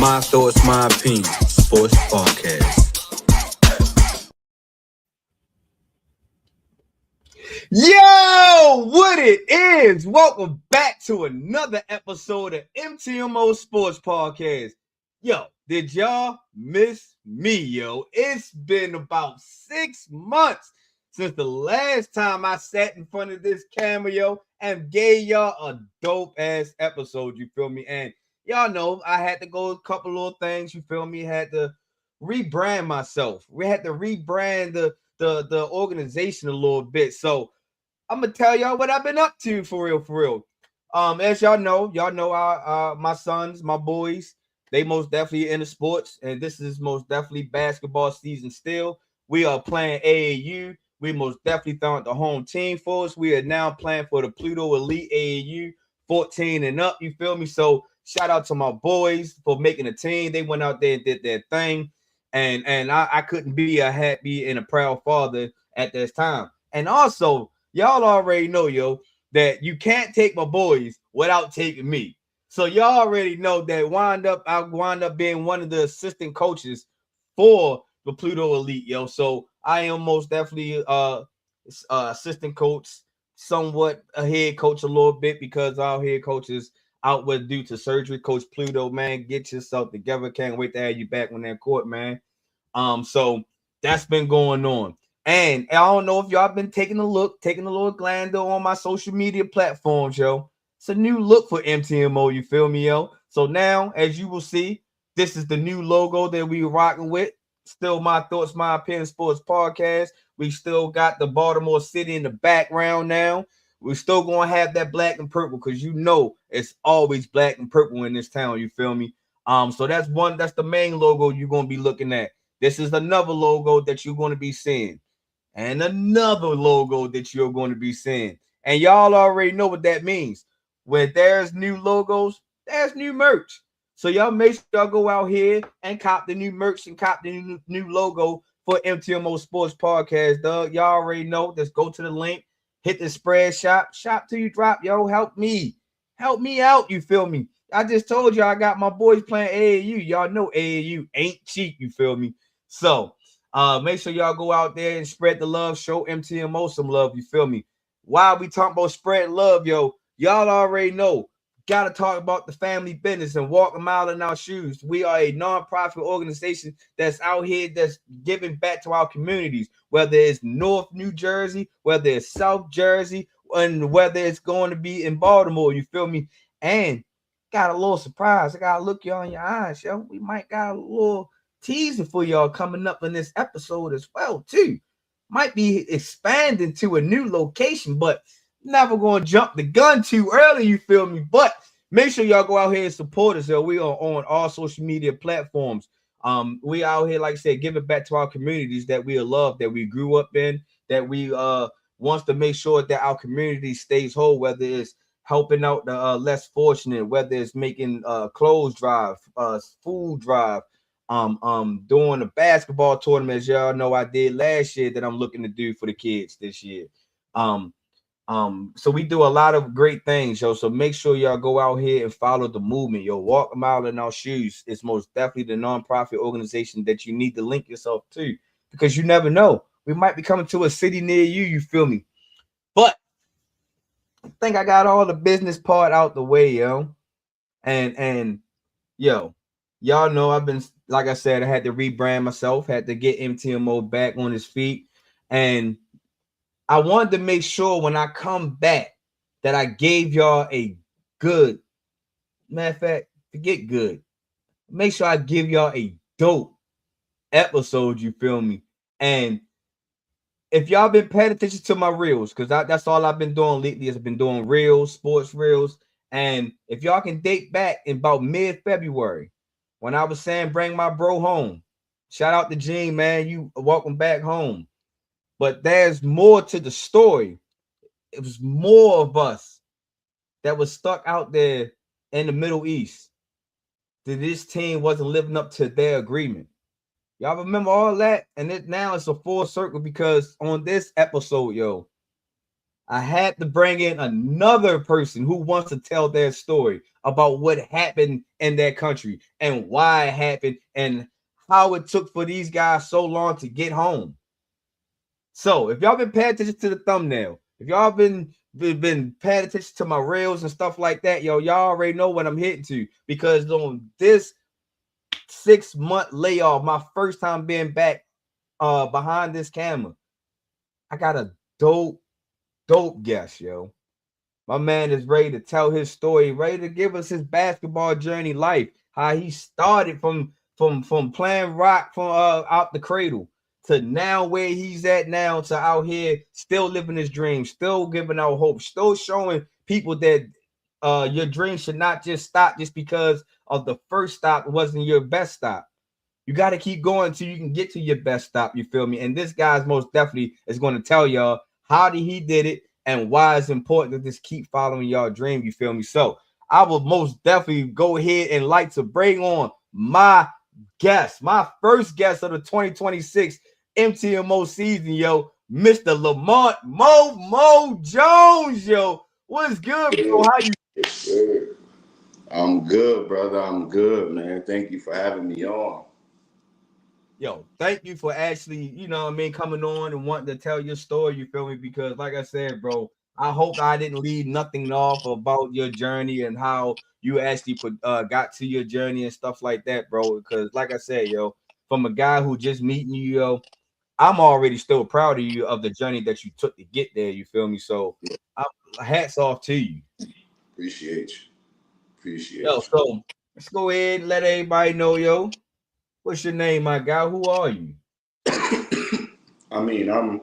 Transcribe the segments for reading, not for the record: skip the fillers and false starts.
My thoughts, my opinion. Sports podcast. Yo, what it is? Welcome back to another episode of MTMO Sports Podcast. Yo, did y'all miss me, yo? It's been about 6 months since the last time I sat in front of this camera, yo, and gave y'all a dope ass episode, you feel me? And y'all know I had to go a couple little things, you feel me? Had to rebrand myself. We had to rebrand the organization a little bit. So I'm gonna tell y'all what I've been up to for real, for real. As y'all know our my sons, my boys, they most definitely into sports, and this is most definitely basketball season still. We are playing AAU. We most definitely found the home team for us. We are now playing for the Pluto Elite AAU 14 and up. You feel me? So shout out to my boys for making a team. They went out there and did their thing, and I couldn't be a happy and a proud father at this time. And also, y'all already know, yo, that you can't take my boys without taking me. So y'all already know that I wind up being one of the assistant coaches for the Pluto Elite, yo. So I am most definitely assistant coach, somewhat a head coach a little bit because our head coach is out with due to surgery. Coach Pluto, man, get yourself together. Can't wait to have you back on that court, man. So that's been going on. And I don't know if y'all been taking a little glander on my social media platforms, yo. It's a new look for MTMO, you feel me, yo? So now, as you will see, this is the new logo that we rocking with. Still my thoughts, my opinion sports podcast. We still got the Baltimore City in the background now. We're still gonna have that black and purple because you know it's always black and purple in this town, you feel me? So that's the main logo you're gonna be looking at. This is another logo that you're going to be seeing. And another logo that you're going to be seeing. And y'all already know what that means. When there's new logos, there's new merch. So y'all make sure y'all go out here and cop the new merch and cop the new logo for MTMO Sports Podcast, Doug. Y'all already know. Just go to the link, hit the spread shop till you drop. Yo, help me. Help me out, you feel me? I just told you I got my boys playing AAU. Y'all know AAU ain't cheap, you feel me? So make sure y'all go out there and spread the love. Show MTMO some love. You feel me? While we talk about spread love, yo, y'all already know. Got to talk about the family business and walk a mile in our shoes. We are a nonprofit organization that's out here that's giving back to our communities, whether it's North New Jersey, whether it's South Jersey, and whether it's going to be in Baltimore. You feel me? And got a little surprise. I got to look y'all in your eyes, yo. We might got a little teasing for y'all coming up in this episode as well too. Might be expanding to a new location, but never gonna jump the gun too early, you feel me? But make sure y'all go out here and support us. We are on all social media platforms. We out here, like I said, giving back to our communities that we love, that we grew up in, that we wants to make sure that our community stays whole, whether it's helping out the less fortunate, whether it's making clothes drive, food drive, doing a basketball tournament, as y'all know I did last year, that I'm looking to do for the kids this year. So we do a lot of great things, yo. So make sure y'all go out here and follow the movement, yo. Walk a mile in our shoes. It's most definitely the nonprofit organization that you need to link yourself to, because you never know. We might be coming to a city near you, you feel me? But I think I got all the business part out the way, yo. And yo, y'all know I've been, like I said, I had to rebrand myself, had to get MTMO back on his feet. And I wanted to make sure when I come back that I gave y'all a good, matter of fact, forget good. Make sure I give y'all a dope episode, you feel me? And if y'all been paying attention to my reels, because that's all I've been doing lately, is I've been doing reels, sports reels. And if y'all can date back in about mid-February, when I was saying bring my bro home, shout out to Gene, man. You welcome back home. But there's more to the story. It was more of us that was stuck out there in the Middle East. That this team wasn't living up to their agreement. Y'all remember all that? And now it's a full circle, because on this episode, yo, I had to bring in another person who wants to tell their story about what happened in that country and why it happened and how it took for these guys so long to get home. So if y'all been paying attention to the thumbnail, if y'all been paying attention to my reels and stuff like that, yo, y'all already know what I'm hitting to, because on this 6-month layoff, my first time being back behind this camera, I got a dope guest, yo. My man is ready to tell his story, ready to give us his basketball journey life, how he started from playing rock from out the cradle to now where he's at now, to out here still living his dreams, still giving out hope, still showing people that your dreams should not just stop just because of the first stop wasn't your best stop. You got to keep going till you can get to your best stop. You feel me? And this guy's most definitely is going to tell y'all how he did it and why it's important to just keep following y'all dream. You feel me? So I will most definitely go ahead and like to bring on my guest, my first guest of the 2026 MTMO season, yo, Mr. Lamont MoMo Jones, yo. What's good, bro? How you? Sure. I'm good, brother. I'm good, man. Thank you for having me on. Yo, thank you for actually, coming on and wanting to tell your story. You feel me? Because, like I said, bro, I hope I didn't leave nothing off about your journey and how you actually got to your journey and stuff like that, bro. Because, like I said, yo, from a guy who just meeting you, yo, I'm already still proud of you of the journey that you took to get there. You feel me? So, I, hats off to you. Appreciate you. Yo, Appreciate you. so let's go ahead and let everybody know, yo, what's your name, my guy? Who are you? I mean, I'm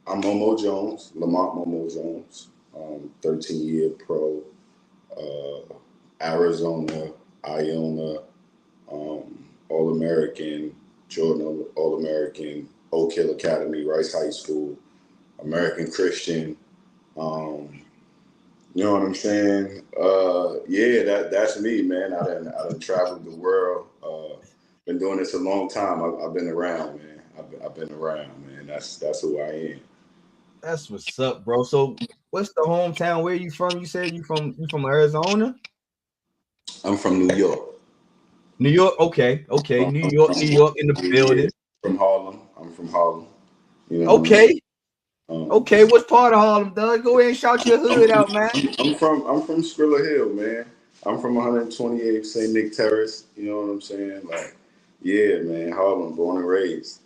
Momo Jones, Lamont Momo Jones, 13-year pro, uh, Arizona, Iona, All American, Jordan All American, Oak Hill Academy, Rice High School, American Christian. Um, You know what I'm saying? Yeah, that's me, man. I done traveled the world. Been doing this a long time. I've been around, man. I've been around, man. That's who I am. That's what's up, bro. So, what's the hometown? Where you from? You said you from Arizona, I'm from New York. New York. Okay, okay, I'm, New I'm York, from New York in the yeah, building. from Harlem. I'm from Harlem. You know what I'm saying? Okay, Um, okay. What part of Harlem, Doug? Go ahead and shout your I'm, hood out, man. I'm from Skrilla Hill, man. I'm from 128 St. Nick Terrace. You know what I'm saying? Like, yeah, man. Harlem, born and raised.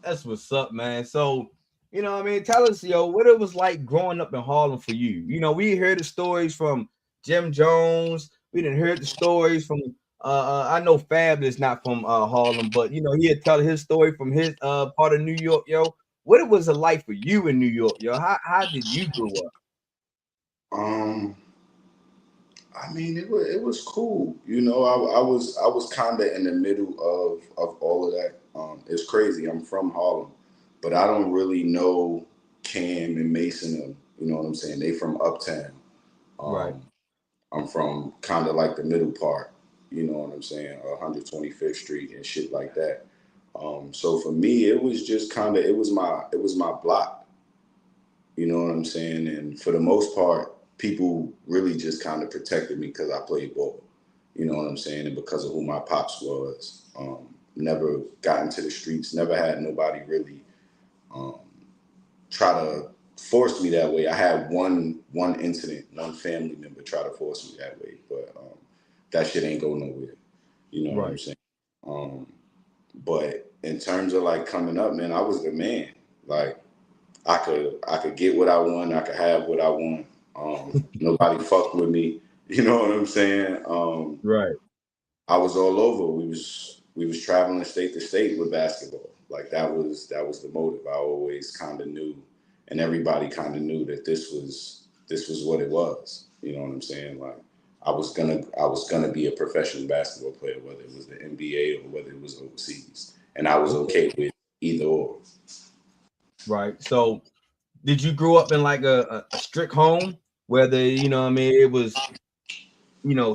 That's what's up, man. So, tell us, yo, what it was like growing up in Harlem for you. We heard the stories from Jim Jones. We didn't hear the stories from I know Fab is not from Harlem, but he'd tell his story from his part of New York, yo. What it was like for you in New York, yo? How did you grow up? Um, I mean, it was cool. You know, I was kind of in the middle of all of that. It's crazy. I'm from Harlem, but I don't really know Cam and Mason. You know what I'm saying? They from Uptown. Right, Um, I'm from kind of like the middle part. You know what I'm saying? 125th Street and shit like that. So for me, it was just kind of it was my block. You know what I'm saying? And for the most part, people really just kind of protected me because I played ball. You know what I'm saying? And because of who my pops was. Never got into the streets, never had nobody really um, try to force me that way. I had one incident, one family member try to force me that way, but that shit ain't go nowhere. You know what I'm right. saying? But in terms of like coming up, man, I was the man. Like I could get what I want. I could have what I want. Nobody fucked with me. You know what I'm saying? Right, I was all over. We was traveling state to state with basketball. Like that was the motive. I always kind of knew, and everybody kind of knew that this was what it was. You know what I'm saying? Like I was gonna be a professional basketball player, whether it was the NBA or whether it was overseas, and I was okay, okay with either or. right. So, did you grow up in like a strict home, whether it was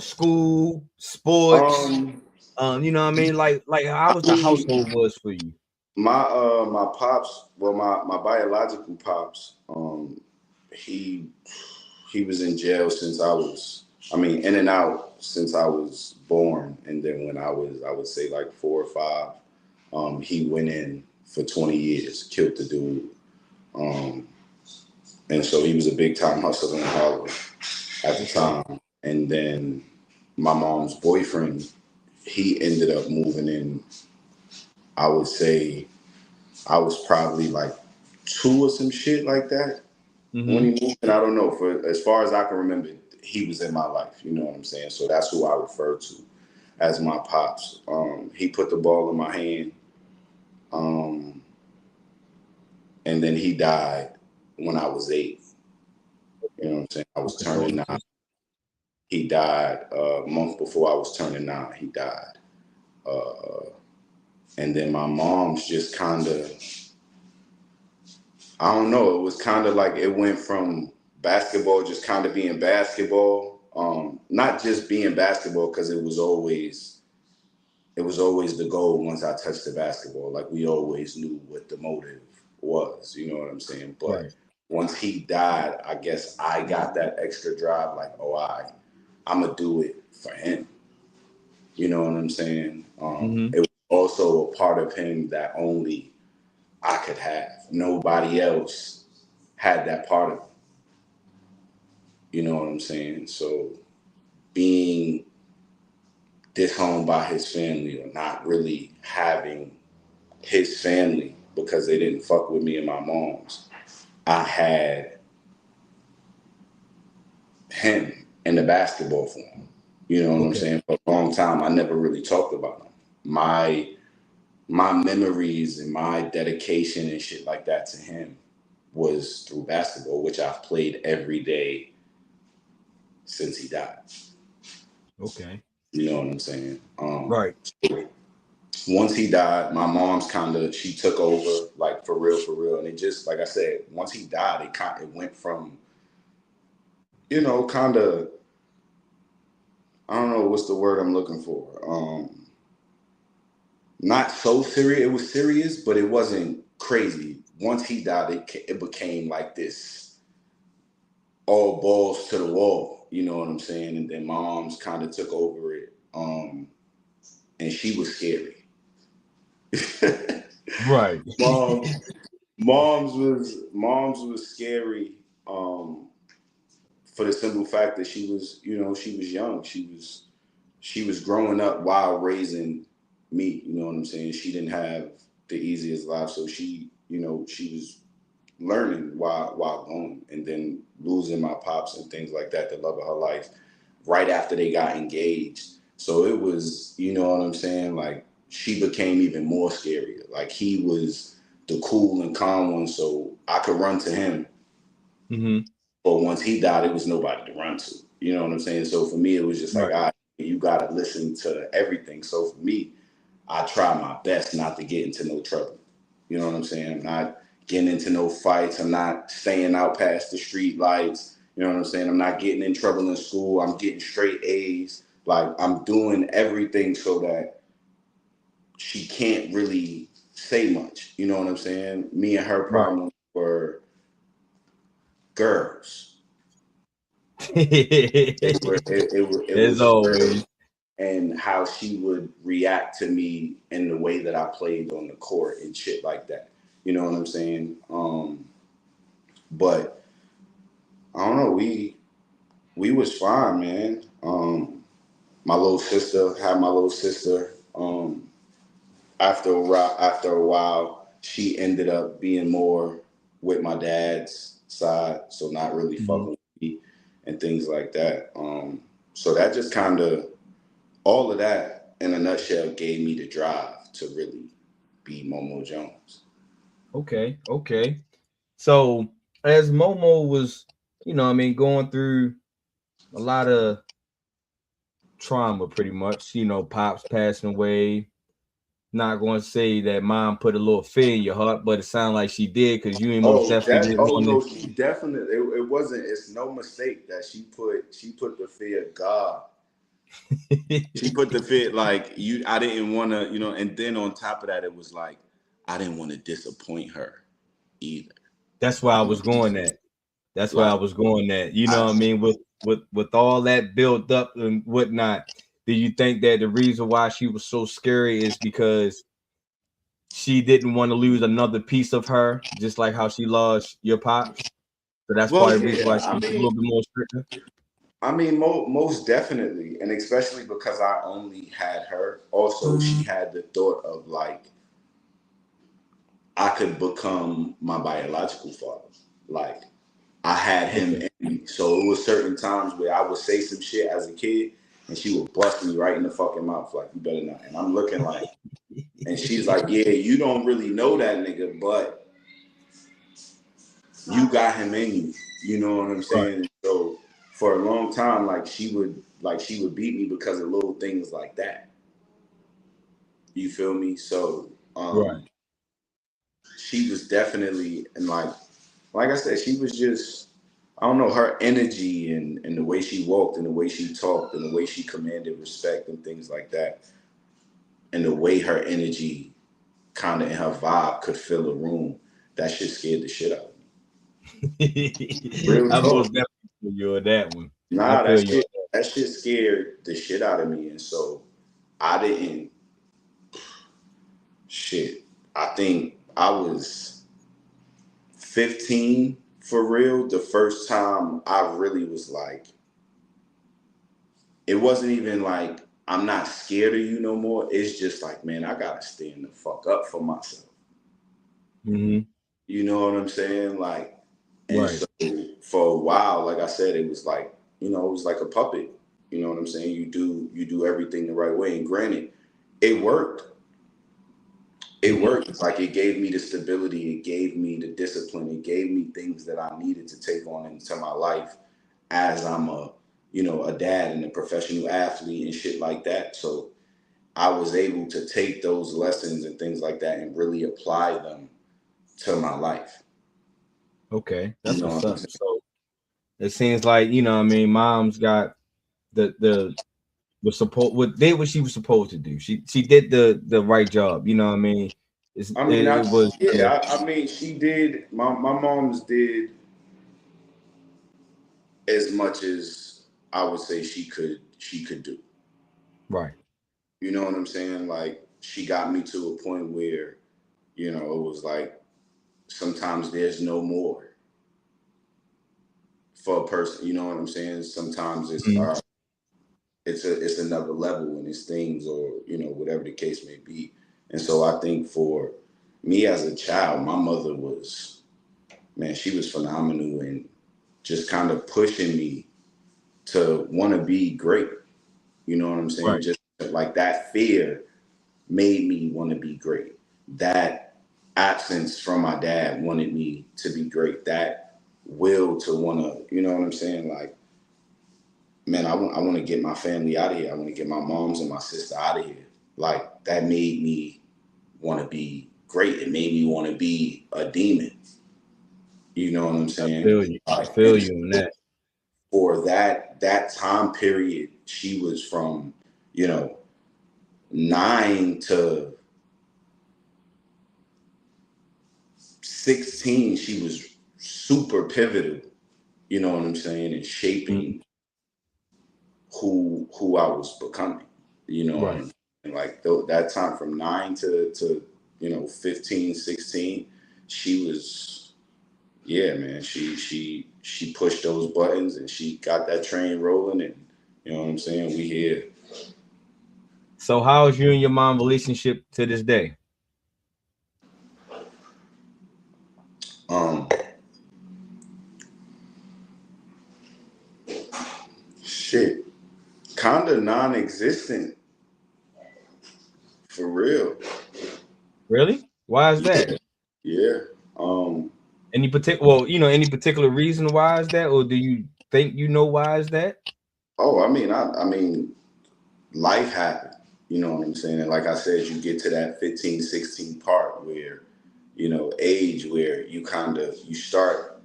school, sports, Um, like how I was the household mean, was for you? my pops, well, my biological pops, he was in jail since in and out since I was born, and then when I would say like 4 or 5, he went in for 20 years, killed the dude, and so he was a big time hustler in Harlem at the time. And then my mom's boyfriend, he ended up moving in. I would say I was probably like 2 or some shit like that when he moved. And I don't know, for as far as I can remember, he was in my life. You know what I'm saying? So that's who I refer to as my pops. He put the ball in my hand, and then he died when I was 8. You know what I'm saying? I was turning 9. He died a month before I was turning 9. He died. And then my mom's just kind of, I don't know, it was kind of like it went from basketball just kind of being basketball, not just being basketball, because it was always the goal once I touched the basketball. Like, we always knew what the motive was, you know what I'm saying? But once he died, I guess I got that extra drive, like, oh, I'm going to do it for him. You know what I'm saying? It was also a part of him that only I could have. Nobody else had that part of him. You know what I'm saying? So being disowned by his family, or not really having his family because they didn't fuck with me and my mom's, I had him in the basketball form. You know what I'm saying? For a long time, I never really talked about him. My memories and my dedication and shit like that to him was through basketball, which I've played every day since he died. Okay. You know what I'm saying? Right. Once he died, my mom's she took over, like, for real, and it just, like I said, once he died, it went from, kind of, I don't know what's the word I'm looking for. Not so serious. It was serious, but it wasn't crazy. Once he died, it became like this, all balls to the wall. You know what I'm saying? And then mom's kind of took over it, and she was scary. Right. Mom's was scary, for the simple fact that she was young. She was growing up while raising me. You know what I'm saying? She didn't have the easiest life, so she was learning while going, and then losing my pops and things like that, the love of her life, right after they got engaged. So it was, you know what I'm saying? Like, she became even more scarier. Like, he was the cool and calm one, so I could run to him. But once he died, it was nobody to run to. You know what I'm saying? So for me, it was just like, you got to listen to everything. So for me, I try my best not to get into no trouble. You know what I'm saying? I'm not getting into no fights. I'm not staying out past the street lights. You know what I'm saying? I'm not getting in trouble in school. I'm getting straight A's. Like, I'm doing everything so that she can't really say much. You know what I'm saying? Me and her problem were girls. It As was always. and how she would react to me in the way that I played on the court and shit like that. You know what I'm saying? But I don't know. We was fine, man. My little sister had my little sister. After a while, she ended up being more with my dad's side, so not really fucking with me and things like that. So that just kind of, all of that in a nutshell gave me the drive to really be Momo Jones. Okay. So as Momo was, going through a lot of trauma, pretty much, pops passing away. Not going to say that mom put a little fear in your heart, but it sounded like she did, because you ain't most definitely didn't want no, she definitely, it wasn't, it's no mistake that she put the fear of God. She put the fear, like, I didn't want to, and then on top of that, it was like, I didn't want to disappoint her either. That's why I was going at. That's where I Like, was going at. You know what I mean? With all that built up and whatnot, do you think that the reason why she was so scary is because she didn't want to lose another piece of her, just like how she lost your pops? So that's well, part of the reason why yeah, she was a little bit more stricter. most definitely, and especially because I only had her. Also, she had the thought of like I could become my biological father. Like I had him Okay. in me. So it was certain times where I would say some shit as a kid and she would bust me right in the fucking mouth, like, you better not. And I'm looking like, and she's like, yeah, you don't really know that nigga, but you got him in you. You know what I'm Right. saying? So for a long time, she would beat me because of little things like that. You feel me? So Right. she was definitely, and like I said, she was just, I don't know, her energy and the way she walked and the way she talked and the way she commanded respect and things like that, and the way her energy kind of and her vibe could fill a room, that shit scared the shit out of me. Real I most talk. definitely feel you on that one. I Nah, feel you. that shit scared the shit out of me. And so I didn't, shit. I think I was 15 for real. The first time I really was like, it wasn't even like I'm not scared of you no more. It's just like, man, I gotta stand the fuck up for myself. Mm-hmm. You know what I'm saying? Like, and Right. so for a while, like I said, it was like, it was like a puppet. You know what I'm saying? You do everything the right way. And granted, it worked. It Mm-hmm. worked. It's like it gave me the stability, it gave me the discipline, it gave me things that I needed to take on into my life as I'm a dad and a professional athlete and shit like that. So I was able to take those lessons and things like that and really apply them to my life. Okay. You That's know what's what I'm up. saying? So it seems like, I mean, mom's got the was supposed what did what she was supposed to do. She did the right job. You know what I mean? I mean, It was I mean, she did. My mom's did as much as I would say she could do. right. You know what I'm saying? Like she got me to a point where it was like sometimes there's no more for a person. You know what I'm saying? Sometimes it's Mhm. it's another level and it's things or whatever the case may be. And so I think for me as a child, my mother was, man, she was phenomenal and just kind of pushing me to want to be great. You know what I'm saying? Right. Just like that fear made me want to be great. That absence from my dad wanted me to be great. That will to want to, you know what I'm saying? Like, man, I want to get my family out of here. I want to get my moms and my sister out of here. Like, that made me want to be great. It made me want to be a demon. You know what I'm I saying? feel you. I Like, feel and you on that. for that time period, she was from, you know, 9 to 16. She was super pivotal. You know what I'm saying? In Mhm. shaping who I was becoming. You know what Right. I'm saying? Like that time from 9 to 15, 16, she was, yeah, man. She pushed those buttons and she got that train rolling, and you know what I'm saying? We here. So how is you and your mom relationship to this day? Um Shit. Kinda non existent for real. Really? Why is that? Yeah. Um Any particular any particular reason why is that, or do you think why is that? I mean, life happened. You know what I'm saying? And like I said, you get to that 15, 16 part where, age where you start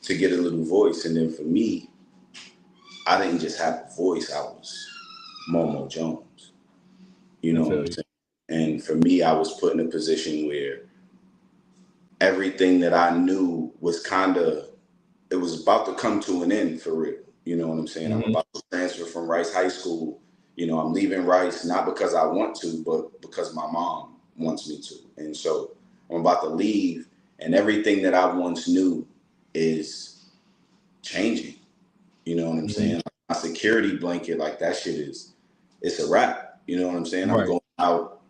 to get a little voice. And then for me, I didn't just have a voice, I was Momo Jones. You I know what feel I'm you. saying? And for me, I was put in a position where everything that I knew was kind of it was about to come to an end for real. You know what I'm saying? I'm Mm-hmm. about to transfer from Rice High School. You know, I'm leaving Rice not because I want to, but because my mom wants me to. And so I'm about to leave, and everything that I once knew is changing. You know what I'm Mm-hmm. saying? Like my security blanket, like that shit is, it's a wrap. You know what I'm saying? I'm Right. going out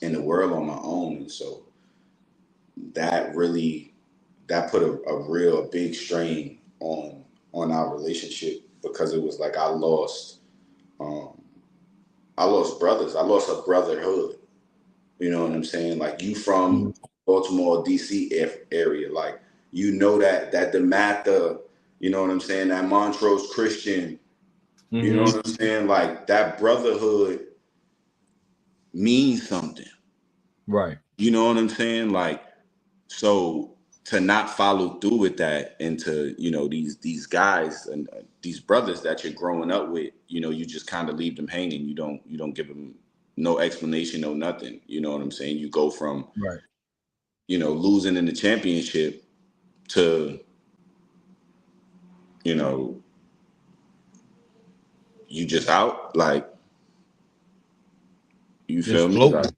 in the world on my own. And so that really, that put a real big strain on our relationship, because it was like um I lost brothers. I lost a brotherhood. You know what I'm saying? Like you Mm-hmm. from Baltimore, DC area, like you know that the Matha, you know what I'm saying? That Montrose Christian, you know Mm-hmm. what I'm saying? Like that brotherhood means something. Right. You know what I'm saying? Like, so to not follow through with that, and to, you know, these guys and these brothers that you're growing up with, you know, you just kind of leave them hanging. You don't give them no explanation, no nothing. You know what I'm saying? You go from, Right. you know, losing in the championship to, you know, you just out, like, you Just feel me? Like floating.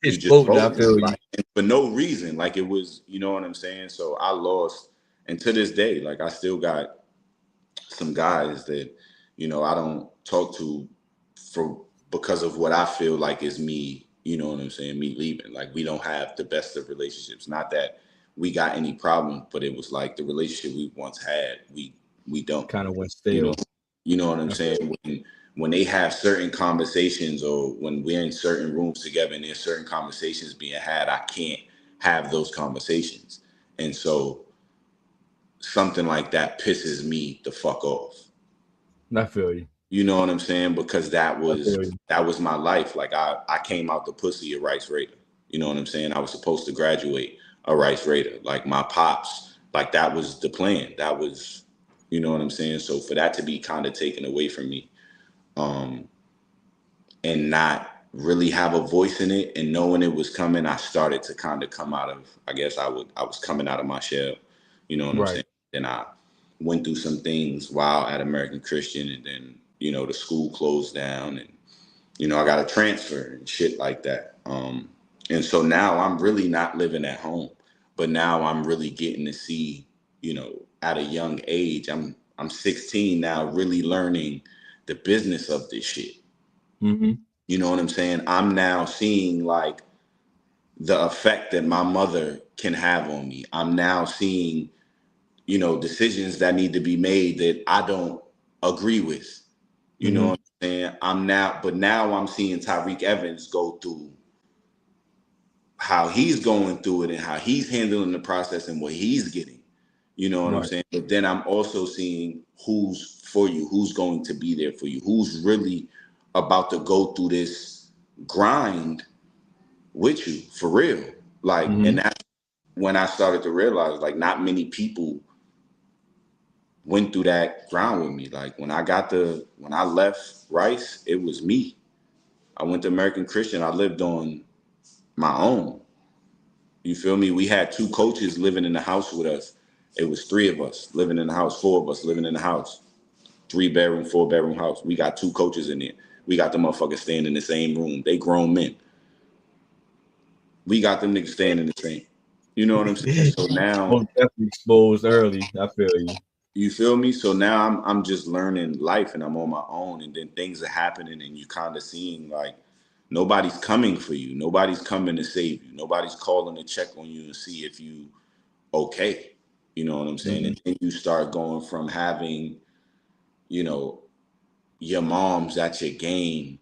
you It's just floating. I floating, feel you. like, and for no reason. Like it was, you know what I'm saying? So I lost, and to this day, like I still got some guys that, you know, I don't talk to for, because of what I feel like is me, you know what I'm saying, me leaving. Like we don't have the best of relationships. Not that we got any problem, but it was like the relationship we once had, we don't. Kind of went You know, stale. you know what I'm I feel saying? When they have certain conversations, or when we're in certain rooms together and there's certain conversations being had, I can't have those conversations. And so something like that pisses me the fuck off. you. I feel you. You know what I'm saying? Because I feel you. that was my life. Like I came out the pussy a Rice Raider. You know what I'm saying? I was supposed to graduate a Rice Raider. Like my pops, like that was the plan. That was, you know what I'm saying? So for that to be kind of taken away from me, um, and not really have a voice in it, and knowing it was coming, I started to kind of come out of, I guess I was coming out of my shell. You know what I'm Right. saying? Then I went through some things while at American Christian, and then, you know, the school closed down, and, you know, I got a transfer and shit like that. And so now I'm really not living at home, but now I'm really getting to see, you know, at a young age, I'm 16 now, really learning the business of this shit. Mm-hmm. You know what I'm saying? I'm now seeing like the effect that my mother can have on me. I'm now seeing, you know, decisions that need to be made that I don't agree with. You know Mm-hmm. what I'm saying? But now I'm seeing Tyreek Evans go through how he's going through it and how he's handling the process and what he's getting. You know what I'm Right. saying? But then I'm also seeing who's for you, who's going to be there for you, who's really about to go through this grind with you for real. Like, Mm-hmm. and that's when I started to realize, like, not many people went through that grind with me. Like when I left Rice, it was me. I went to American Christian. I lived on my own. You feel me? We had two coaches living in the house with us. It was three of us living in the house, four of us living in the house. 3 bedroom, 4 bedroom house. We got two coaches in there. We got the motherfuckers staying in the same room. They grown men. We got them niggas staying in the same. You know what I'm saying? So now, Most definitely exposed early. I feel you. you feel me? So now I'm just learning life, and I'm on my own, and then things are happening, and you kind of seeing like nobody's coming for you. Nobody's coming to save you. Nobody's calling to check on you and see if you okay. You know what I'm saying? Mm-hmm. And then you start going from having, you know, your mom's at your game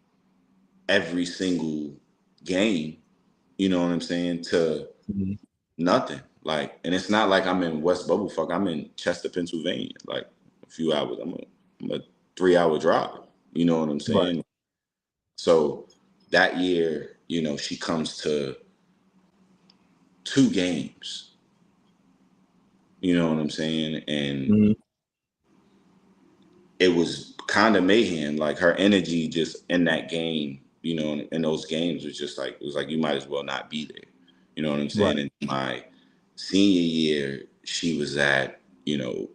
every single game, you know what I'm saying, to Mm-hmm. nothing. Like, and it's not like I'm in West Bubblefuck. I'm in Chester, Pennsylvania. Like a few hours. I'm a 3 hour drive. You know what I'm Right. saying? So that year, you know, she comes to 2 games. You know what I'm saying? And Mm-hmm. it was kind of mayhem. Like her energy just in that game, you know, in those games was just like, it was like you might as well not be there. You know what I'm Right. saying? In my senior year, she was at, you know,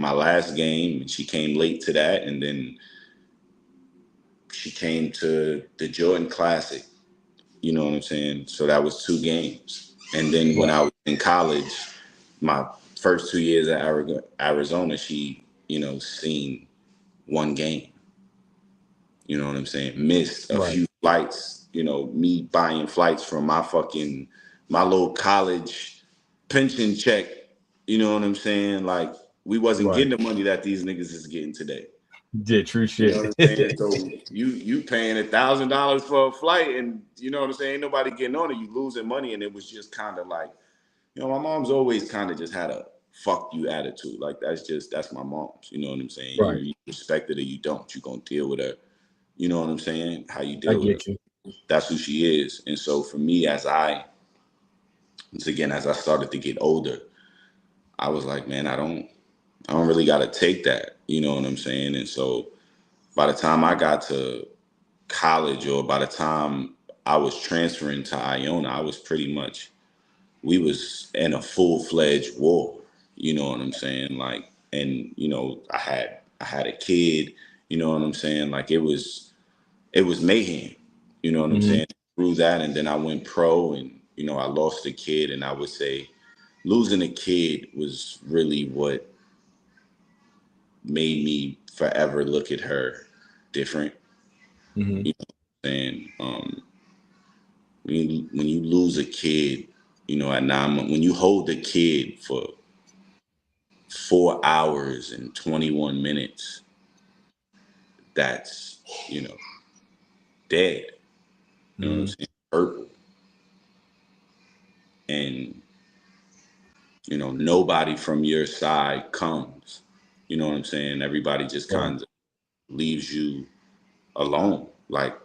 my last game, and she came late to that, and then she came to the Jordan Classic. You know what I'm saying? So that was 2 games. And then when Right. I was in college, my first 2 years at Arizona, she, seen 1 game. You know what I'm saying? Missed a Right. few flights, me buying flights from my little college pension check. You know what I'm saying? Like, we wasn't Right. getting the money that these niggas is getting today. Yeah, true You know what shit. I'm saying? So you paying $1,000 for a flight, and you know what I'm saying? Ain't nobody getting on it. You losing money, and it was just kind of like, my mom's always kind of just had a fuck you attitude. Like, that's my mom's. You know what I'm saying? Right. You respect it or you don't. You gonna deal with her. You know what I'm saying? How you I deal with her. get you. That's who she is. And so for me, as I started to get older, I was like, man, I don't really gotta take that. You know what I'm saying? And so by the time I got to college, or by the time I was transferring to Iona, I was pretty much, we was in a full-fledged war. You know what I'm saying? Like, and I had a kid. You know what I'm saying? Like, it was mayhem. You know what I'm Hmm. saying? Through that, and then I went pro, and I lost a kid, and I would say losing a kid was really what made me forever look at her different. Hmm. You know what I'm saying? When you lose a kid, at 9 months, when you hold the kid for 4 hours and 21 minutes, that's, dead. You know what I'm Hmm. saying? Purple. And, nobody from your side comes. You know what I'm saying? Everybody just Right. kind of leaves you alone. Like,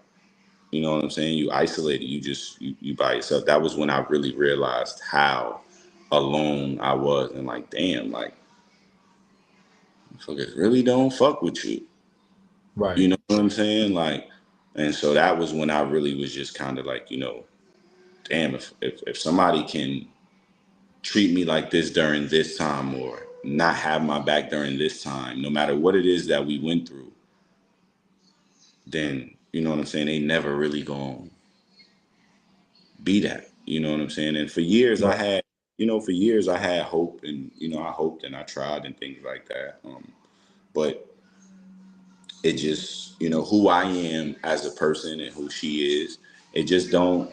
you know what I'm saying? You isolated. You by yourself. That was when I really realized how alone I was, and like, damn, like, fuckers really don't fuck with you. Right. You know what I'm saying? Like, and so that was when I really was just kind of like, damn, if somebody can treat me like this during this time, or not have my back during this time, no matter what it is that we went through, then you know what I'm saying? They never really gonna be that. You know what I'm saying? And Right. for years I had hope, and I hoped and I tried and things like that. But it just, who I am as a person and who she is, it just don't.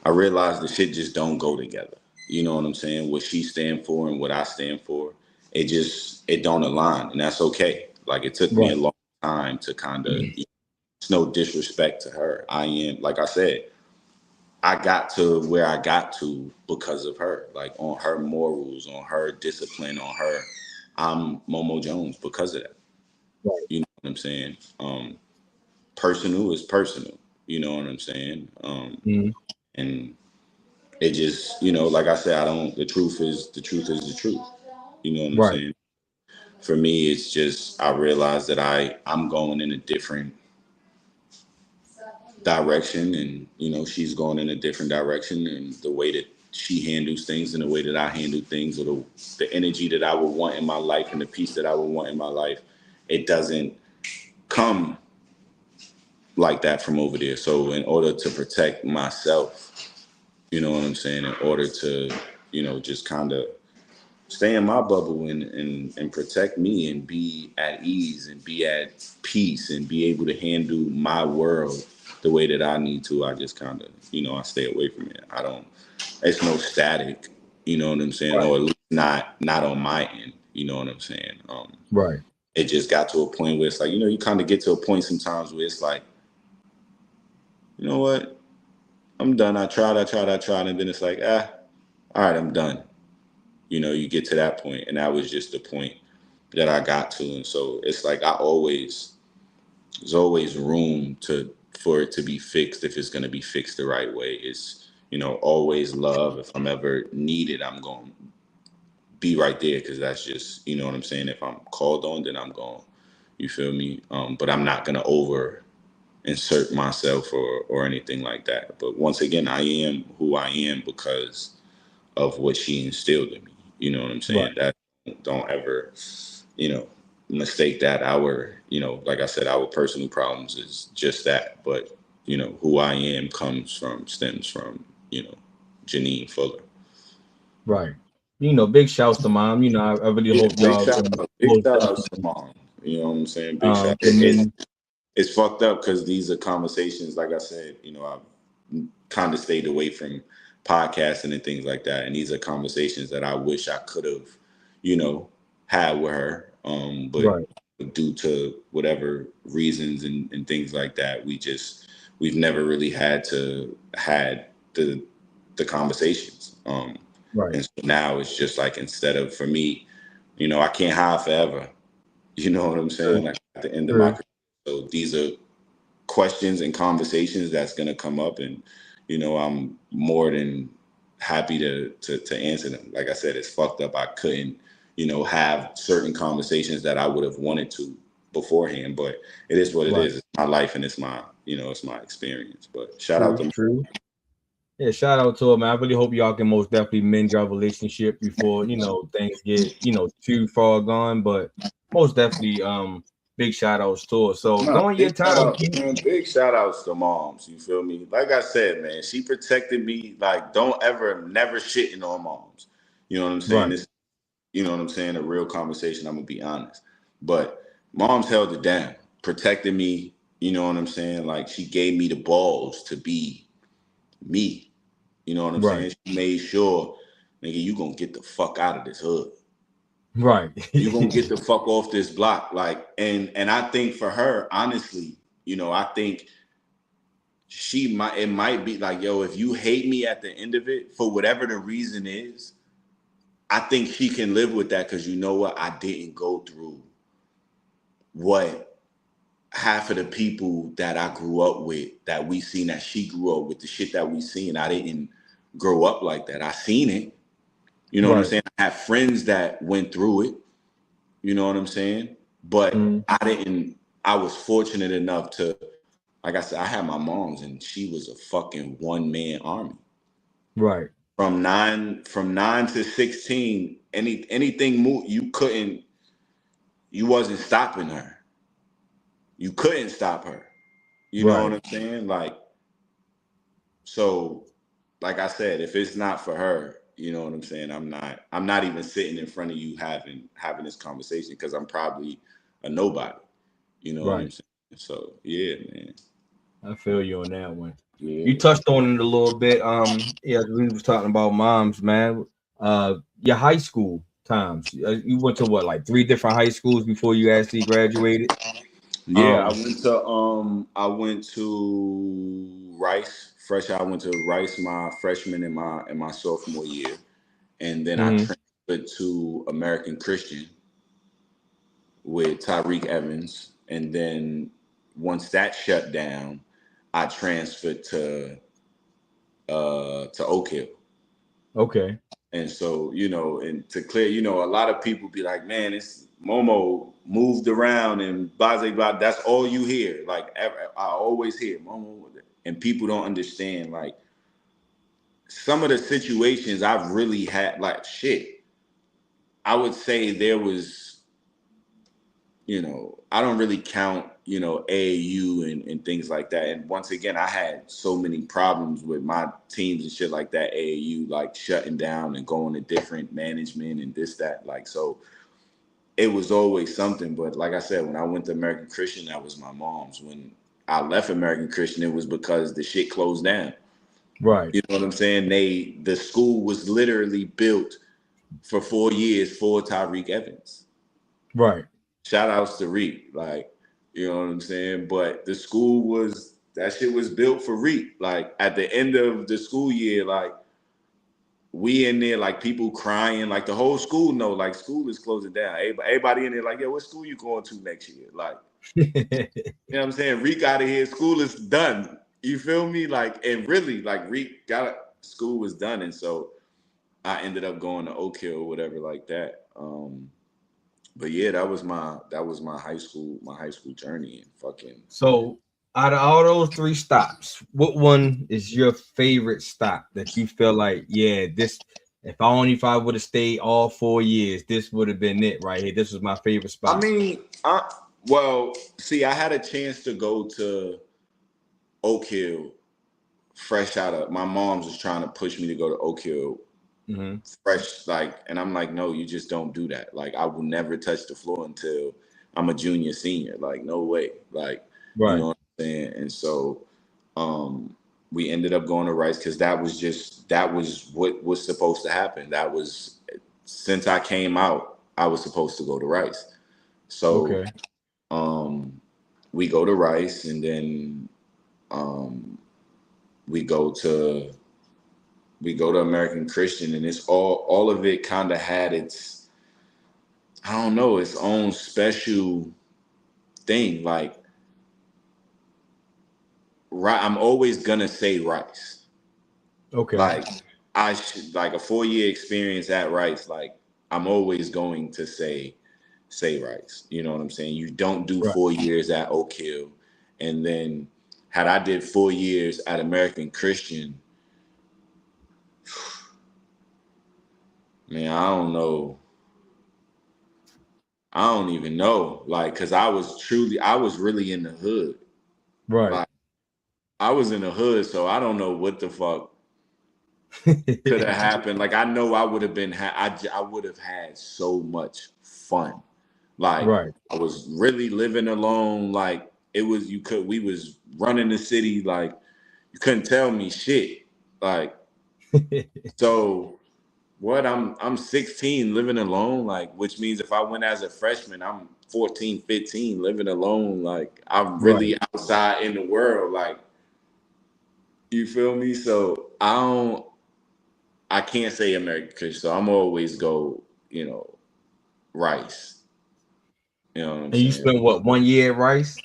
I realize the shit just don't go together. You know what I'm saying? What she stand for and what I stand for, it don't align, and that's okay. Like, it took me a Right. long time to kind of. It's no disrespect to her. I am, like I said, I got to where I got to because of her. Like, on her morals, on her discipline, on her. I'm Momo Jones because of that. Right. You know what I'm saying? Personal is personal. You know what I'm saying? Hmm. And it just, like I said, I don't. The truth is the truth. You know what I'm Right. saying? For me, it's just I realize that I'm going in a different direction, and she's going in a different direction, and the way that she handles things and the way that I handle things, or the energy that I would want in my life and the peace that I would want in my life, it doesn't come like that from over there. So in order to protect myself, you know what I'm saying, in order to, just kind of stay in my bubble, and protect me and be at ease and be at peace and be able to handle my world the way that I need to, I just kind of, I stay away from it. I don't, it's no static, you know what I'm saying? Right. Or at least not on my end, you know what I'm saying? Right. It just got to a point where it's like, you kind of get to a point sometimes where it's like, you know what? I'm done. I tried. And then it's like, all right, I'm done. You get to that point, and that was just the point that I got to. And so it's like, there's always room for it to be fixed if it's going to be fixed the right way. It's, always love. If I'm ever needed, I'm going to be right there, because that's just, you know what I'm saying? If I'm called on, then I'm going, you feel me? But I'm not going to over insert myself or anything like that. But once again, I am who I am because of what she instilled in me. You know what I'm Right. saying? That don't ever, you know, mistake that our, like I said, our personal problems is just that. But, who I am stems from, Janine Fuller. Right. Big shouts to mom. I really Yeah, hope y'all big most shout outs to definitely mom. You know what I'm saying? Big shout. commend. It's fucked up because these are conversations, like I said, I've kind of stayed away from podcasting and things like that. And these are conversations that I wish I could have, had with her. But Right. due to whatever reasons and things like that, we've never really had the conversations. Right. And so now it's just like, instead of, for me, I can't hide forever. You know what I'm saying? True. Like, at the end of my True. career. So these are questions and conversations that's going to come up, and I'm more than happy to answer them. Like I said, it's fucked up I couldn't have certain conversations that I would have wanted to beforehand, but it is what it Right. is. It's my life, and it's my experience. But shout out True. to True. Yeah, shout out to him, man. I really hope y'all can most definitely mend your relationship before things get too far gone. But most definitely, big shout outs to her. So no, during your time, big shout outs to moms. You feel me? Like I said, man, she protected me. Like, don't ever, never shitting on moms. You know what I'm saying? right, It's, you know what I'm saying, a real conversation. I'm gonna be honest, but mom's held it down, protected me. You know what I'm saying? Like, she gave me the balls to be me. You know what I'm right, saying? She made sure, nigga, you gonna get the fuck out of this hood. right, You gonna get the fuck off this block. Like, and I think for her, honestly, I think it might be like, yo, if you hate me at the end of it, for whatever the reason is, I think she can live with that, because you know what? I didn't go through what half of the people that I grew up with, that we seen, that she grew up with, the shit that we seen. I didn't grow up like that. I seen it. You know what I'm right. saying? I have friends that went through it. You know what I'm saying? But Mm, I was fortunate enough to, like I said, I had my mom's, and she was a fucking one man army. right, From nine to 16, anything move, you wasn't stopping her. You couldn't stop her. You know what right, I'm saying? Like, so, like I said, if it's not for her, you know what I'm saying? I'm not even sitting in front of you having this conversation, because I'm probably a nobody. You know what I'm right. saying? So yeah, man. I feel you on that one. You Yeah. touched on it a little bit. Yeah, we was talking about moms, man. Your high school times. You went to what, like three different high schools before you actually graduated? Yeah, Um, I went to Rice. I went to Rice my freshman and my sophomore year. And then I mhm. transferred to American Christian with Tyreek Evans. And then once that shut down, I transferred to Oak Hill. Okay. And so, and to clear, a lot of people be like, man, it's Momo moved around and blah, blah, blah. That's all you hear. Like, I always hear Momo. And people don't understand, like, some of the situations I've really had, like, shit. I would say there was, I don't really count, AAU and things like that. And once again, I had so many problems with my teams and shit like that. AAU, like, shutting down and going to different management and this, that. Like, so it was always something. But like I said, when I went to American Christian, that was my mom's. When I left American Christian, it was because the shit closed down. Right. You know what I'm saying? The school was literally built for 4 years for Tyreek Evans. Right. Shout outs to Reek, like, you know what I'm saying? But the school that shit was built for Reek. Like, at the end of the school year, like, we in there, like, people crying, like, the whole school know, like, school is closing down. Everybody in there, like, yo, what school you going to next year? Like, you know what I'm saying? Reek out of here, school is done. You feel me? Like, and really, like, Reek school was done. And so I ended up going to Oak Hill or whatever like that. But yeah, that was my high school journey, and fucking. So, out of all those three stops, what one is your favorite stop that you feel like, yeah, If I would have stayed all 4 years, this would have been it right here. This was my favorite spot. I mean, well, see, I had a chance to go to Oak Hill fresh out of my mom's was trying to push me to go to Oak Hill fresh, like, and I'm like, no, you just don't do that. Like, I will never touch the floor until I'm a junior, senior. Like, no way. Like, you Right. know what I'm saying? And so we ended up going to Rice because that was what was supposed to happen. That was since I came out, I was supposed to go to Rice. So Okay. we go to Rice, and then we go to American Christian, and it's all of it kind of had its, I don't know, its own special thing. Like, right, I'm always gonna say Rice. Okay. Like, I should, like, a 4-year experience at Rice. Like, I'm always going to say Rice. You know what I'm saying? You don't do Right. 4 years at Oak Hill, and then had I did 4 years at American Christian, man, I don't know. I don't even know. Like, cause I was really in the hood. Right. Like, I was in the hood, so I don't know what the fuck could have happened. Like, I know I would have been, I would have had so much fun. Like, Right. I was really living alone. Like, we was running the city. Like, you couldn't tell me shit. Like, so what? I'm 16 living alone, like, which means if I went as a freshman, I'm 14, 15 living alone. Like, I'm Right. really outside in the world. Like, you feel me? So I can't say American Christian. So I'm always go, Rice. You know what I'm And you saying? spent what, 1 year at Rice?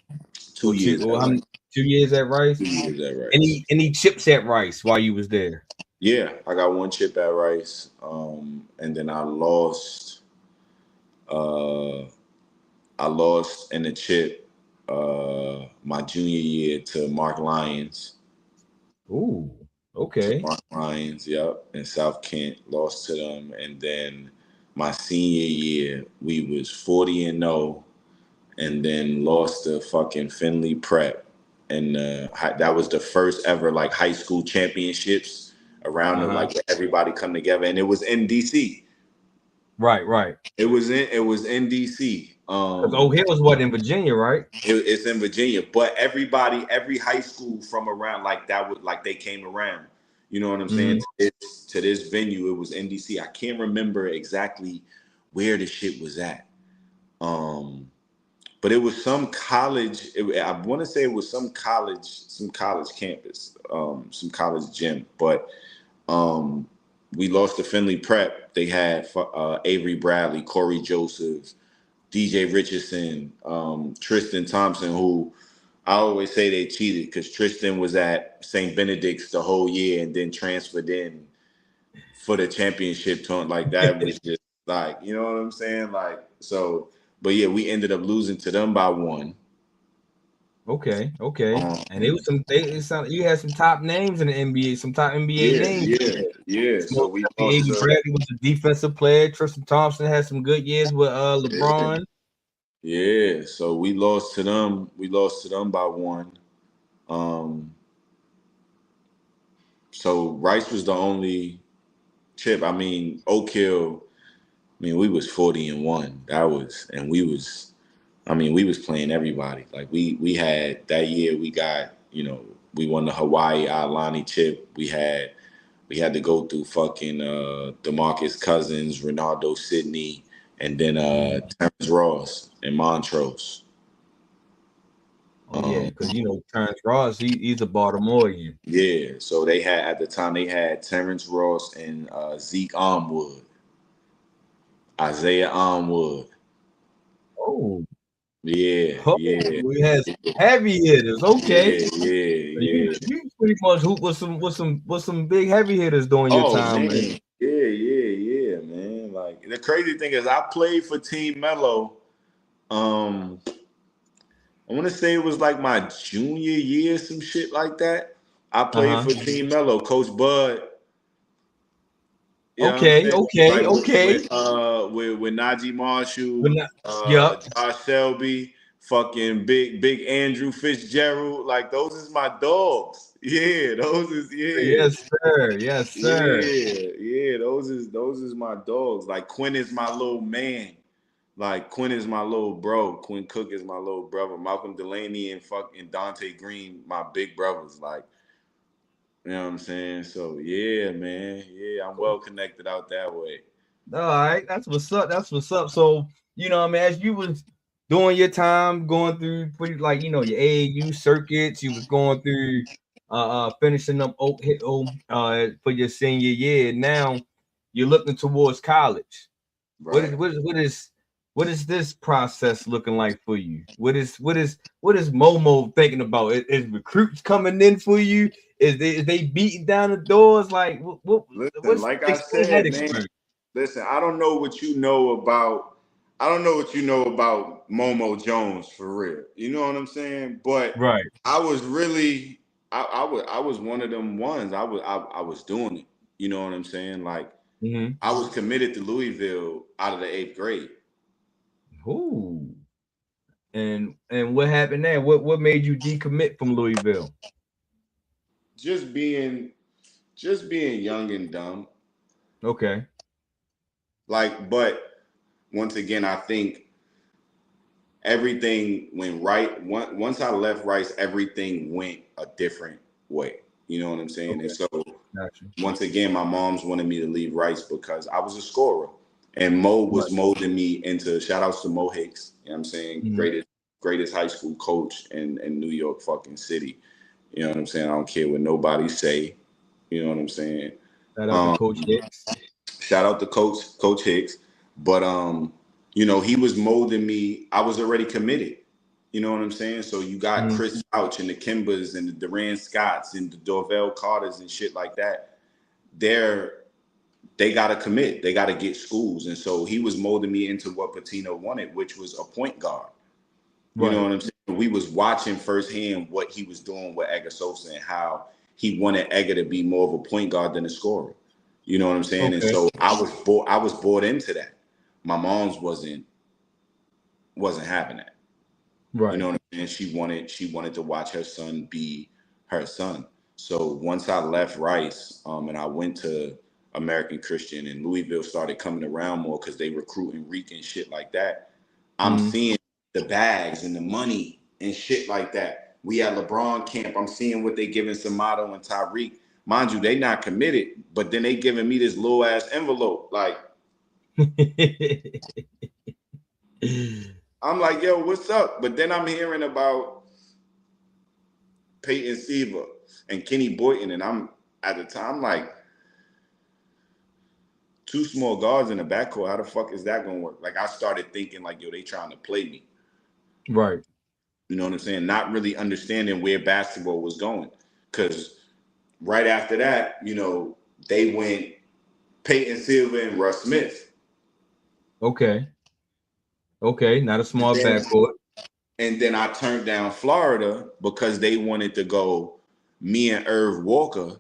Two Or two years or at how Rice. many 2 years at Rice? 2 years at Rice. Any chips at Rice while you was there? Yeah, I got one chip at Rice. And then uh I lost in the chip my junior year to Mark Lyons. Ooh, To okay. Mark Lyons, yep, in South Kent, lost to them. And then my senior year, we was 40-0, and then lost to fucking Finley Prep. And that was the first ever like high school championships around the, Uh-huh. like, where everybody come together, and it was in DC. Right, right. It was in DC. Because Oak Hill was what, in Virginia, right? It's in Virginia, but every high school from around, like, that would, like, they came around. You know what I'm saying? Mm-hmm. To this venue, it was in DC. I can't remember exactly where the shit was at. But it was some college. I want to say it was some college campus, some college gym. But um, we lost to Finley Prep. They had Avery Bradley, Corey Joseph, DJ Richardson, Tristan Thompson, who I always say they cheated because Tristan was at St. Benedict's the whole year and then transferred in for the championship tournament. Like, that was just, like, you know what I'm saying? Like, so, but yeah, we ended up losing to them by one. Okay, okay. And it Um, was you had some top names in the NBA, some top NBA yeah, names. yeah, yeah. So Smoke, we I mean, lost Avery to, Bradley was a defensive player. Tristan Thompson had some good years with yeah, LeBron. yeah. So we lost to them. We lost to them by one. Um, so Rice was the only chip. I mean, Oak Hill. I mean, we was 40-1. We was playing everybody. Like, we had that year. We got, we won the Hawaii Aulani chip. We had to go through fucking DeMarcus Cousins, Ronaldo Sidney, and then Mhm. Terrence Ross and Montrose. Oh yeah, Um, because Terrence Ross, he's a Baltimorean. yeah, so they had, at the time, they had Terrence Ross and Zeke Armwood, Isaiah Armwood. Oh, Yeah, oh, yeah, we had some heavy hitters. Okay, yeah, yeah, so you yeah. you pretty much hoop with some big heavy hitters during your Oh time, man. man, yeah, yeah, yeah, man. Like, the crazy thing is, I played for Team Mello. Um, I want to say it was like my junior year, some shit like that. I played Uh-huh. for Team Mello. Coach Bud, You know what I'm Okay, saying? okay, Like okay. with Najee But Marshall, not, yep. Josh Selby, fucking big Andrew Fitzgerald. Like those is my dogs. Yeah, those is Yes, sir. Yes, sir. yeah. Those is my dogs. Like Quinn is my little man. Like Quinn is my little bro. Quinn Cook is my little brother. Malcolm Delaney and fucking Dante Green, my big brothers. Like, you know what I'm saying? So yeah, man. Yeah, I'm well connected out that way. All right, that's what's up. That's what's up. So, I mean, as you was doing your time, going through pretty like your AAU circuits, you was going through finishing up Oak Hill for your senior year. Now you're looking towards college. What is Right. what is what is what is this process looking like for you? What is Momo thinking about? Is recruits coming in for you? Is they beating down the doors? Like Listen, what's like I explain that said, man. experience? Listen, I don't know what you know about. I don't know what you know about Momo Jones for real. You know what I'm saying? But Right. I was really, I was one of them ones. I was doing it. You know what I'm saying? Like Mm-hmm. I was committed to Louisville out of the 8th grade. Ooh. And what happened there? What made you decommit from Louisville? Just being young and dumb. Okay. Like, but once again, I think everything went right. Once I left Rice, everything went a different way. You know what I'm saying? And Okay. so Gotcha. once again, my mom's wanted me to leave Rice because I was a scorer. And Mo Right. was molding me into shout outs to Mo Hicks. You know what I'm saying? Mm-hmm. Greatest high school coach in New York fucking city. You know what I'm saying? I don't care what nobody say. You know what I'm saying? Shout out to Um, Coach Hicks. Shout out to Coach Hicks. But he was molding me. I was already committed. You know what I'm saying? So you got Mm-hmm. Chris Fouch and the Kimbers and the Duran Scotts and the Dorvell Carters and shit like that. They gotta commit. They gotta get schools. And so he was molding me into what Patino wanted, which was a point guard. You know Right. what I'm saying? We was watching firsthand what he was doing with Edgar Sosa and how he wanted Edgar to be more of a point guard than a scorer. You know what I'm saying? And Okay. so I was bought into that. My mom's wasn't having that. You Right. know what I'm saying? She wanted to watch her son be her son. So once I left Rice, and I went to American Christian and Louisville started coming around more because they recruiting Reek and shit like that. I'm Mm-hmm. seeing the bags and the money and shit like that. We at LeBron camp. I'm seeing what they giving Samato and Tyreek. Mind you, they not committed, but then they giving me this little ass envelope. Like I'm like, yo, what's up? But then I'm hearing about Peyton Siva and Kenny Boynton, and I'm at the time like two small guards in the backcourt. How the fuck is that gonna work? Like I started thinking like, yo, they trying to play me. Right. You know what I'm saying? Not really understanding where basketball was going. Cause right after that, they went Peyton Silva and Russ Smith. Okay. Okay. Not a And small then backcourt. and then I turned down Florida because they wanted to go me and Irv Walker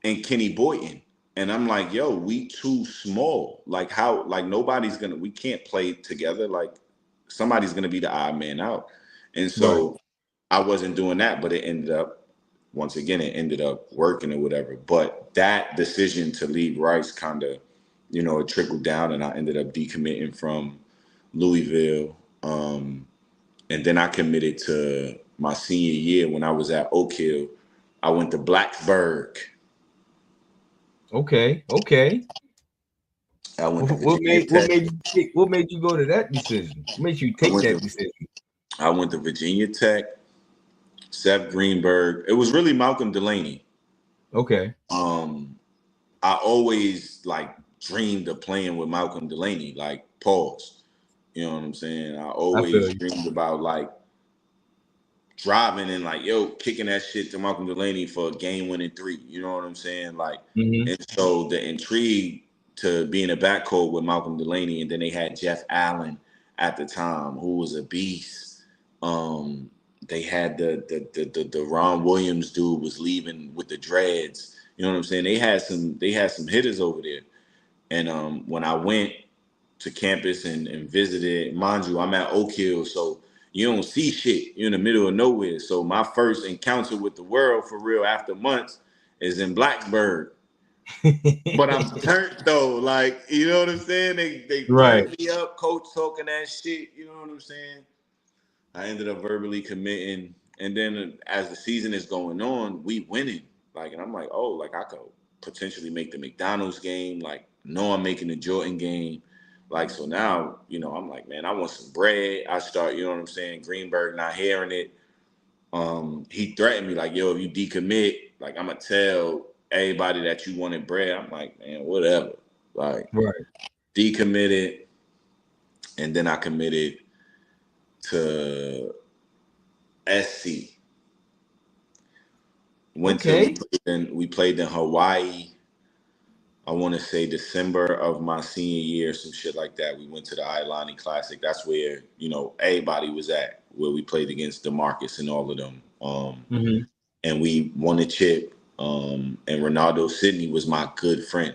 and Kenny Boynton. And I'm like, yo, we too small. Like how like we can't play together. Like somebody's gonna be the odd man out. And Right. so I wasn't doing that, but it ended up working or whatever. But that decision to leave Rice kind of, it trickled down and I ended up decommitting from Louisville. And then I committed to my senior year when I was at Oak Hill. I went to Blacksburg. Okay. Okay. I went to What Virginia made what Tech. made you take, what made you go to that decision? What made you I take went that to decision? I went to Virginia Tech, Seth Greenberg. It was really Malcolm Delaney. Okay. Um, I always like dreamed of playing with Malcolm Delaney, like pause. You know what I'm saying? I I feel always you. dreamed about like driving and like kicking that shit to Malcolm Delaney for a game winning three. You know what I'm saying? Like, Mm-hmm. and so the intrigue to be in a backcourt with Malcolm Delaney, and then they had Jeff Allen at the time, who was a beast. They had the Ron Williams dude was leaving with the dreads. You know what I'm saying? They had some hitters over there. And when I went to campus and visited, mind you, I'm at Oak Hill, so you don't see shit. You're in the middle of nowhere. So my first encounter with the world for real after months is in Blacksburg. But I'm turned though, like, you know what I'm saying? They Right. turned me up, coach talking that shit, you know what I'm saying? I ended up verbally committing, and then as the season is going on, we winning. Like, and I'm like, oh, like I could potentially make the McDonald's game. Like, no, I'm making the Jordan game. Like, so now, I'm like, man, I want some bread. I start, you know what I'm saying? Greenberg not hearing it. He threatened me like, yo, if you decommit, like I'm gonna tell everybody that you wanted bread. I'm like, man, whatever. Like, Right. decommitted, and then I committed to SC. Okay. We played in Hawaii. I want to say December of my senior year, some shit like that. We went to the Ailani Classic. That's where everybody was at, where we played against DeMarcus and all of them. Mm-hmm. And we won a chip. And Ronaldo Sidney was my good friend,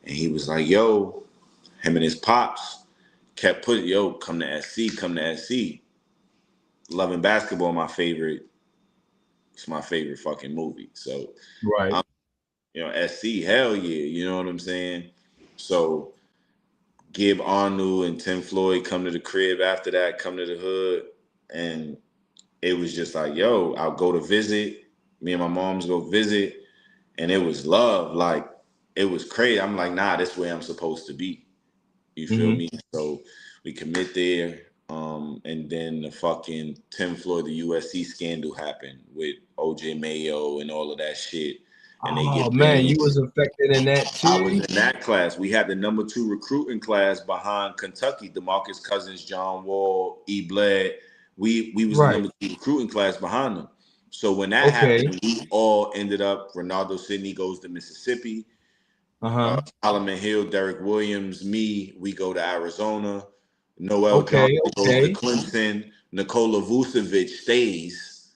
and he was like, "Yo," him and his pops kept putting, "Yo, come to SC, come to SC." Loving Basketball, my favorite. It's my favorite fucking movie. So Right. SC, hell yeah, you know what I'm saying? So Gib Arnu and Tim Floyd come to the crib after that, come to the hood, and it was just like, yo, I'll go to visit. Me and my moms go visit, and it was love. Like, it was crazy. I'm like, nah, this way I'm supposed to be. You feel Mm-hmm. me? So we commit there. And then the fucking Tim Floyd, the USC scandal happened with OJ Mayo and all of that shit. And they Oh get man, you banned. was affected in that I was too. in that class. We had the number 2 recruiting class behind Kentucky, DeMarcus Cousins, John Wall, E. Bled. We was the Right. number 2 recruiting class behind them. So when that Okay. happened, we all ended up. Ronaldo Sidney goes to Mississippi. Uh-huh. Solomon Hill, Derek Williams, me, we go to Arizona. Noel Johnson Okay. goes to Okay. Clemson. Nikola Vucevic stays.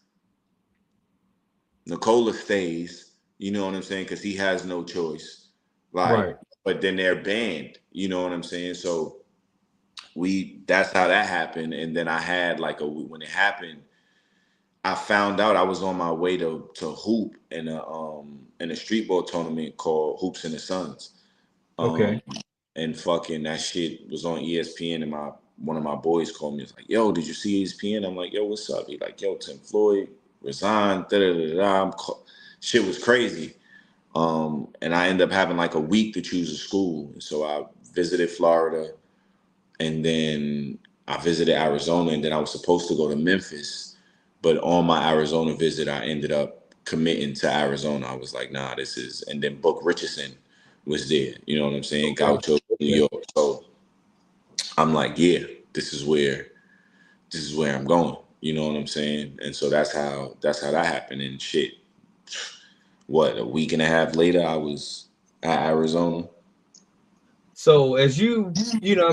Nikola stays. You know what I'm saying? Because he has no choice. Like, Right. but then they're banned. You know what I'm saying? So that's how that happened. And then I had like when it happened, I found out I was on my way to hoop in a street ball tournament called Hoops and the Suns. Um, Okay. and fucking that shit was on ESPN, and one of my boys called me. It's like, yo, did you see ESPN? I'm like, yo, what's up? He like, yo, Tim Floyd resigned. Da da da da. Shit was crazy. And I ended up having like a week to choose a school. So I visited Florida, and then I visited Arizona, and then I was supposed to go to Memphis, but on my Arizona visit, I ended up committing to Arizona. I was like, nah, this is, and then Book Richardson was there. You know what I'm saying? Okay. Gaucho, New Okay. York. So I'm like, yeah, this is where I'm going. You know what I'm saying? And so that's how that happened. And shit, what, a week and a half later, I was at Arizona. So as I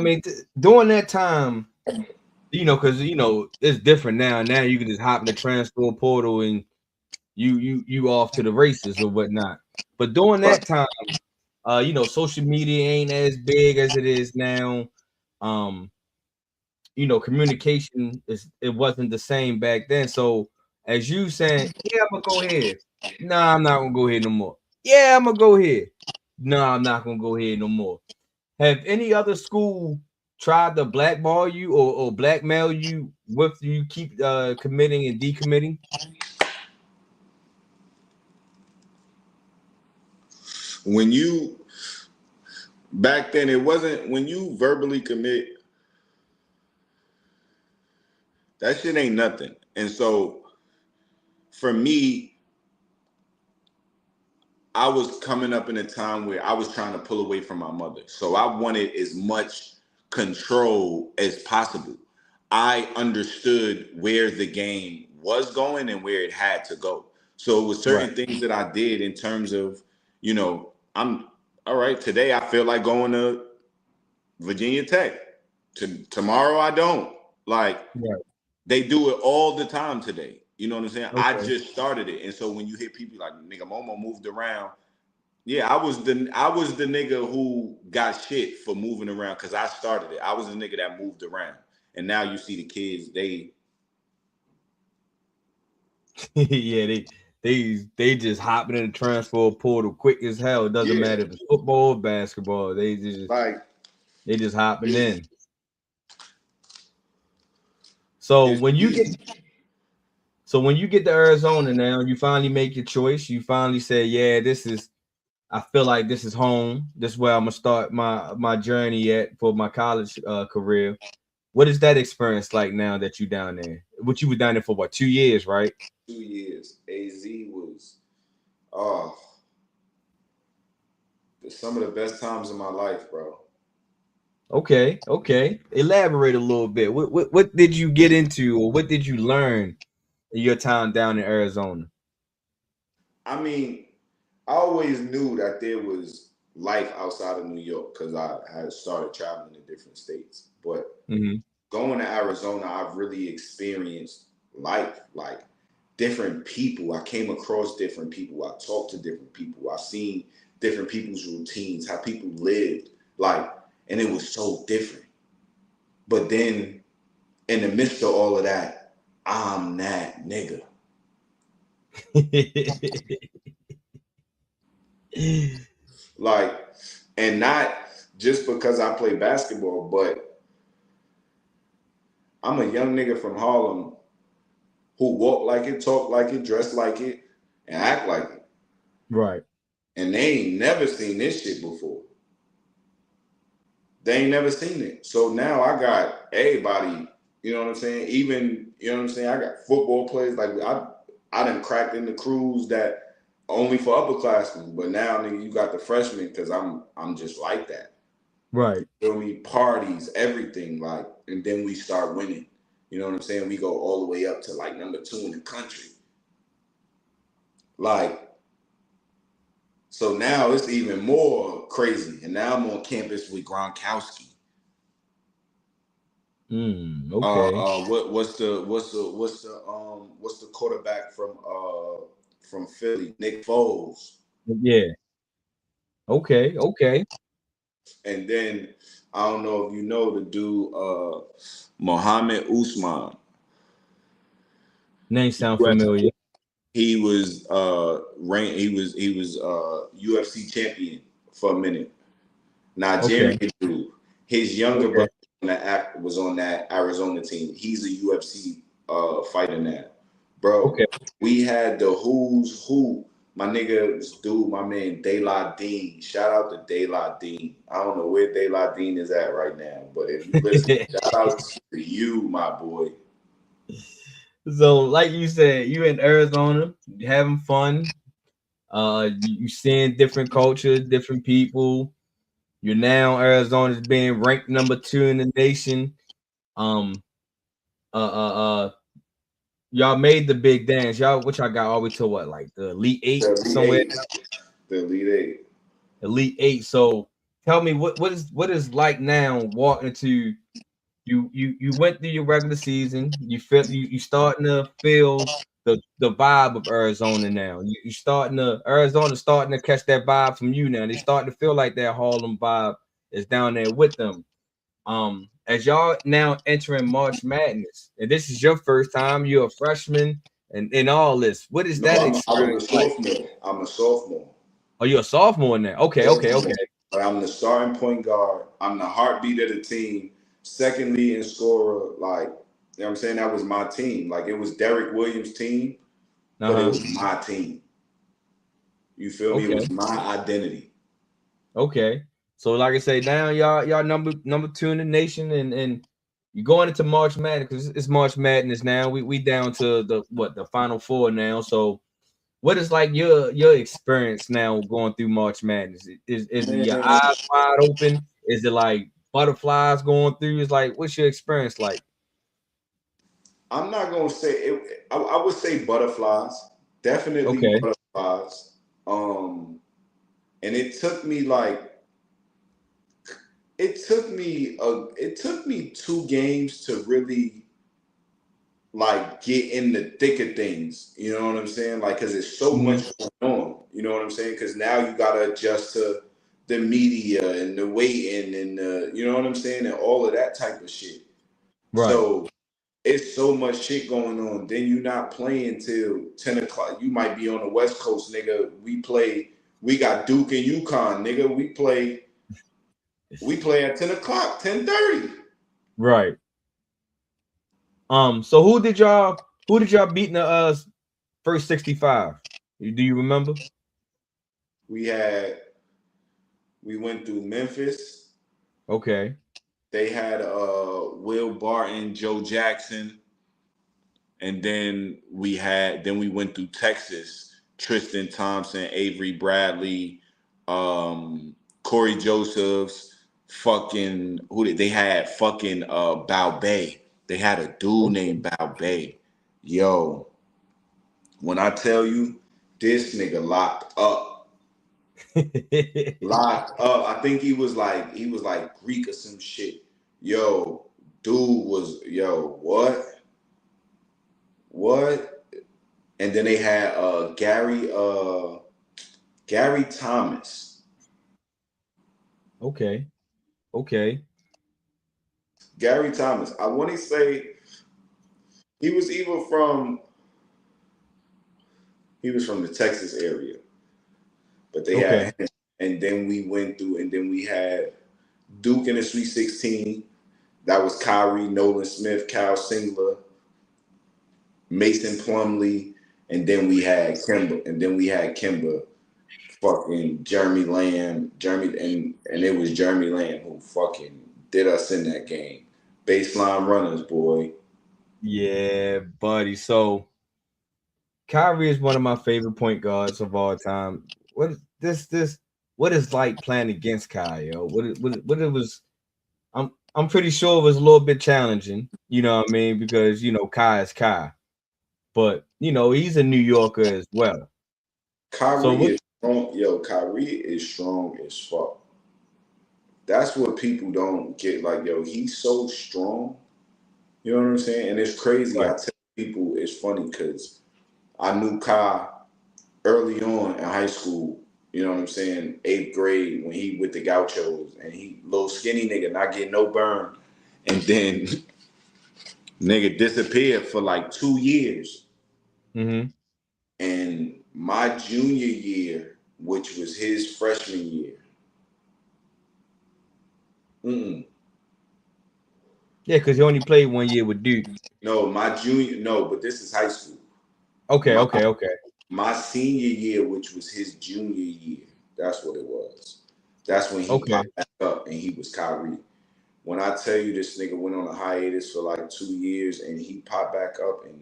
mean, during that time, because it's different now. Now you can just hop in the transfer portal and you off to the races or whatnot. But during Right. that time, social media ain't as big as it is now. Um, communication it wasn't the same back then. So as you saying, yeah, I'm gonna go ahead. Nah, I'm not gonna go ahead no more. Yeah, I'm gonna go ahead. Nah, I'm not gonna go ahead no more. Have any other school tried to blackball you or blackmail you with you keep committing and decommitting? When you back then, it wasn't when you verbally commit. That shit ain't nothing. And so for me, I was coming up in a time where I was trying to pull away from my mother. So I wanted as much control as possible. I understood where the game was going and where it had to go. So it was Right. certain things that I did in terms of, I'm all right, today I feel like going to Virginia Tech. Tomorrow I don't. Like, Right. they do it all the time today. You know what I'm saying? I Okay. just started it. And so when you hear people like nigga Momo moved around, Yeah, I was the nigga who got shit for moving around because I started it. I was the nigga that moved around, and now you see the kids. Yeah, they just hopping in the transfer portal quick as hell. It doesn't Yeah, matter if it's football or basketball. like They just hopping it's, in. So it's when you get weird. so when you get to Arizona now, you finally make your choice. You finally say, "Yeah, I feel like this is home. This is where I'm gonna start my journey at for my college career." What is that experience like now that you down there? What you were down there for? What 2 years, right? 2 years. AZ was oh some of the best times in my life, bro. Okay, okay. Elaborate a little bit. What did you get into, or what did you learn in your time down in Arizona? I mean, I always knew that there was life outside of New York because I had started traveling to different states. But Hmm. going to Arizona, I've really experienced life, like different people. I came across different people. I talked to different people. I seen different people's routines, how people lived, like, and it was so different. But then in the midst of all of that, I'm that nigga. Like, and not just because I play basketball, but I'm a young nigga from Harlem who walk like it, talk like it, dress like it, and act like it. Right. And they ain't never seen this shit before. They ain't never seen it. So now I got everybody, you know what I'm saying? Even, you know what I'm saying? I got football players like I done cracked in the crews that only for upperclassmen. But now nigga, you got the freshmen because I'm just like that. Right. You feel me? Parties, everything, like, and then we start winning. You know what I'm saying? We go all the way up to like number 2 in the country. Like, so now it's even more crazy. And now I'm on campus with Gronkowski. Okay. What's the quarterback from Philly? Nick Foles. Yeah. Okay. Okay. And then I don't know if you know the dude Mohammed Usman. Name sound familiar. He was UFC champion for a minute. Okay. Nigerian dude. His younger Okay. brother was on that Arizona team. He's a UFC fighter now. Bro, Okay. we had the who's who. My nigga, this dude, my man, De La Dean. Shout out to De La Dean. I don't know where De La Dean is at right now, but if you listen, shout out to you, my boy. So, like you said, you in Arizona, you having fun. You seeing different cultures, different people. You're now Arizona's being ranked number 2 in the nation. Um, uh, uh, uh, y'all made the big dance. Y'all, what y'all got all the way to what, like the Elite The Eight Elite somewhere? Eight. The Elite Eight. Elite Eight. So, tell me what is like now walking to you went through your regular season. You feel you starting to feel the vibe of Arizona now. You starting to Arizona starting to catch that vibe from you now. They starting to feel like that Harlem vibe is down there with them. As y'all now entering March Madness, and this is your first time, you're a freshman, and all this. What is No, that I was experience a like? sophomore. I'm a sophomore. Oh, you're a sophomore now. Okay, okay, okay. Sophomore. But I'm the starting point guard. I'm the heartbeat of the team. Second leading scorer. Like, you know what I'm saying? That was my team. Like, it was Derek Williams' team, but it Uh-huh. was my team. You feel me? It Okay. was my identity. Okay. So like I say, now y'all number 2 in the nation, and you're going into March Madness because it's March Madness now. We down to the final four now. So what is like your experience now going through March Madness? Is it your Man, eyes wide open? Is it like butterflies going through? Is like what's your experience like? I'm not gonna say it. I would say butterflies. Definitely Okay. butterflies. And it took me 2 games to really like get in the thick of things. You know what I'm saying? Like, cause it's so much going on. You know what I'm saying? Cause now you gotta adjust to the media and the waiting and the, you know what I'm saying, and all of that type of shit. Right. So it's so much shit going on. Then you're not playing till 10 o'clock. You might be on the West Coast, nigga. We got Duke and UConn, nigga. We play at 10 o'clock, 10:30. Right. So who did y'all beat in the first 65? Do you remember? We went through Memphis. Okay. They had Will Barton, Joe Jackson, and then we went through Texas, Tristan Thompson, Avery Bradley, Corey Josephs, fucking they had fucking Balbay. They had a dude named Balbay. Yo, when I tell you this nigga locked up. Locked up. I think he was like Greek or some shit. Yo, dude was what? What? And then they had Gary Thomas. Okay. Okay. Gary Thomas. I want to say he was either from the Texas area. But they had him. And then we went through and then we had Duke in the Sweet 16. That was Kyrie, Nolan Smith, Kyle Singler, Mason Plumlee, and then we had Kimba, fucking Jeremy Lamb, and it was Jeremy Lamb who fucking did us in that game. Baseline runners, boy. Yeah, buddy. So Kyrie is one of my favorite point guards of all time. What is like playing against Kai, yo? What it was I'm pretty sure it was a little bit challenging, you know what I mean? Because Kai is Kai. But he's a New Yorker as well. So Kyrie is strong. Yo, Kyrie is strong as fuck. That's what people don't get. Like, yo, he's so strong. You know what I'm saying? And it's crazy. I right. tell people it's funny because I knew Kai early on in high school. You know what I'm saying? 8th grade when he with the Gauchos and he little skinny nigga not getting no burn, and then nigga disappeared for like 2 years. Mm-hmm. And my junior year, which was his freshman year, Yeah, because he only played 1 year with Duke. no, my junior, no, but this is high school. Okay, My, okay. my senior year, which was his junior year, that's what it was. That's when he Okay. popped back up and he was Kyrie. When I tell you this nigga went on a hiatus for like 2 years and he popped back up and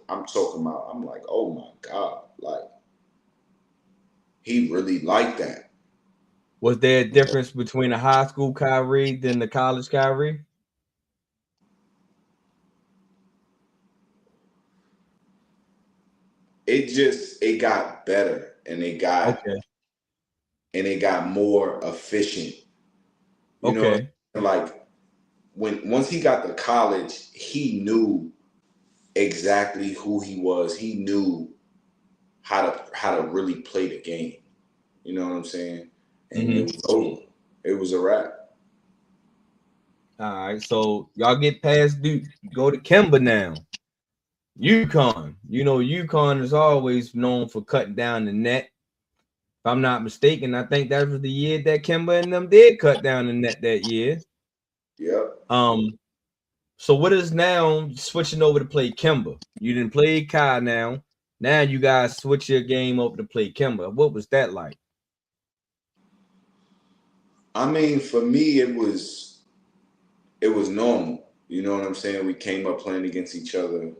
I'm talking about, I'm like, oh my God, like he really liked that. Was there a difference between the high school Kyrie than the college Kyrie? It got better and Okay. it got more efficient. You know, Okay. like once he got to college, he knew exactly who he was. He knew how to really play the game. You know what I'm saying? And it Mm-hmm. was over. It was a wrap. All right. So y'all get past Duke, go to Kimba now. UConn. UConn is always known for cutting down the net. If I'm not mistaken, I think that was the year that Kimba and them did cut down the net that year. Yep. So what is now switching over to play Kimba? You didn't play Kai now. Now you guys switch your game over to play Kimba. What was that like? I mean, for me, it was normal. You know what I'm saying? We came up playing against each other.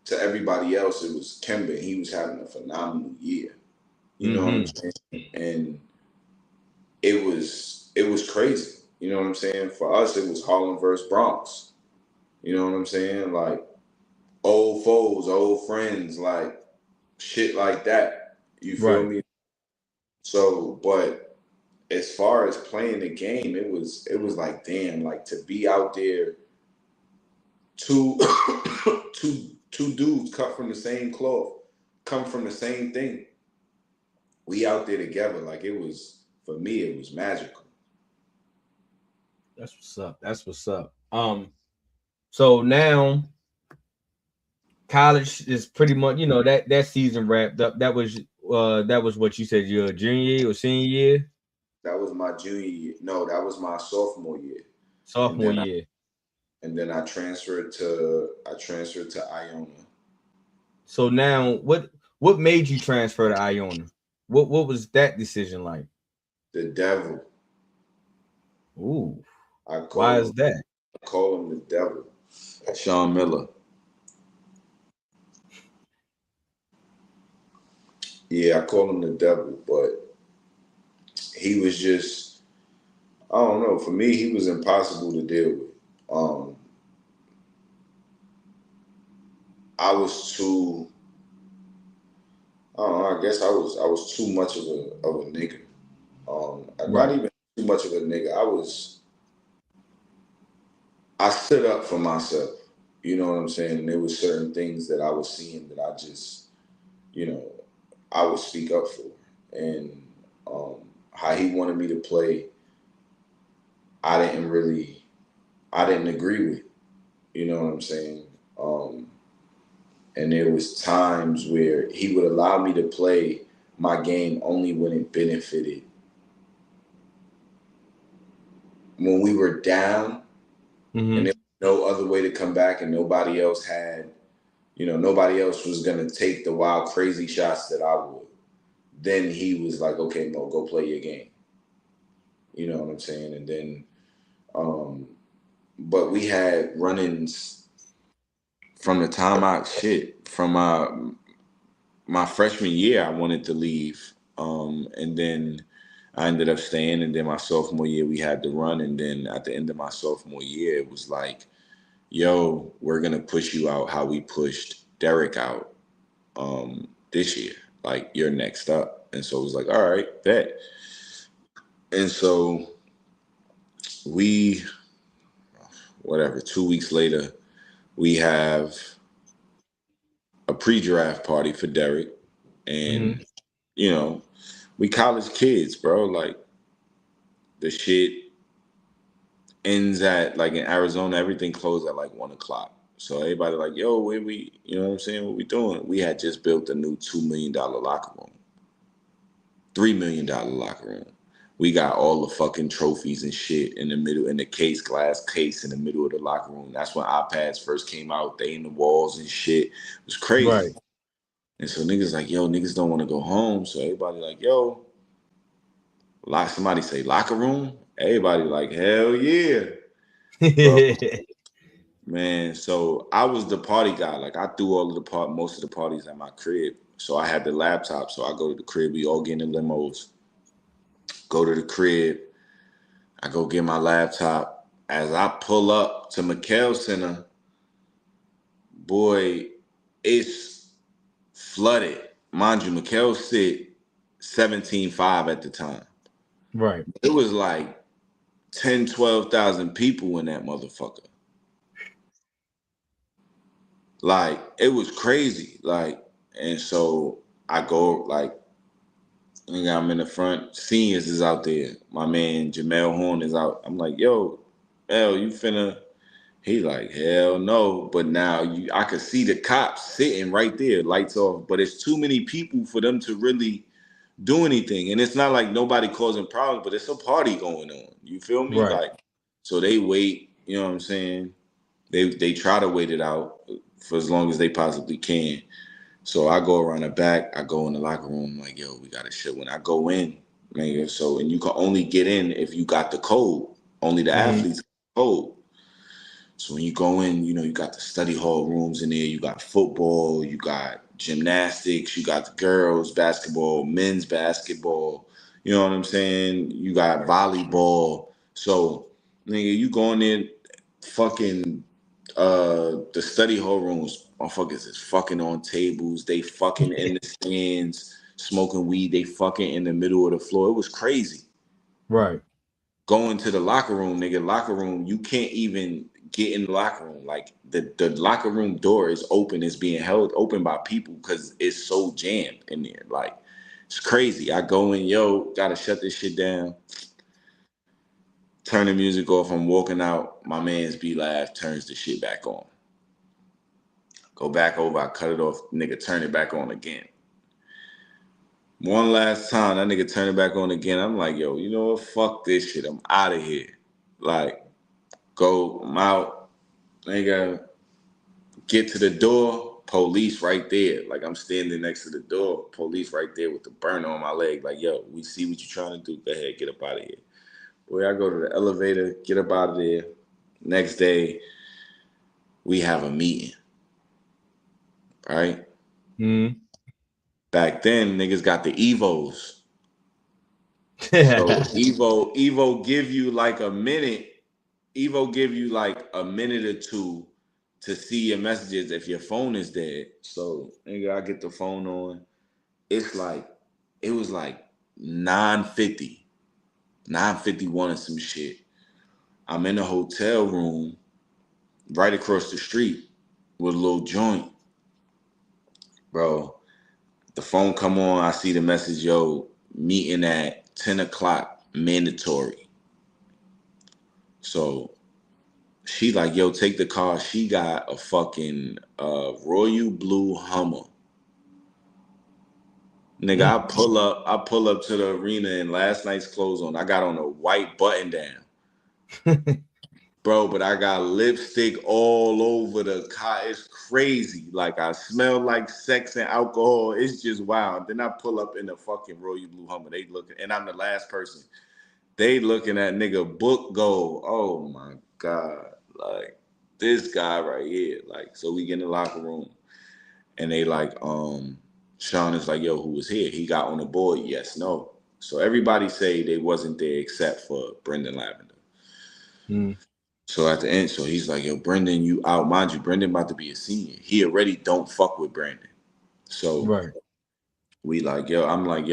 To everybody else, it was Kemba. He was having a phenomenal year. You know what I'm Mm-hmm. saying? And it was crazy. You know what I'm saying? For us, it was Harlem versus Bronx. You know what I'm saying? Like old foes, old friends, like shit like that. You feel Right. me? So, but as far as playing the game, it was like damn, like to be out there two two dudes cut from the same cloth, come from the same thing. We out there together. Like it was for me, it was magical. That's what's up. That's what's up. So now college is pretty much, that season wrapped up. That was what you said, your junior year or senior year? That was my junior year. No, that was my sophomore year. And Sophomore then year. I transferred to Iona. So now what made you transfer to Iona? What was that decision like? The devil. Ooh, I why call is him that? I call him the devil. Sean Miller. Yeah, I call him the devil, but he was just I don't know. For me, he was impossible to deal with. Um, I was too. I don't know. I guess I was too much of a nigga. Not Right. even too much of a nigga. I stood up for myself. You know what I'm saying? And there was certain things that I was seeing that I just, you know, I would speak up for. And um, how he wanted me to play, I didn't really, I didn't agree with. You know what I'm saying? Um, and there was times where he would allow me to play my game only when it benefited. When we were down and Mm-hmm. there was no other way to come back and nobody else had, nobody else was going to take the wild, crazy shots that I would. Then he was like, okay, Mo, go play your game. You know what I'm saying? And then, um, but we had run-ins from the time from my freshman year, I wanted to leave. And then I ended up staying. And then my sophomore year, we had to run. And then at the end of my sophomore year, it was like, yo, we're going to push you out how we pushed Derek out this year. Like, you're next up. And so it was like, all right, bet. And so we, whatever, 2 weeks later, we have a pre-draft party for Derek. Mm-hmm. And, you know, we college kids, bro. Like, the shit ends at, like, in Arizona, everything closed at like 1 o'clock. So everybody like, yo, where we, you know what I'm saying? What we doing? We had just built a new $2 million locker room, $3 million locker room. We got all the fucking trophies and shit in the middle, in the glass case in the middle of the locker room. That's when iPads first came out. They in the walls and shit. It was crazy. Right. And so niggas like, yo, niggas don't want to go home. So everybody like, yo, somebody say locker room. Everybody like, hell yeah, bro. Man, so I was the party guy. Like I threw most of the parties at my crib. So I had the laptop. So I go to the crib. We all get in the limos. Go to the crib. I go get my laptop. As I pull up to McKell Center, boy, it's flooded. Mind you, McKell sit 17.5 at the time. Right. It was like 10, 12,000 people in that motherfucker. Like, it was crazy. Like, and so I go, like, nigga, I'm in the front. Seniors is out there. My man Jamel Horn is out. I'm like, yo, L, you finna. He like, hell no. But now I could see the cops sitting right there, lights off. But it's too many people for them to really do anything. And it's not like nobody causing problems, but it's a party going on. You feel me? Right. Like, so they wait, you know what I'm saying? They try to wait it out for as long as they possibly can. So I go around the back, I go in the locker room, like, yo, we got to shit. When I go in, man, and you can only get in if you got the code. Only the Mm-hmm. athletes got the code. So when you go in, you got the study hall rooms in there, you got football, you got gymnastics, you got the girls basketball, men's basketball, you know what I'm saying? You got volleyball. So, nigga, you going in fucking the study hall rooms, motherfuckers is fucking on tables, they fucking in the stands, smoking weed, they fucking in the middle of the floor. It was crazy. Right. Going to the locker room, nigga, you can't even get in the locker room. Like the locker room door is open, it's being held open by people because it's so jammed in there. Like it's crazy. I go in, gotta shut this shit down. Turn the music off. I'm walking out. My man's be laugh turns the shit back on. Go back over. I cut it off. Nigga, turn it back on again. One last time, that nigga turn it back on again. I'm like, yo, you know what? Fuck this shit. I'm out of here. Like, I'm out. Nigga, get to the door. Police right there. Like, I'm standing next to the door. Police right there with the burner on my leg. Like, yo, we see what you're trying to do. Go ahead, get up out of here. Boy, I go to the elevator, get up out of there. Next day, we have a meeting. Right? Mm. Back then, niggas got the Evos. So Evo give you like a minute. Evo give you like a minute or two to see your messages if your phone is dead. So nigga, I get the phone on. It was like 9:50, 9:51 or some shit. I'm in a hotel room right across the street with a little joint. Bro, the phone come on, I see the message, meeting at 10 o'clock, mandatory. So she like, take the car. She got a fucking royal blue Hummer. Nigga, I pull up to the arena in last night's clothes on. I got on a white button down. Bro, but I got lipstick all over the car. It's crazy. Like I smell like sex and alcohol. It's just wild. Then I pull up in the fucking royal blue Hummer. They looking, and I'm the last person. They looking at nigga book gold. Oh my God. Like this guy right here. Like, so we get in the locker room and they like, Sean is like, yo, who was here? He got on the board. Yes, no. So everybody say they wasn't there except for Brendan Lavender. Mm. So at the end, so he's like, yo, Brendan, you out. Mind you, Brendan about to be a senior. He already don't fuck with Brandon. So we like, I'm like,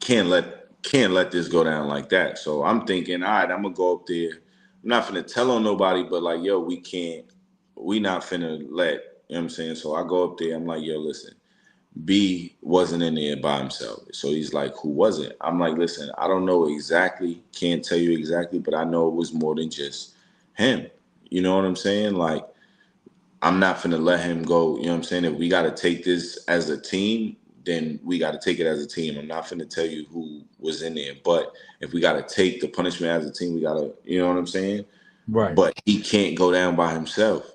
can't let this go down like that. So I'm thinking, all right, I'm gonna go up there. I'm not finna tell on nobody, but like, we not finna let, you know what I'm saying? So I go up there, I'm like, listen, B wasn't in there by himself. So he's like, who was it? I'm like, listen, I don't know exactly, can't tell you exactly, but I know it was more than just him. You know what I'm saying? Like, I'm not finna let him go. You know what I'm saying? If we got to take this as a team, then we got to take it as a team. I'm not finna tell you who was in there. But if we got to take the punishment as a team, we got to, you know what I'm saying? Right. But he can't go down by himself.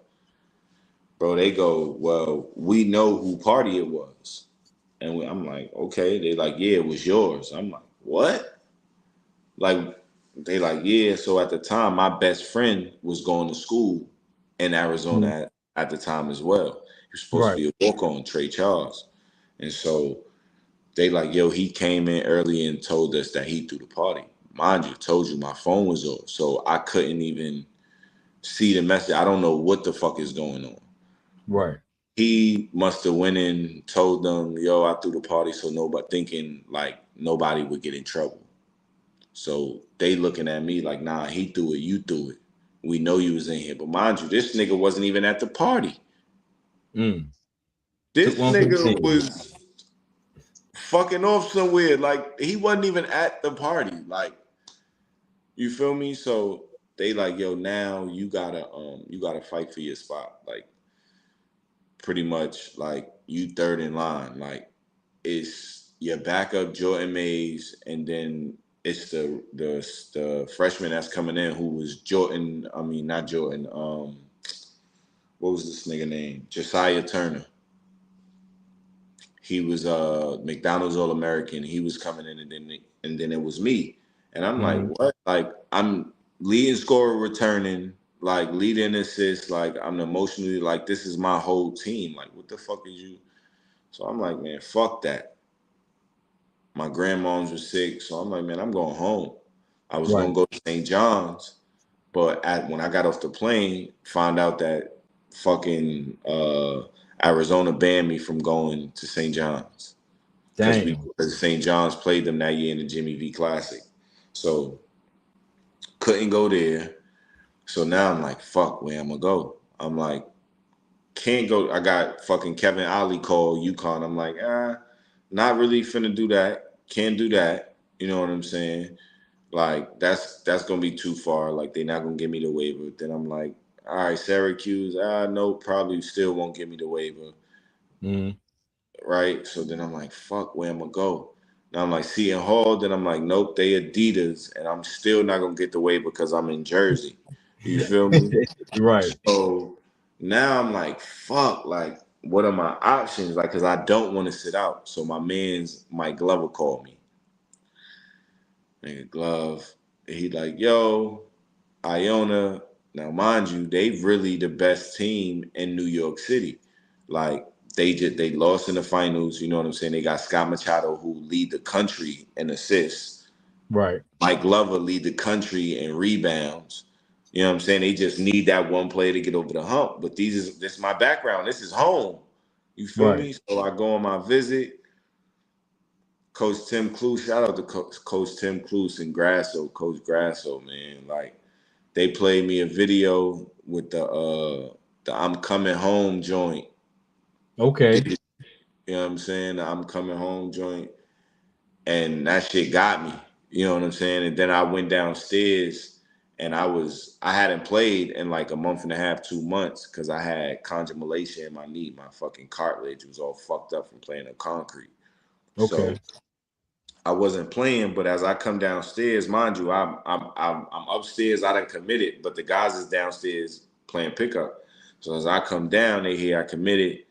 Bro, they go, well, we know who party it was. And I'm like, okay. They like, yeah, it was yours. I'm like, what? Like, they like, yeah. So at the time, my best friend was going to school in Arizona at the time as well. He was supposed to be a walk-on, Trey Charles. And so they like, he came in early and told us that he threw the party. Mind you, told you my phone was off. So I couldn't even see the message. I don't know what the fuck is going on. Right. He must have went in, told them, I threw the party, so nobody thinking like nobody would get in trouble. So they looking at me like, nah, he threw it, you threw it. We know you was in here. But mind you, this nigga wasn't even at the party. This nigga was fucking off somewhere. Like, he wasn't even at the party. Like, you feel me? So they like, now you gotta fight for your spot. Like, pretty much like you third in line. Like, it's your backup Jordan Mays, and then it's the freshman that's coming in who was Jordan. I mean, not Jordan. What was this nigga name? Josiah Turner. He was McDonald's All-American. He was coming in, and then it was me. And I'm like, what? Like, I'm leading scorer, returning, like leading assists. Like, I'm emotionally like, this is my whole team. Like, what the fuck is you? So I'm like, man, fuck that. My grandmoms was sick, so I'm like, man, I'm going home. I was gonna go to St. John's, but when I got off the plane, found out that fucking Arizona banned me from going to St. John's because St. John's played them that year in the Jimmy V Classic. So couldn't go there. So now I'm like, fuck, where I'm gonna go? I'm like, can't go. I got fucking Kevin Ollie call UConn. I'm like, not really finna do that. Can't do that. You know what I'm saying? Like that's gonna be too far. Like they're not gonna give me the waiver. Then I'm like, all right, Syracuse. No, probably still won't give me the waiver. Mm-hmm. Right. So then I'm like, fuck, where I'm gonna go? Now I'm like Seton Hall. Then I'm like, nope, they Adidas, and I'm still not gonna get the waiver because I'm in Jersey. You feel me? Right. So now I'm like, fuck, like, what are my options? Like, cause I don't want to sit out. So my man's Mike Glover called me. Nigga Glove. He like, yo, Iona. Now, mind you, they really the best team in New York City. Like they lost in the finals. You know what I'm saying? They got Scott Machado who lead the country in assists. Right. Mike Glover lead the country in rebounds. You know what I'm saying? They just need that one player to get over the hump. But this is my background. This is home. You feel Right. me? So I go on my visit. Coach Tim Cluse, shout out to Coach Tim Cluse and Coach Grasso, man. Like they played me a video with the I'm coming home joint. Okay. You know what I'm saying? The I'm coming home joint. And that shit got me. You know what I'm saying? And then I went downstairs and I hadn't played in like a month and a half, 2 months, because I had condymalation in my knee. My fucking cartilage was all fucked up from playing on concrete. Okay. So I wasn't playing, but as I come downstairs, mind you, I'm upstairs. I done committed, but the guys is downstairs playing pickup. So as I come down, they hear I committed,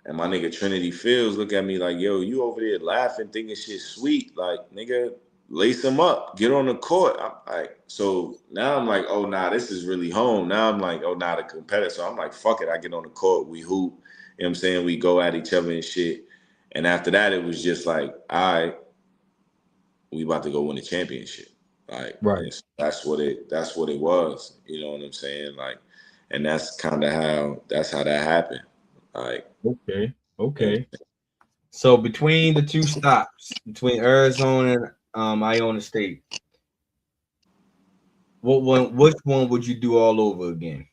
and my nigga Trinity Fields look at me like, "Yo, you over there laughing, thinking shit sweet? Like, nigga, lace him up, get on the court." I'm like, so now I'm like, oh nah, this is really home. Now I'm like, oh nah, the competitor. So I'm like, fuck it, I get on the court, we hoop. You know what I'm saying? We go at each other and shit. And after that, it was just like, all right, we about to go win the championship. Like Right. that's what it was. You know what I'm saying? Like, and that's how that happened. Like, Okay. you know, Okay. So between the two stops, between Arizona and Iona State, which one would you do all over again?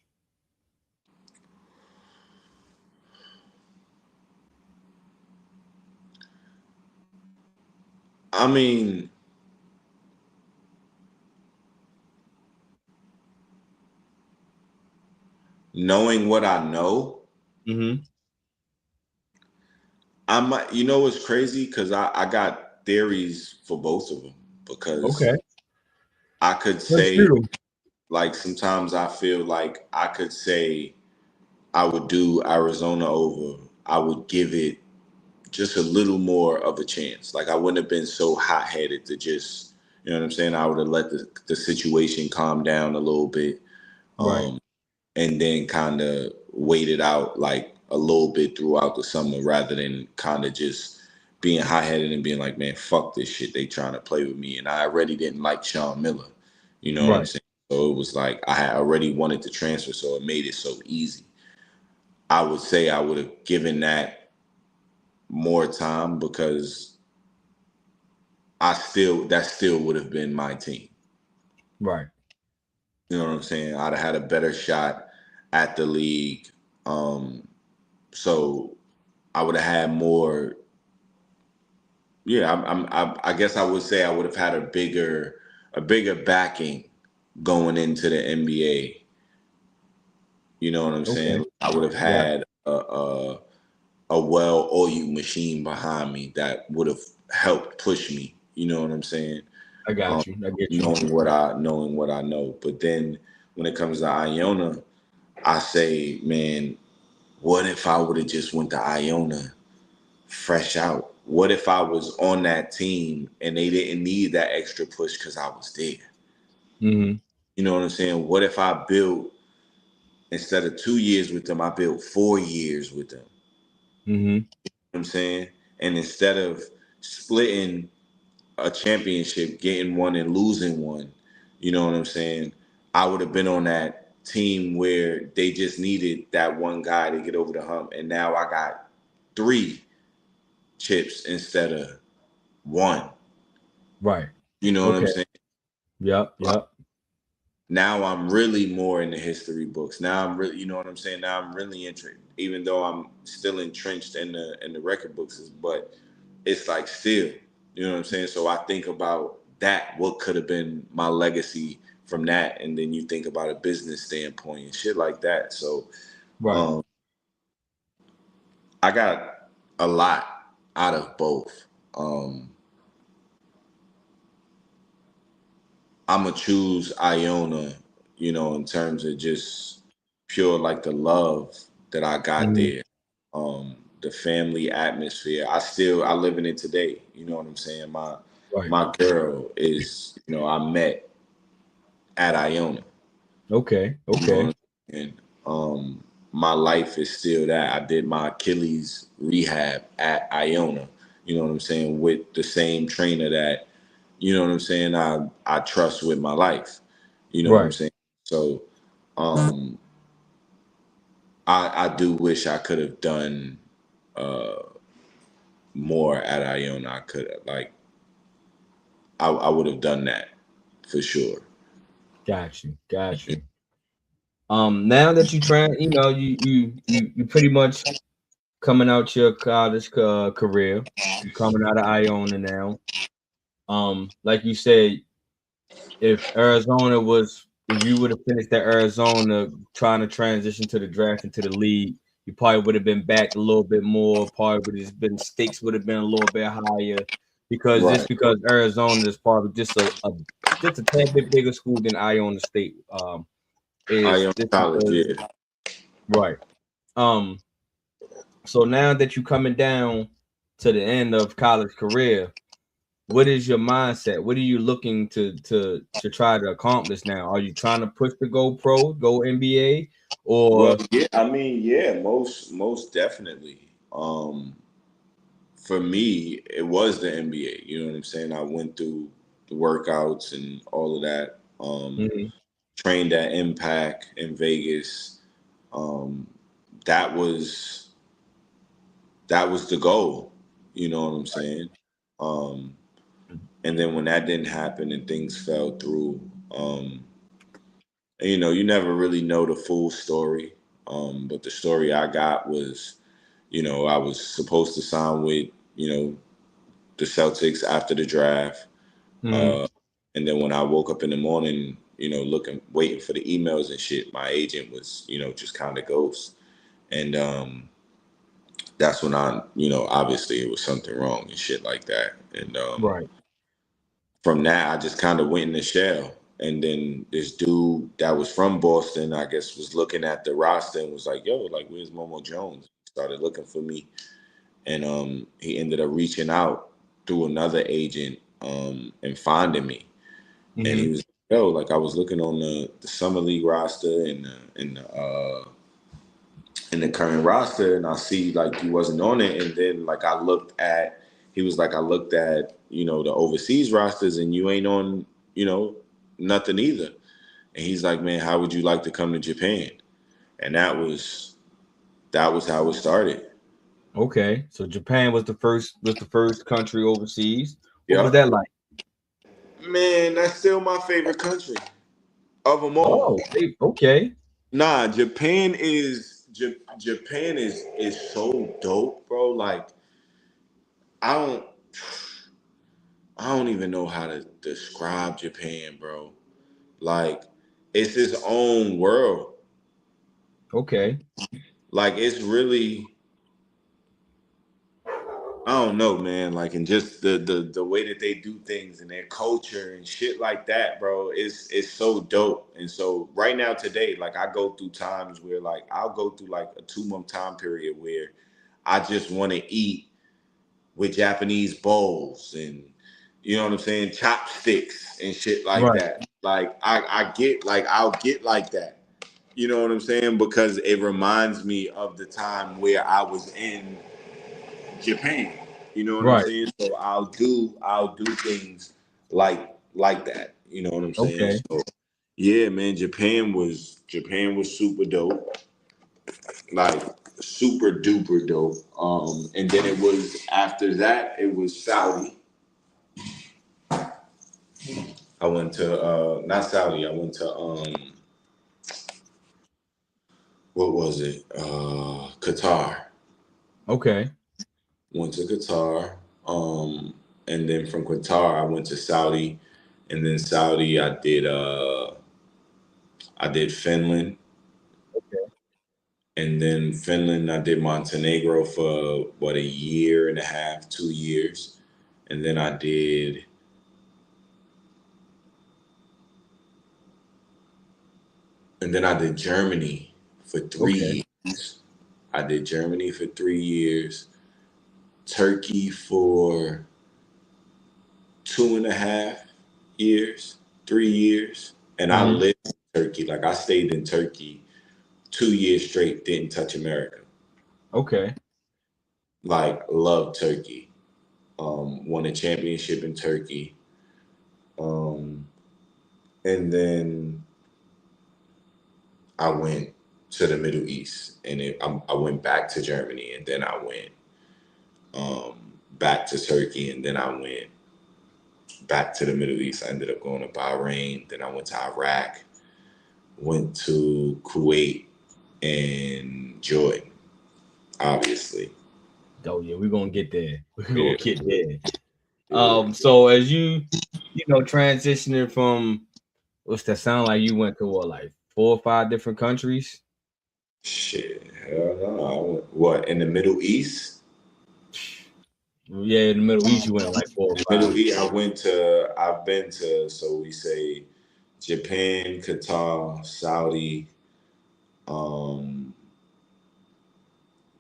I mean, knowing what I know, Mm-hmm. I might. You know what's crazy? Because I got theories for both of them. Okay. Because I could Let's say, shoot 'em. like, sometimes I feel like I could say I would do Arizona over. I would give it just a little more of a chance. Like I wouldn't have been so hot headed to just, you know what I'm saying? I would have let the situation calm down a little bit, Right. and then kind of wait it out like a little bit throughout the summer rather than kind of just being hot headed and being like, man, fuck this shit. They trying to play with me. And I already didn't like Sean Miller. You know what I'm Right. saying? So it was like I had already wanted to transfer, so it made it so easy. I would say I would have given that more time because that still would have been my team. Right. You know what I'm saying? I'd have had a better shot at the league. Um, so I would have had more. Yeah, I guess I would say I would have had a bigger backing going into the NBA. You know what I'm Okay. saying? I would have Right. had a well-oiled machine behind me that would have helped push me. You know what I'm saying? I Um, got you. I get you. knowing what I know. But then when it comes to Iona, I say, man, what if I would have just went to Iona fresh out? What if I was on that team and they didn't need that extra push because I was there? Mm-hmm. You know what I'm saying? What if I built instead of 2 years with them, I built 4 years with them? Mm-hmm. You know what I'm saying? And instead of splitting a championship, getting one and losing one, you know what I'm saying? I would have been on that team where they just needed that one guy to get over the hump. And now I got 3 chips instead of one. Right. You know what I'm Okay. saying? Yep. Like, Yep. now I'm really more in the history books. Now I'm really, you know what I'm saying? Now I'm really interested, even though I'm still entrenched in the record books, but it's like still, you know what I'm saying? So I think about that, what could have been my legacy from that, and then you think about a business standpoint and shit like that. So Right. um, I got a lot out of both. Um, I'm gonna choose Iona, you know, in terms of just pure like the love that I got Mhm. there, the family atmosphere. I live in it today. You know what I'm saying? Right. My girl is, you know, I met at Iona. Okay. You know what Okay. I'm saying? My life is still that. I did my Achilles rehab at Iona. You know what I'm saying? With the same trainer that, you know what I'm saying, I trust with my life. You know what I'm Right. saying? So um I do wish I could have done uh more at Iona. I could have I would have done that for sure. Got you. Got you. Now that you try, you pretty much coming out your college career. You coming out of Iona now. Like you said, if you would have finished at Arizona trying to transition to the draft into the league, you probably would have been back a little bit more. Probably would have been stakes would have been a little bit higher Right. because Arizona is probably just a tad bit bigger school than Iona State. Is Iona just College, because yeah. right. Um, so now that you're coming down to the end of college career, what is your mindset? What are you looking to try to accomplish now? Are you trying to push to go pro, go NBA, Well, or yeah, I mean, yeah, most definitely. For me, it was the NBA. You know what I'm saying? I went through the workouts and all of that. Mhm. Trained at Impact in Vegas. Um, that was that was the goal. You know what I'm saying? Um, and then when that didn't happen and things fell through, and, you know, you never really know the full story. But the story I got was, you know, I was supposed to sign with, you know, the Celtics after the draft. Mhm. Uh, and then when I woke up in the morning, you know, waiting for the emails and shit, my agent was, you know, just kind of ghost. And that's when I, you know, obviously it was something wrong and shit like that. And right? from that, I just kind of went in the shell. And then this dude that was from Boston, I guess, was looking at the roster and was like, "Yo, like, where's Momo Jones?" Started looking for me, and he ended up reaching out through another agent and finding me. And he Hmm. was, "Yo, like, I was looking on the summer league roster and the current roster, and I see like he wasn't on it. And then like he was like, I looked at, you know, the overseas rosters, and you ain't on, you know, nothing either." And he's like, "Man, how would you like to come to Japan?" And that was how it started. Okay, so Japan was the first country overseas. What was Yep. that like? Man, that's still my favorite country of them all. Oh, okay, Nah, Japan is so dope, bro. Like I don't I don't even know how to describe Japan, bro. Like it's its own world. okay, Like it's really, I don't know, man. Like, and just the way that they do things and their culture and shit like that, bro, is so dope. And so right now today, like I go through times where like I'll go through like a 2 month time period where I just want to eat with Japanese bowls and, you know what I'm saying, chopsticks and shit like right, that. Like I get like I'll get like that. You know what I'm saying? Because it reminds me of the time where I was in Japan. You know what I'm right, saying? So I'll do things like that. You know what I'm saying? okay. So yeah, man, Japan was super dope. Like super duper dope. And then it was after that, it was Saudi. I went to not Saudi. I went to what was it? Qatar. Okay. Went to Qatar. And then from Qatar I went to Saudi. And then Saudi I did Finland. And then Finland I did Montenegro for what, a year and a half, 2 years. And then I did Germany for Okay. 3 years. I did Germany for 3 years, Turkey for 2.5 years, 3 years. And I Mm-hmm. lived in Turkey. Like I stayed in Turkey 2 years straight, didn't touch America. Okay. Like loved Turkey. Won a championship in Turkey. Um, and then I went to the Middle East, and I went back to Germany, and then I went back to Turkey, and then I went back to the Middle East. I ended up going to Bahrain, then I went to Iraq, went to Kuwait and Jordan, obviously. Oh yeah, we're gonna get there. We're gonna Yeah, get there. yeah. So as you transitioning from what's that sound like? You went to what, like 4 or 5 different countries? Shit, hell no. I went, what, in the Middle East? Yeah, in the Middle East, you went like four or The five. Middle East, I've been to, so we say Japan, Qatar, Saudi, um,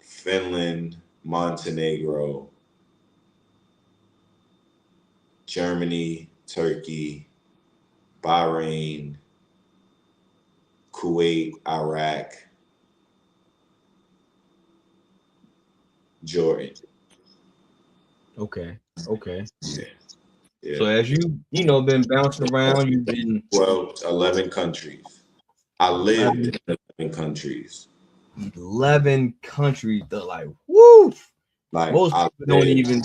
Finland, Montenegro, Germany, Turkey, Bahrain, Kuwait, Iraq, Jordan. Okay. Okay. Yeah, So yeah. as been bouncing around, you've been 12, 11 countries. I lived 11, in 11 countries. 11 countries. They're like, woo! Like Most I people don't lived even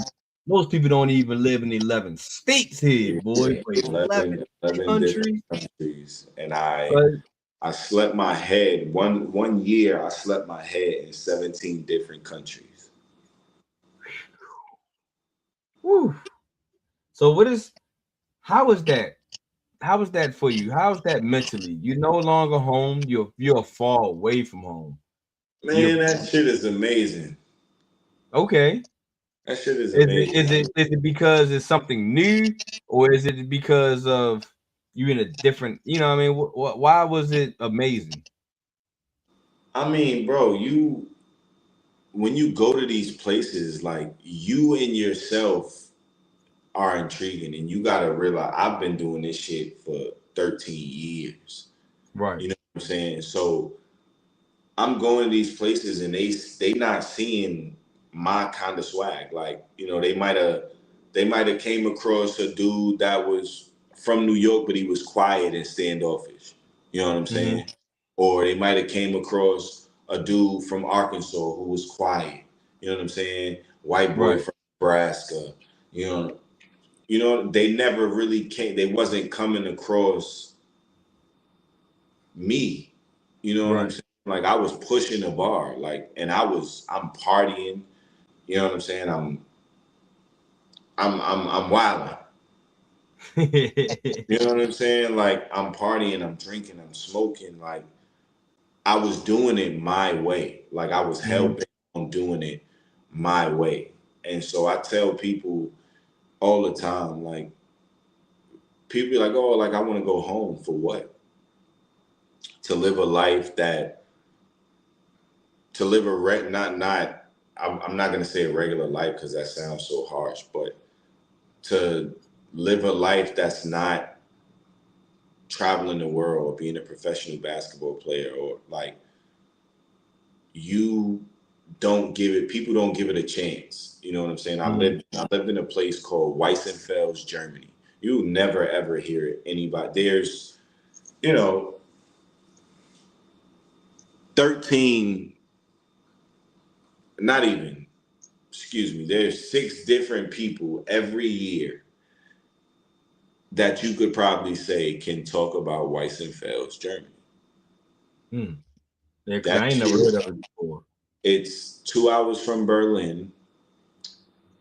most people don't even live in 11 states here, boy. in But 11 11 different countries. countries, and I But I slept my head one year. I slept my head in 17 different countries. woo. So how is that? How is that for you? How is that mentally? You're no longer home. You're far away from home. Man, You're that shit is amazing. okay. That shit is Is it amazing. is it is it because it's something new, or is it because of you in a different? You know, what I mean, why was it amazing? I mean, bro, you when you go to these places, like you and yourself are intriguing, and you gotta realize I've been doing this shit for 13 years. Right. You know what I'm saying? So I'm going to these places, and they not seeing my kind of swag. Like, they might have came across a dude that was from New York, but he was quiet and standoffish. You know what I'm Hmm. saying? Or they might have came across a dude from Arkansas who was quiet. You know what I'm saying? White boy Right. from Nebraska. You know, they never really came. They wasn't coming across me. You know what I'm Right. saying? Like I was pushing the bar, like, and I'm partying. You know what I'm saying? I'm wilding. You know what I'm saying? Like I'm partying, I'm drinking, I'm smoking. Like I was doing it my way. Like I was hell Mhm. bent on doing it my way. And so I tell people all the time, like people be like, oh, like I want to go home for what? To live a life that to live a not I'm not gonna say a regular life because that sounds so harsh, but to live a life that's not traveling the world or being a professional basketball player, or like you don't give it people don't give it a chance. You know what I'm saying? Mhm. I lived in a place called Weissenfels, Germany. You never ever hear anybody. There's, you know, 13, not even, excuse me, there's 6 different people every year that you could probably say can talk about Weissenfeld's Germany. Yeah, because I That ain't never shit, heard of it before. it's 2 hours from Berlin.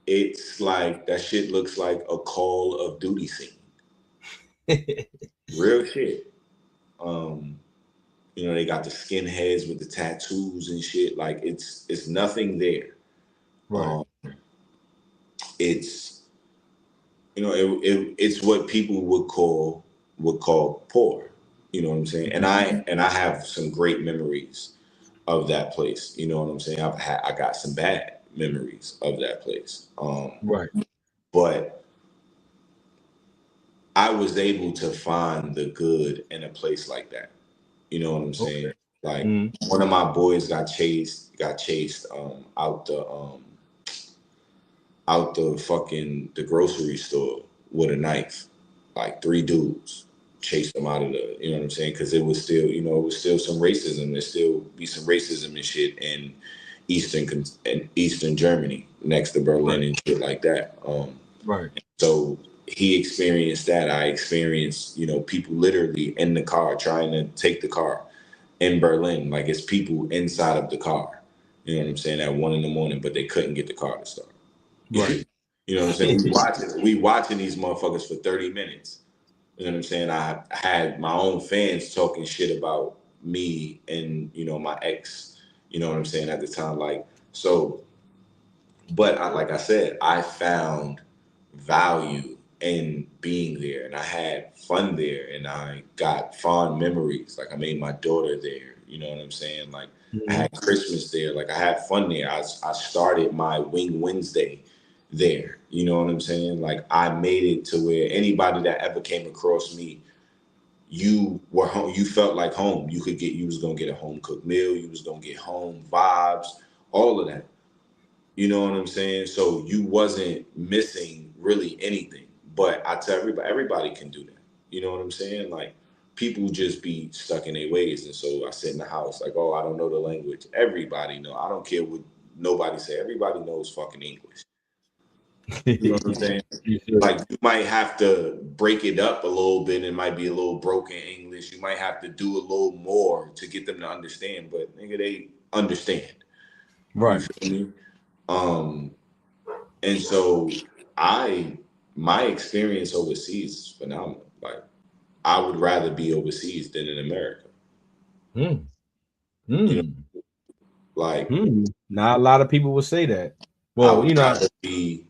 It's like that shit looks like a Call of Duty scene. Real shit. Um, they got the skinheads with the tattoos and shit. Like it's nothing there. Right. It's it's what people would call poor. You know what I'm saying? And I have some great memories of that place. You know what I'm saying? I got some bad memories of that place. Right. But I was able to find the good in a place like that. You know what I'm saying? Okay. Like Mm. one of my boys got chased out the fucking the grocery store with a knife. Like three dudes chased him out of the, you know what I'm saying? Because it was still some racism. There still be some racism and shit in Eastern Germany next to Berlin Right. and shit like that. Right. So he experienced that. I experienced, people literally in the car trying to take the car in Berlin. Like it's people inside of the car. You know what I'm saying? At 1 a.m, but they couldn't get the car to start. Right. You know what I'm saying? We watching these motherfuckers for 30 minutes. You know what I'm saying? I had my own fans talking shit about me and, my ex, you know what I'm saying, at the time. Like, so, but like I said, I found value in being there and I had fun there and I got fond memories. Like I made my daughter there, you know what I'm saying? Like I Mhm. had Christmas there, like I had fun there. I started my Wing Wednesday there, you know what I'm saying? Like I made it to where anybody that ever came across me, you were home, you felt like home. You was gonna get a home cooked meal, you was gonna get home vibes, all of that. You know what I'm saying? So you wasn't missing really anything. But I tell everybody can do that. You know what I'm saying? Like people just be stuck in their ways. And so I sit in the house like, oh, I don't know the language. Everybody know. I don't care what nobody say. Everybody knows fucking English. You know what I'm saying? You should. Like you might have to break it up a little bit. It might be a little broken English. You might have to do a little more to get them to understand. But nigga, they understand. You Right. feel me? Um, And so my experience overseas is phenomenal. Like I would rather be overseas than in America. Mm. You know, Mm. like Mm. Not a lot of people would say that. I Well, would rather be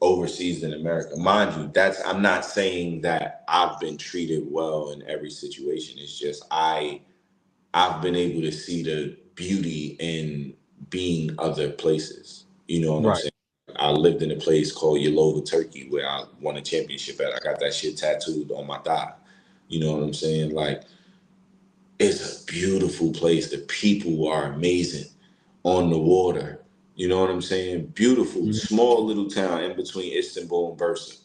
overseas than America. Mind you, I'm not saying that I've been treated well in every situation. It's just I've been able to see the beauty in being other places. You know what I'm right. saying? I lived in a place called Yooooo, Turkey, where I won a championship at. I got that shit tattooed on my thigh. You know what I'm saying? Like, it's a beautiful place. The people are amazing on the water. You know what I'm saying? Beautiful, Mm. small little town in between Istanbul and Bursa.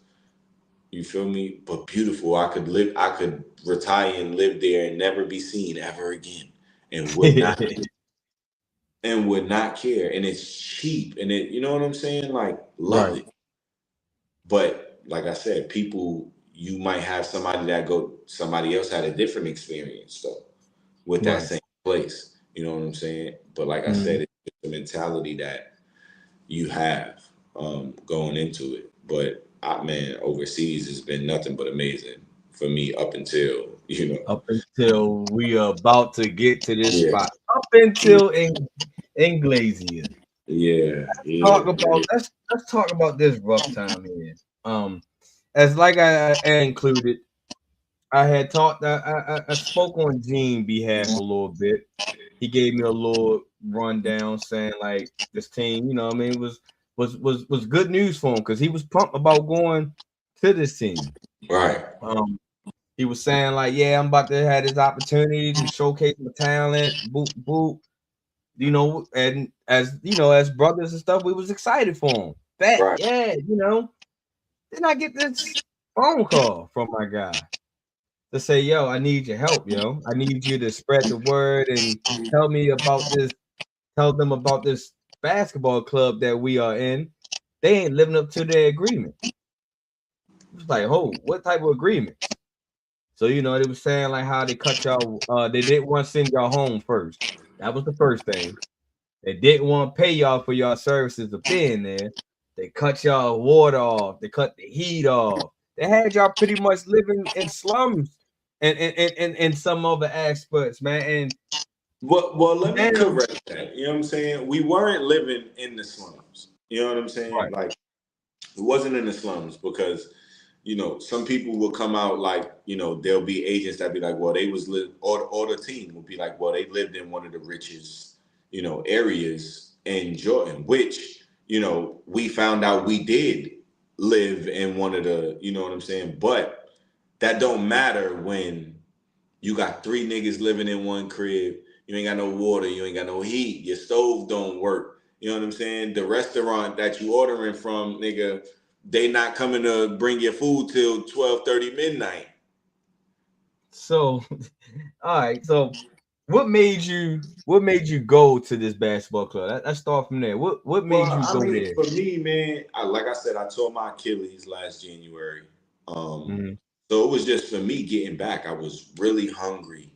You feel me? But beautiful. I could retire and live there and never be seen ever again and would not care. And it's cheap. And you know what I'm saying? Like, love right. it. But like I said, people, you might have somebody else had a different experience though with that Right. same place. You know what I'm saying? But like I Mm. said, it's just the mentality that you have going into it. But man, overseas has been nothing but amazing for me up until, Up until we are about to get to this yeah, spot. Up until in Glacier. yeah, Talk yeah, about let's talk about this rough time here. As like I included, I had talked. I spoke on Gene behalf a little bit. He gave me a little rundown saying like this team, I mean, was good news for him because he was pumped about going to this team. right, Um, he was saying like, yeah, I'm about to have this opportunity to showcase my talent, boot, boot, and as brothers and stuff, we was excited for him. That, right, yeah, Then I get this phone call from my guy to say, yo, I need your help, yo. I need you to spread the word and tell me about this, tell them about this basketball club that we are in. They ain't living up to their agreement. was like, oh, what type of agreement? So, you know, they was saying like how they cut y'all, they didn't want to send y'all home first. That was the first thing. They didn't want to pay y'all for y'all services of being there. They cut y'all water off. They cut the heat off. They had y'all pretty much living in slums and some other aspects, man. And Well, let me damn, correct that. You know what I'm saying? We weren't living in the slums. You know what I'm saying? right, Like, it wasn't in the slums because, you know, some people will come out like, you know, there'll be agents that be like, well, they was or the team will be like, well, they lived in one of the richest, you know, areas in Jordan, which, you know, we found out we did live in one of the, you know what I'm saying? But that don't matter when you got three niggas living in one crib. You ain't got no water. You ain't got no heat. Your stove don't work. You know what I'm saying? The restaurant that you ordering from, nigga, they not coming to bring your food till 12:30 midnight. so all right. So what made you go to this basketball club? Let's start from there. What made Well, you I go mean, there? for me, man, like I said, I tore my Achilles last January. Um, Mm-hmm. so it was just for me getting back. I was really hungry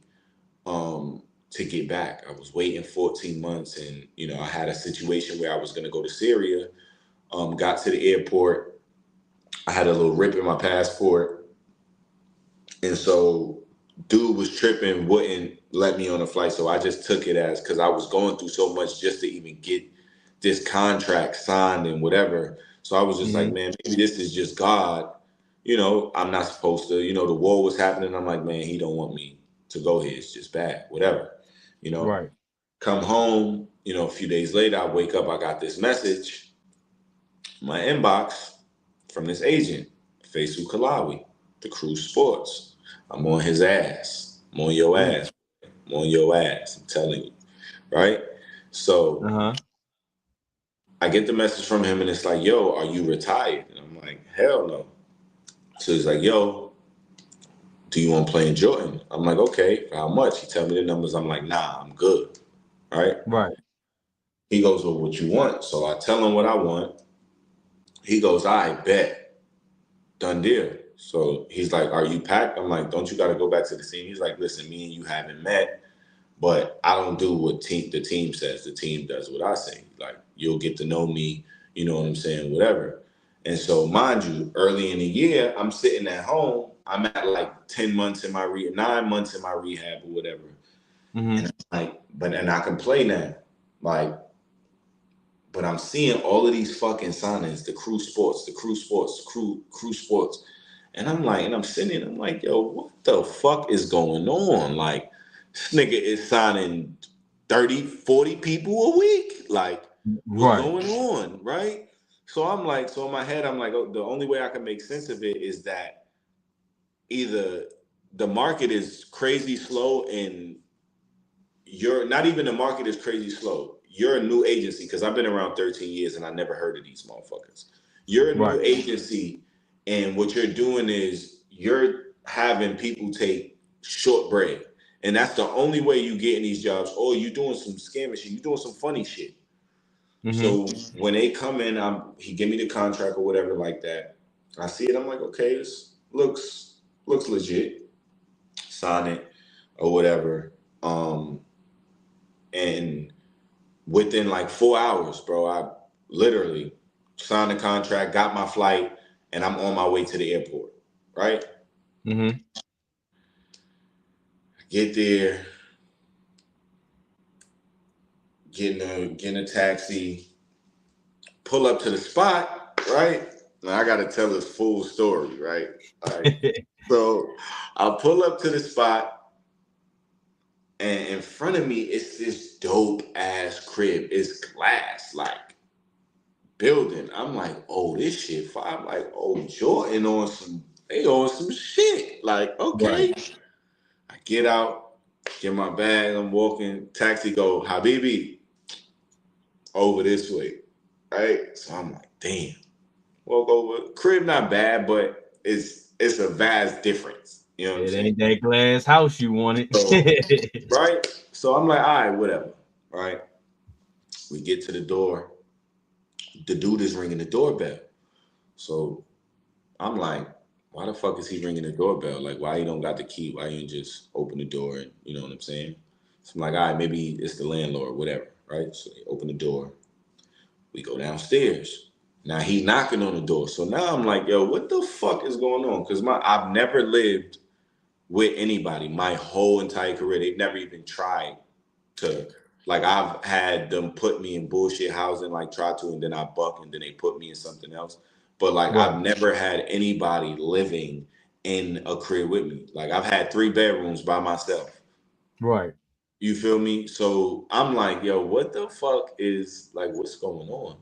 to get back. I was waiting 14 months, and you know, I had a situation where I was going to go to Syria. Got to the airport. I had a little rip in my passport, and so dude was tripping, wouldn't let me on a flight. So I just took it as because I was going through so much just to even get this contract signed and whatever. So I was just Mm-hmm. like, man, maybe this is just God. You know, I'm not supposed to. You know, the war was happening. I'm like, man, he don't want me to go here. It's just bad. Whatever. You know, Right. come home. You know, a few days later, I wake up. I got this message in my inbox from this agent, Faisal Kalawi, the Cruise Sports. I'm on his ass. I'm on your Mm. ass. I'm on your ass. I'm telling you, right? So Uh-huh. I get the message from him, and it's like, "Yo, are you retired?" And I'm like, "Hell no." So he's like, "Yo, do you want to play in Jordan?" I'm like, "Okay, for how much?" He tell me the numbers. I'm like, "Nah, I'm good." Right? Right. He goes, "Well, what you want?" So I tell him what I want. He goes, "I bet, done deal." So he's like, "Are you packed?" I'm like, "Don't you got to go back to the team?" He's like, "Listen, me and you haven't met, but I don't do what the team says. The team does what I say. Like, you'll get to know me, you know what I'm saying, whatever." And so, mind you, early in the year, I'm sitting at home. I'm at like 10 months in my 9 months in my rehab or whatever. Mm-hmm. And and I can play now. Like, but I'm seeing all of these fucking signings, the crew sports, the crew sports, crew sports. And I'm like, and I'm sitting, I'm like, yo, what the fuck is going on? Like, this nigga is signing 30, 40 people a week. Like, what's Right. going on? Right? So I'm like, so in my head, I'm like, oh, the only way I can make sense of it is that either the market is crazy slow and you're not even the market is crazy slow. You're a new agency because I've been around 13 years and I never heard of these motherfuckers. You're a new Right. agency, and what you're doing is you're having people take short bread. And that's the only way you get in these jobs. Oh, you're doing some scamming shit, you're doing some funny shit. Mm-hmm. So when they come in, he give me the contract or whatever like that. I see it, I'm like, okay, this looks legit. Sign it or whatever. And within like 4 hours, bro, I literally signed the contract, got my flight, and I'm on my way to the airport. Right? Mm-hmm. Get there, getting a taxi, pull up to the spot, right? Now I gotta tell this full story, right? All right. So I pull up to the spot, and in front of me, it's this dope ass crib. It's glass, like building. I'm like, oh, this shit fire. I'm like, oh, Jordan they on some shit. Like, Right. okay. I get out, get my bag, I'm walking, taxi go, Habibi, over this way. Right? So I'm like, damn. Walk over. Crib not bad, but it's a vast difference. You know what I'm It saying? ain't that glass house you wanted. So, right? So I'm like, all right, whatever. Right? We get to the door. The dude is ringing the doorbell. So I'm like, why the fuck is he ringing the doorbell? Like, why you don't got the key? Why you ain't just open the door and you know what I'm saying? So I'm like, all right, maybe it's the landlord, whatever, right? So they open the door. We go downstairs. Now he knocking on the door. So now I'm like, yo, what the fuck is going on? Because I've never lived with anybody my whole entire career. They've never even tried to, like, I've had them put me in bullshit housing, like try to, and then I buck and then they put me in something else. But like Right. I've never had anybody living in a crib with me. Like I've had 3 bedrooms by myself. Right. You feel me? So I'm like, yo, what the fuck is like what's going on?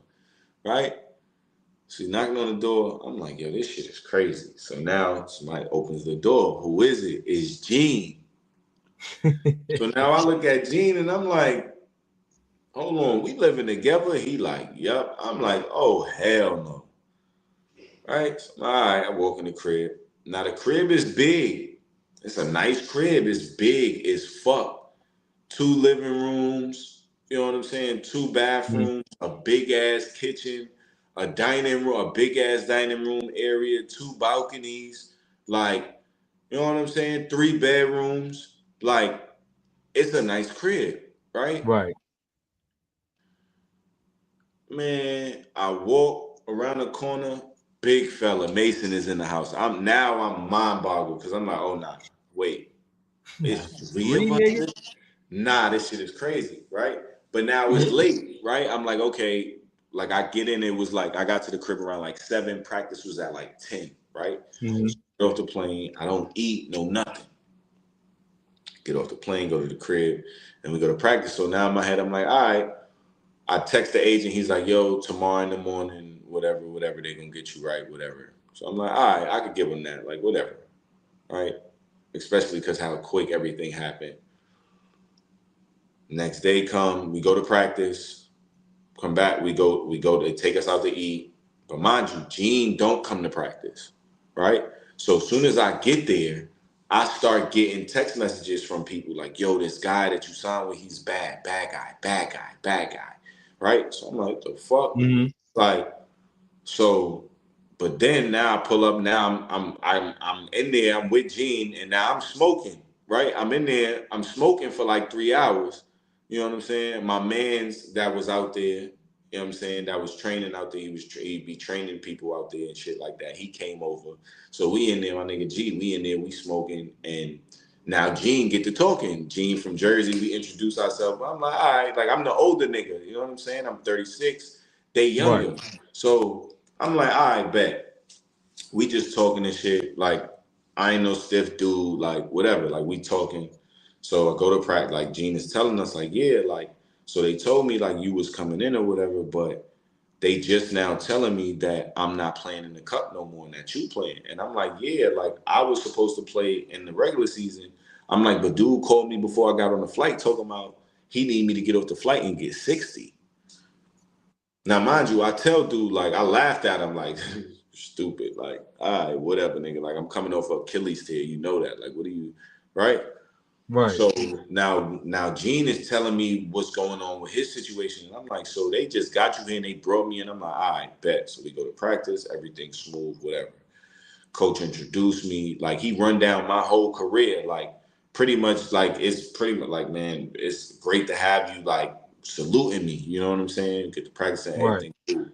Right? She's knocking on the door. I'm like, yo, this shit is crazy. So now somebody opens the door. Who is it? It's Gene. So now I look at Gene and I'm like, hold on, we living together? He like, yep. I'm like, oh, hell no. Right? So, all right, I walk in the crib. Now the crib is big. It's a nice crib. It's big as fuck. 2 living rooms, you know what I'm saying? 2 bathrooms, a big ass kitchen, a dining room, a big ass dining room area, 2 balconies, like, you know what I'm saying? 3 bedrooms. Like, it's a nice crib, right? Right. Man, I walk around the corner, big fella, Mason is in the house. I'm mind boggled because I'm like, oh nah, wait, Nah, it's 3 of 3 us. niggas. Nah, this shit is crazy, right? But now it's late, right? I'm like, okay, like I get in, it was like I got to the crib around like 7. Practice was at like 10, right? Mhm. Get off the plane, I don't eat, no nothing. Get off the plane, go to the crib, and we go to practice. So now in my head, I'm like, all right. I text the agent. He's like, yo, tomorrow in the morning, whatever, they gonna get you right, whatever. So I'm like, all right, I could give him that, like whatever, right? Especially because how quick everything happened. Next day come, we go to practice, come back, they take us out to eat. But mind you, Gene don't come to practice, right? So as soon as I get there, I start getting text messages from people like, yo, this guy that you signed with, he's bad guy, bad guy, right? So I'm like, the fuck? Mhm. Like, so, but then now I pull up. Now I'm in there. I'm with Gene, and now I'm smoking. Right, I'm in there. I'm smoking for like 3 hours. You know what I'm saying? My man's that was out there. You know what I'm saying? That was training out there. He'd be training people out there and shit like that. He came over. So we in there, my nigga G. We in there. We smoking, and now Gene get to talking. Gene from Jersey. We introduce ourselves. I'm like, all right, like I'm the older nigga. You know what I'm saying? I'm 36. They Right. younger. So I'm like, all right, bet. We just talking and shit. Like, I ain't no stiff dude. Like, whatever. Like, we talking. So I go to practice. Like, Gene is telling us, like, yeah, like, so they told me, like, you was coming in or whatever, but they just now telling me that I'm not playing in the cup no more and that you playing. And I'm like, yeah, like, I was supposed to play in the regular season. I'm like, but dude called me before I got on the flight, talking about he need me to get off the flight and get 60. Now, mind you, I tell dude, like, I laughed at him, like, stupid. Like, all right, whatever, nigga. Like, I'm coming off of Achilles tear. You know that. Like, what are you, right? Right. So now Gene is telling me what's going on with his situation. And I'm like, so they just got you here and they brought me in. I'm like, all right, bet. So we go to practice, everything's smooth, whatever. Coach introduced me. Like, he run down my whole career. Like, pretty much, like, it's pretty much like, man, it's great to have you, like, saluting me. You know what I'm saying? Get to practice and Right. everything cool.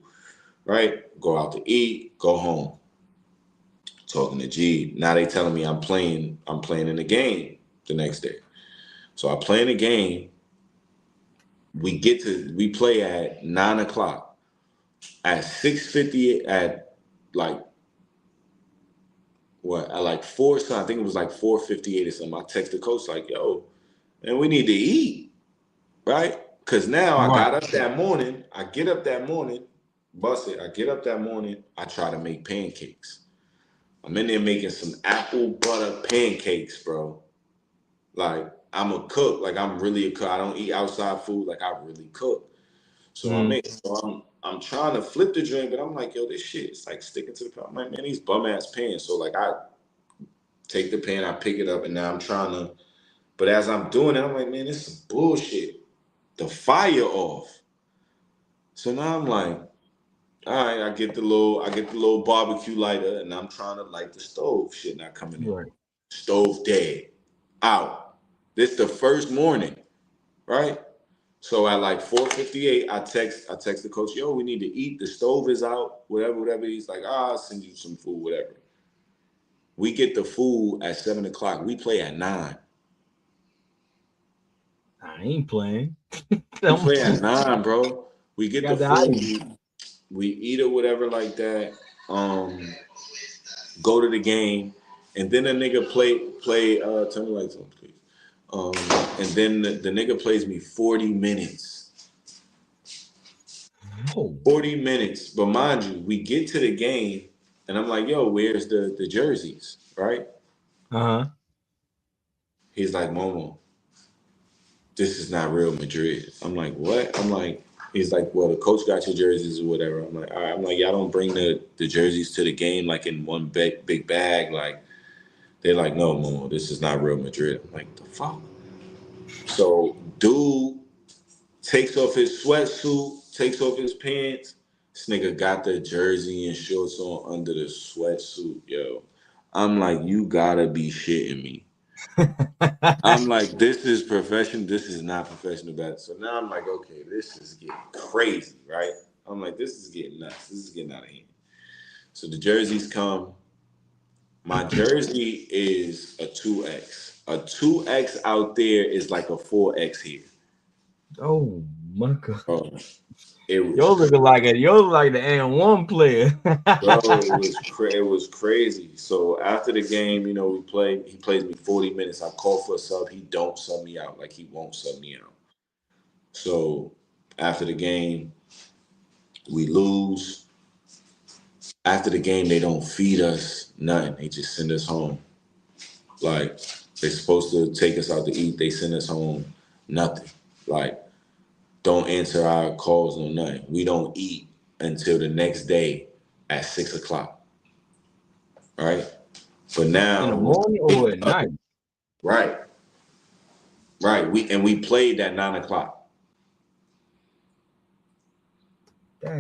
Right? Go out to eat, go home. Talking to G. Now they telling me I'm playing in the game the next day. So I play in the game. We play at 9 o'clock. At 6:50 at like what at like four, so I think it was like 4:58 or something. I text the coach like, yo, man, we need to eat, right? Cause now I Right. got up that morning, I get up that morning, bust it, I get up that morning, I try to make pancakes. I'm in there making some apple butter pancakes, bro. Like I'm a cook. Like I'm really a cook. I don't eat outside food. Like I really cook. So Mhm. I'm trying to flip the drink, but I'm like, yo, this shit is like sticking to the pan. I'm like, man, these bum ass pans. So like I take the pan, I pick it up, and now I'm trying to. But as I'm doing it, I'm like, man, this is bullshit. The fire off. So now I'm like, All right, I get the little barbecue lighter, and I'm trying to light the stove. Shit not coming on. Right. Stove dead. Out. This the first morning, right? So at like 4:58, I text the coach, yo, we need to eat. The stove is out, whatever. He's like, I'll send you some food, whatever. We get the food at 7 o'clock. We play at 9. I ain't playing. We I'm play at 9, bro. We get the got the food, ice. we eat or whatever like that. Go to the game, and then a nigga play. Turn the lights on, please. And then the nigga plays me 40 minutes. Oh. 40 minutes. But mind you, we get to the game, and I'm like, yo, where's the jerseys? Right? Uh-huh. He's like, Momo, this is not Real Madrid. I'm like, what? I'm like, he's like, well, the coach got your jerseys or whatever. I'm like, all right. I'm like, y'all don't bring the jerseys to the game like in one big bag. Like, they're like, no, Momo, this is not Real Madrid. I'm like, the fuck? So, dude takes off his sweatsuit, takes off his pants. This nigga got the jersey and shorts on under the sweatsuit, yo. I'm like, you gotta be shitting me. I'm like, this is professional. This is not professional basketball. So now I'm like, okay, this is getting crazy, right? I'm like, this is getting nuts. This is getting out of hand. So the jerseys come. My jersey is a 2X. A 2X out there is like a 4X here. Oh my god. Bro, it You're was looking like the and one player. Bro, it was crazy. So after the game, we played. He plays me 40 minutes. I call for a sub. He don't sub me out. Like he won't sub me out. So after the game, we lose. After the game, they don't feed us nothing. They just send us home. Like they're supposed to take us out to eat. They send us home. Nothing. Like don't answer our calls, no nothing. We don't eat until the next day at 6 o'clock. Right. But In the now, morning or at night? right, right. We played at 9 o'clock.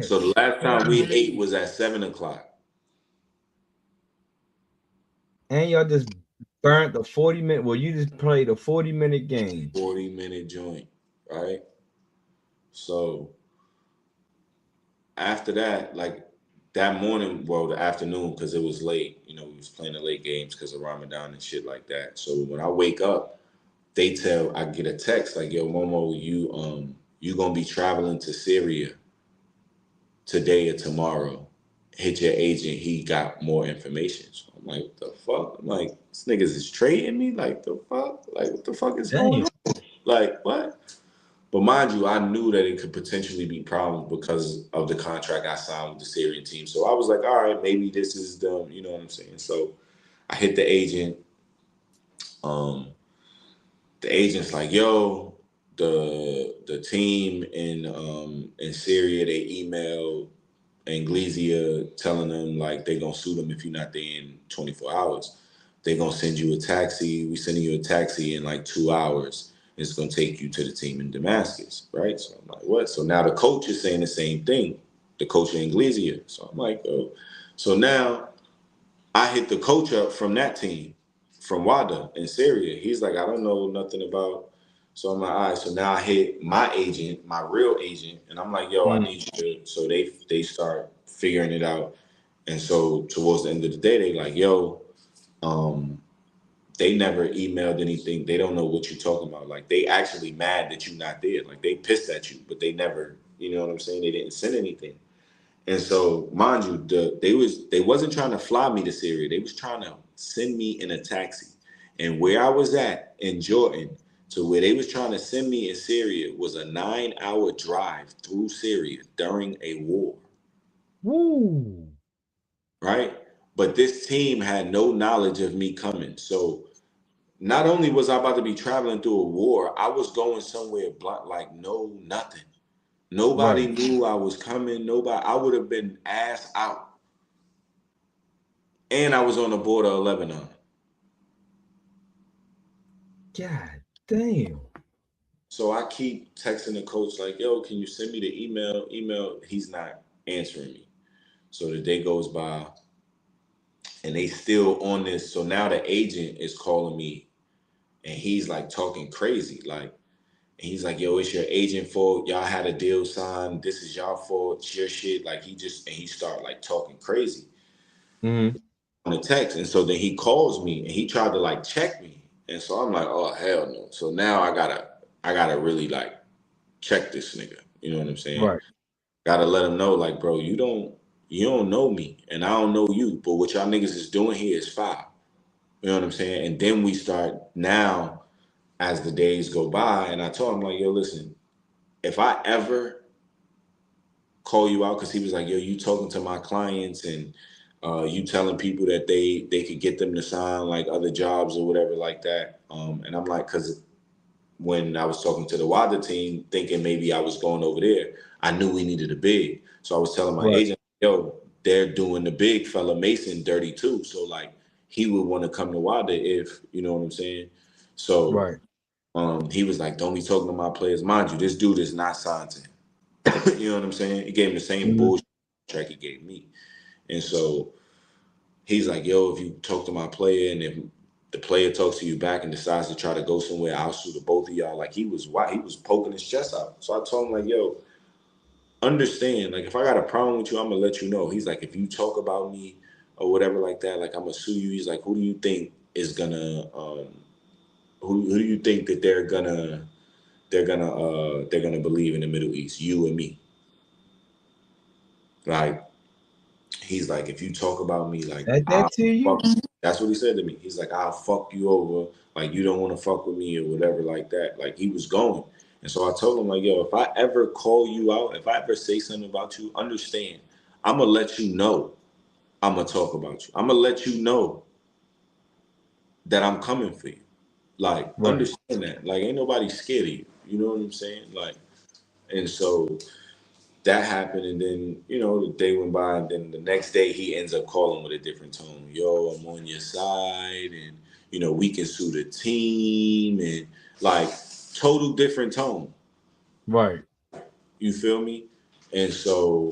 So the That's last time we crazy. ate was at 7 o'clock. And y'all just burnt the 40-minute. Well, you just played a 40-minute game. 40-minute joint, right? So after that, like that morning, well, the afternoon, because it was late. We was playing the late games because of Ramadan and shit like that. So when I wake up, I get a text like, "Yo, Momo, you gonna be traveling to Syria today or tomorrow. Hit your agent. He got more information." So I'm like, what the fuck? I'm like, this niggas is trading me? Like, the fuck? Like, what the fuck is going Damn. on? Like, what? But mind you, I knew that it could potentially be problems because of the contract I signed with the Syrian team. So I was like, all right, maybe this is you know what I'm saying? So I hit the agent. Um, the agent's like, yo, the team in Syria, they emailed Anglesia telling them like they gonna sue them if you're not there in 24 hours. They gonna send you a taxi. We sending you a taxi in like 2 hours. It's gonna take you to the team in Damascus, right? So I'm like, what? So now the coach is saying the same thing. The coach of Anglesia. So I'm like, oh. So now I hit the coach up from that team, from Wada in Syria. He's like, I don't know nothing about. So I'm like, all right. So now I hit my agent, my real agent, and I'm like, yo, I Mm. need you to. So they start figuring it out. And so towards the end of the day, they like, yo, um, they never emailed anything. They don't know what you're talking about. Like they actually mad that you're not there. Like they pissed at you, but they never, you know what I'm saying? They didn't send anything. And so, mind you, they wasn't trying to fly me to Syria. They was trying to send me in a taxi. And where I was at in Jordan to where they was trying to send me in Syria was a 9-hour drive through Syria during a war, Woo. right? But this team had no knowledge of me coming. So not only was I about to be traveling through a war, I was going somewhere like no nothing. Nobody Right. knew I was coming. Nobody. I would have been ass out. And I was on the border of Lebanon. God damn. So I keep texting the coach like, yo, can you send me the email? Email, he's not answering me. So the day goes by, and they still on this. So now the agent is calling me, and he's like talking crazy, like. And he's like, yo, it's your agent fault. Y'all had a deal signed. This is y'all fault. It's your shit. Like he started like talking crazy Mm-hmm. on the text. And so then he calls me and he tried to like check me. And so I'm like, oh hell no. So now I gotta really like check this nigga. You know what I'm saying? Right. Gotta let him know, like, bro, you don't know me and I don't know you. But what y'all niggas is doing here is foul. You know what I'm saying? And then we start now as the days go by, and I told him, like, yo, listen, if I ever call you out, because he was like, yo, you talking to my clients and you telling people that they could get them to sign like other jobs or whatever like that. And I'm like, because when I was talking to the WADA team, thinking maybe I was going over there, I knew we needed a big. So I was telling my Right. agent, yo, they're doing the big fella Mason dirty too. So like he would want to come to WADA if, you know what I'm saying? So Right. he was like, don't be talking to my players. Mind you, this dude is not signed to him. You know what I'm saying? He gave him the same Mm-hmm. bullshit track he gave me. And so he's like, yo, if you talk to my player and if the player talks to you back and decides to try to go somewhere, I'll sue the both of y'all. Like he was poking his chest out. So I told him, like, yo, understand, like if I got a problem with you, I'm gonna let you know. He's like, if you talk about me or whatever like that, like I'm gonna sue you. He's like, who do you think is gonna who do you think that they're gonna believe in the Middle East? You and me. Like he's like, if you talk about me, like Said I'll that to you? fuck. That's what he said to me. He's like, I'll fuck you over. Like you don't want to fuck with me or whatever like that. Like he was going. And so I told him, like, yo, if I ever call you out, if I ever say something about you, understand, I'm gonna let you know I'm gonna talk about you. I'm gonna let you know that I'm coming for you. Like, Right. understand that. Like, ain't nobody scared of you. You know what I'm saying? Like, and so that happened, and then the day went by, and then the next day he ends up calling with a different tone. Yo, I'm on your side, and we can sue the team, and like total different tone. Right. You feel me? And so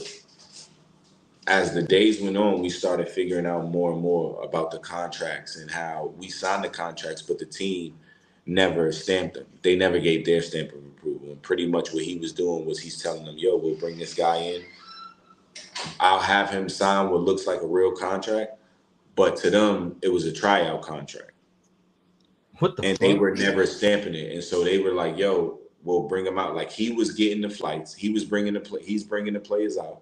as the days went on, we started figuring out more and more about the contracts and how we signed the contracts, but the team never stamped them. They never gave their stamp of approval. And pretty much what he was doing was he's telling them, yo, we'll bring this guy in. I'll have him sign what looks like a real contract, but to them, it was a tryout contract. What the And they fuck? were never stamping it. And so they were like, yo, we'll bring him out. Like he was getting the flights. He's bringing the players out.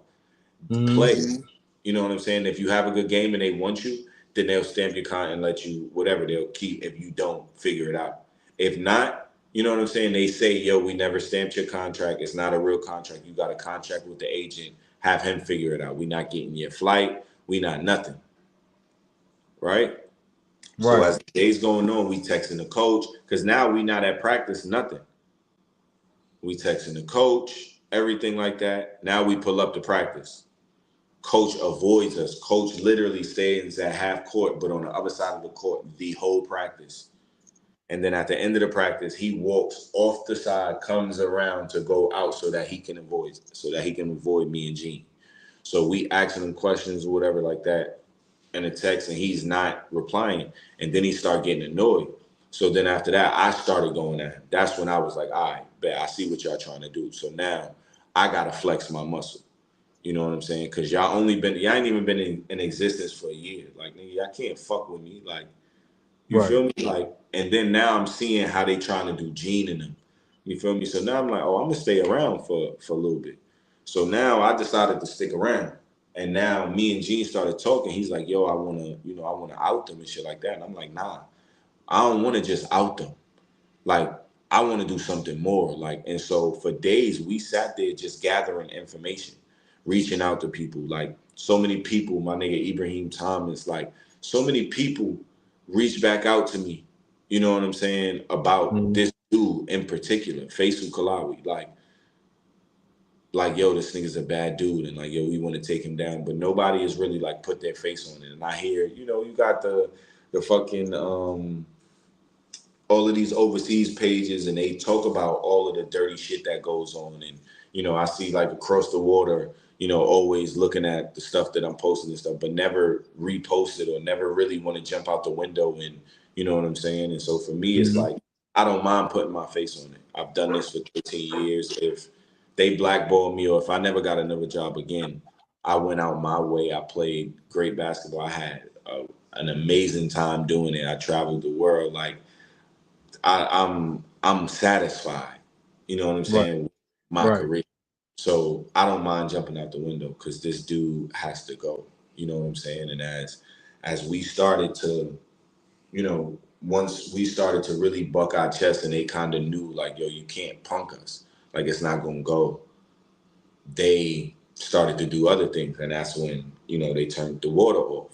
Mm-hmm. Players. You know what I'm saying? If you have a good game and they want you, then they'll stamp your con and let you whatever they'll keep if you don't figure it out. If not, you know what I'm saying? They say, yo, we never stamped your contract. It's not a real contract. You got a contract with the agent. Have him figure it out. We not getting your flight. We not nothing. Right? So Right. as the days going on, we texting the coach because now we not at practice, nothing. We texting the coach, everything like that. Now we pull up to practice. Coach avoids us. Coach literally stays at half court, but on the other side of the court, the whole practice. And then at the end of the practice, he walks off the side, comes around to go out so that he can avoid me and Gene. So we asking him questions or whatever like that in a text, and he's not replying. And then he started getting annoyed. So then after that, I started going at him. That's when I was like, all right, bet I see what y'all trying to do. So now I gotta flex my muscle. You know what I'm saying? Because y'all ain't even been in existence for a year. Like, nigga, y'all can't fuck with me. Like, you Right. feel me? Like, and then now I'm seeing how they trying to do Gene and them. You feel me? So now I'm like, oh, I'm gonna stay around for a little bit. So now I decided to stick around. And now me and Gene started talking. He's like, yo, I wanna out them and shit like that. And I'm like, nah, I don't wanna just out them. Like, I want to do something more. Like, and so for days we sat there just gathering information, reaching out to people. Like so many people, my nigga Ibrahim Thomas, like so many people reached back out to me, you know what I'm saying, about Mm-hmm. this dude in particular, Faisal Kalawi. Like, yo, this nigga's a bad dude, and like, yo, we want to take him down. But nobody has really like put their face on it. And I hear, you got the fucking all of these overseas pages and they talk about all of the dirty shit that goes on. And I see like across the water, always looking at the stuff that I'm posting and stuff, but never repost it or never really want to jump out the window and you know what I'm saying? And so for me, it's Mhm. like, I don't mind putting my face on it. I've done this for 13 years. If they blackball me or if I never got another job again, I went out my way. I played great basketball. I had an amazing time doing it. I traveled the world. Like I'm satisfied. You know what I'm Right, saying? With my right. career. So I don't mind jumping out the window because this dude has to go. You know what I'm saying? And as we started to, once we started to really buck our chest and they kind of knew like, yo, you can't punk us. Like it's not gonna go. They started to do other things, and that's when they turned the water off.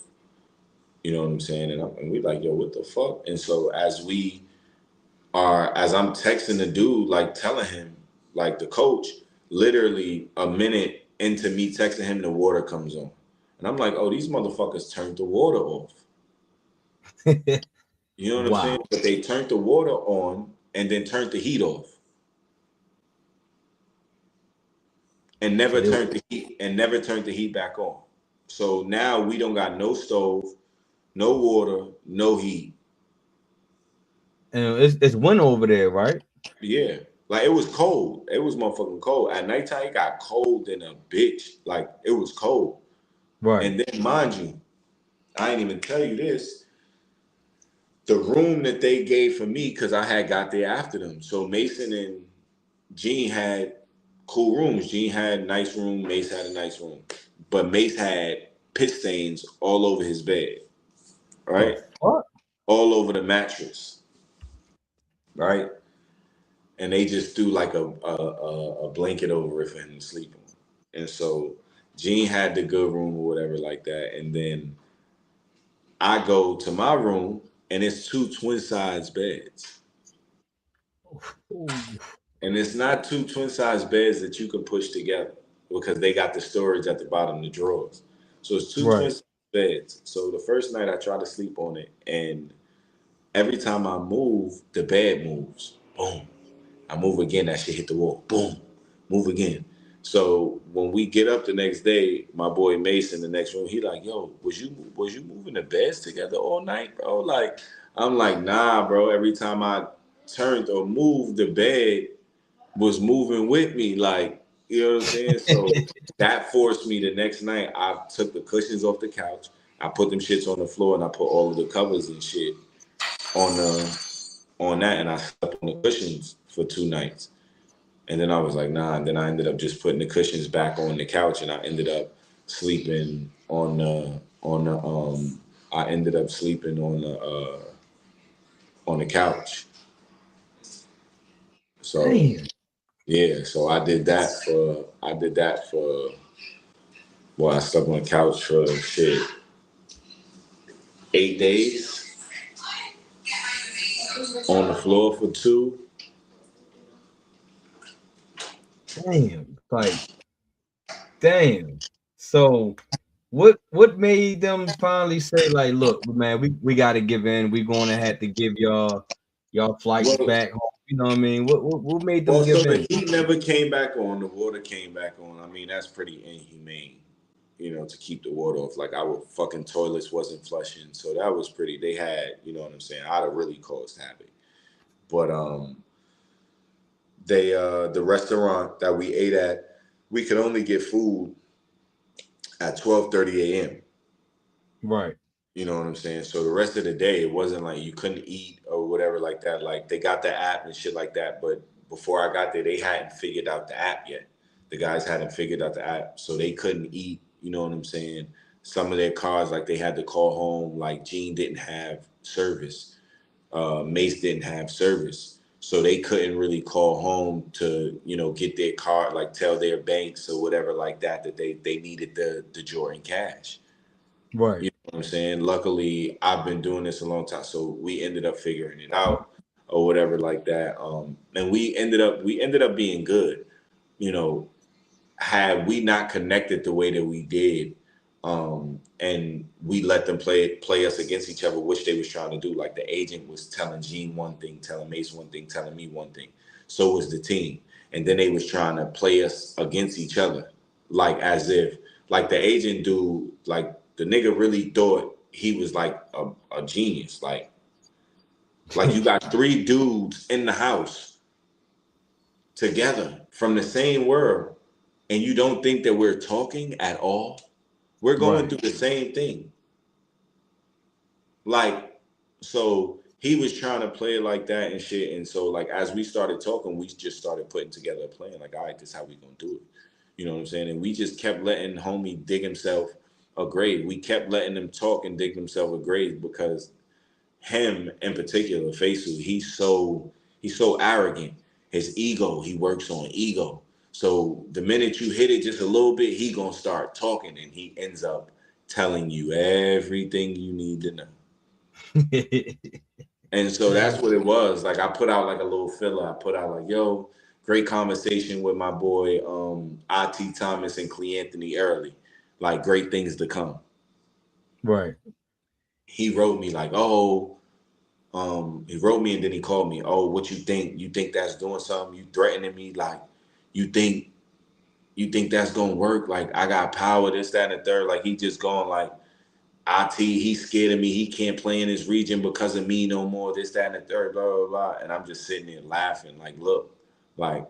You know what I'm saying? And we like, yo, what the fuck? And so as I'm texting the dude, like telling him, like the coach, literally a minute into me texting him, the water comes on. And I'm like, oh, these motherfuckers turned the water off. You know what I'm saying? Wow. But they turned the water on and then turned the heat off. And So never they turned the heat back on. So now we don't got no stove, no water, no heat. and it's winter over there, right? Yeah. Like it was cold. It was motherfucking cold. At nighttime it got cold in a bitch. Like it was cold. Right. And then mind you, I ain't even tell you this. The room that they gave for me, because I had got there after them. So Mason and Gene had cool rooms. Gene had a nice room. Mace had a nice room. But Mace had piss stains all over his bed, The right? fuck? All over the mattress, right? And they just threw like a blanket over it for him to sleep on. And so Gene had the good room or whatever like that. And then I go to my room and it's two twin size beds. Ooh. And it's not two twin size beds that you can push together because they got the storage at the bottom, the drawers. So it's two twin Right. size beds. So the first night I try to sleep on it, and every time I move, the bed moves. Boom. I move again, that shit hit the wall. Boom. Move again. So when we get up the next day, my boy Mason, the next room, he like, yo, was you moving the beds together all night, bro? Like, I'm like, nah, bro. Every time I turned or moved, the bed was moving with me. Like, you know what I'm saying? So that forced me the next night. I took the cushions off the couch. I put them shits on the floor and I put all of the covers and shit on that, and I slept on the cushions for 2 nights. And then I was like, nah. And then I ended up just putting the cushions back on the couch, and I ended up sleeping I ended up sleeping on the couch. So Damn. yeah, so I did that for well, I slept on the couch for shit 8 days, on the floor for two. Damn. Like, damn. So what made them finally say, like, look, man, we gotta give in. We're gonna have to give y'all flights Well, back home. You know what I mean? What made them well, so give the in? heat never came back on. The water came back on. I mean, that's pretty inhumane, to keep the water off. Like our fucking toilets wasn't flushing, so that was pretty. They had, you know what I'm saying. I'd have really caused havoc. But the restaurant that we ate at, we could only get food at 12:30 a.m. Right. You know what I'm saying? So the rest of the day, it wasn't like you couldn't eat or whatever like that. Like they got the app and shit like that, but before I got there, they hadn't figured out the app yet. The guys hadn't figured out the app, so they couldn't eat. You know what I'm saying? Some of their cars, like they had to call home. Like Gene didn't have service, Mace didn't have service, so they couldn't really call home to get their car, like tell their banks or whatever like that that they needed the Jordan cash. Right. You know what I'm saying? Luckily, I've been doing this a long time, so we ended up figuring it out or whatever like that. And we ended up being good. You know, had we not connected the way that we did, and we let them play us against each other, which they was trying to do. Like the agent was telling Gene one thing, telling Mace one thing, telling me one thing. So was the team, and then they was trying to play us against each other. like as if like the agent dude, like the nigga really thought he was like a genius. Like you got three dudes in the house together from the same world, and you don't think that we're talking at all? We're going Right. through the same thing. Like, so he was trying to play it like that and shit. And so, like, as we started talking, we just started putting together a plan. Like, all right, this is how we gonna do it. You know what I'm saying? And we just kept letting homie dig himself a grave. We kept letting him talk and dig himself a grave because him in particular, Faisal, he's so arrogant. His ego, he works on ego. So the minute you hit it just a little bit, he gonna start talking and he ends up telling you everything you need to know. And so that's what it was. Like I put out like a little filler. I put out like, yo, great conversation with my boy IT Thomas and Cleanthony early. Like great things to come. Right. He wrote me like, oh, he wrote me and then he called me. Oh, what you think? You think that's doing something? You threatening me? Like, you think that's gonna work? Like I got power, this, that, and the third. Like he just going like IT, he's scared of me. He can't play in his region because of me no more. This, that, and the third, blah, blah, blah. And I'm just sitting there laughing. Like, look, like,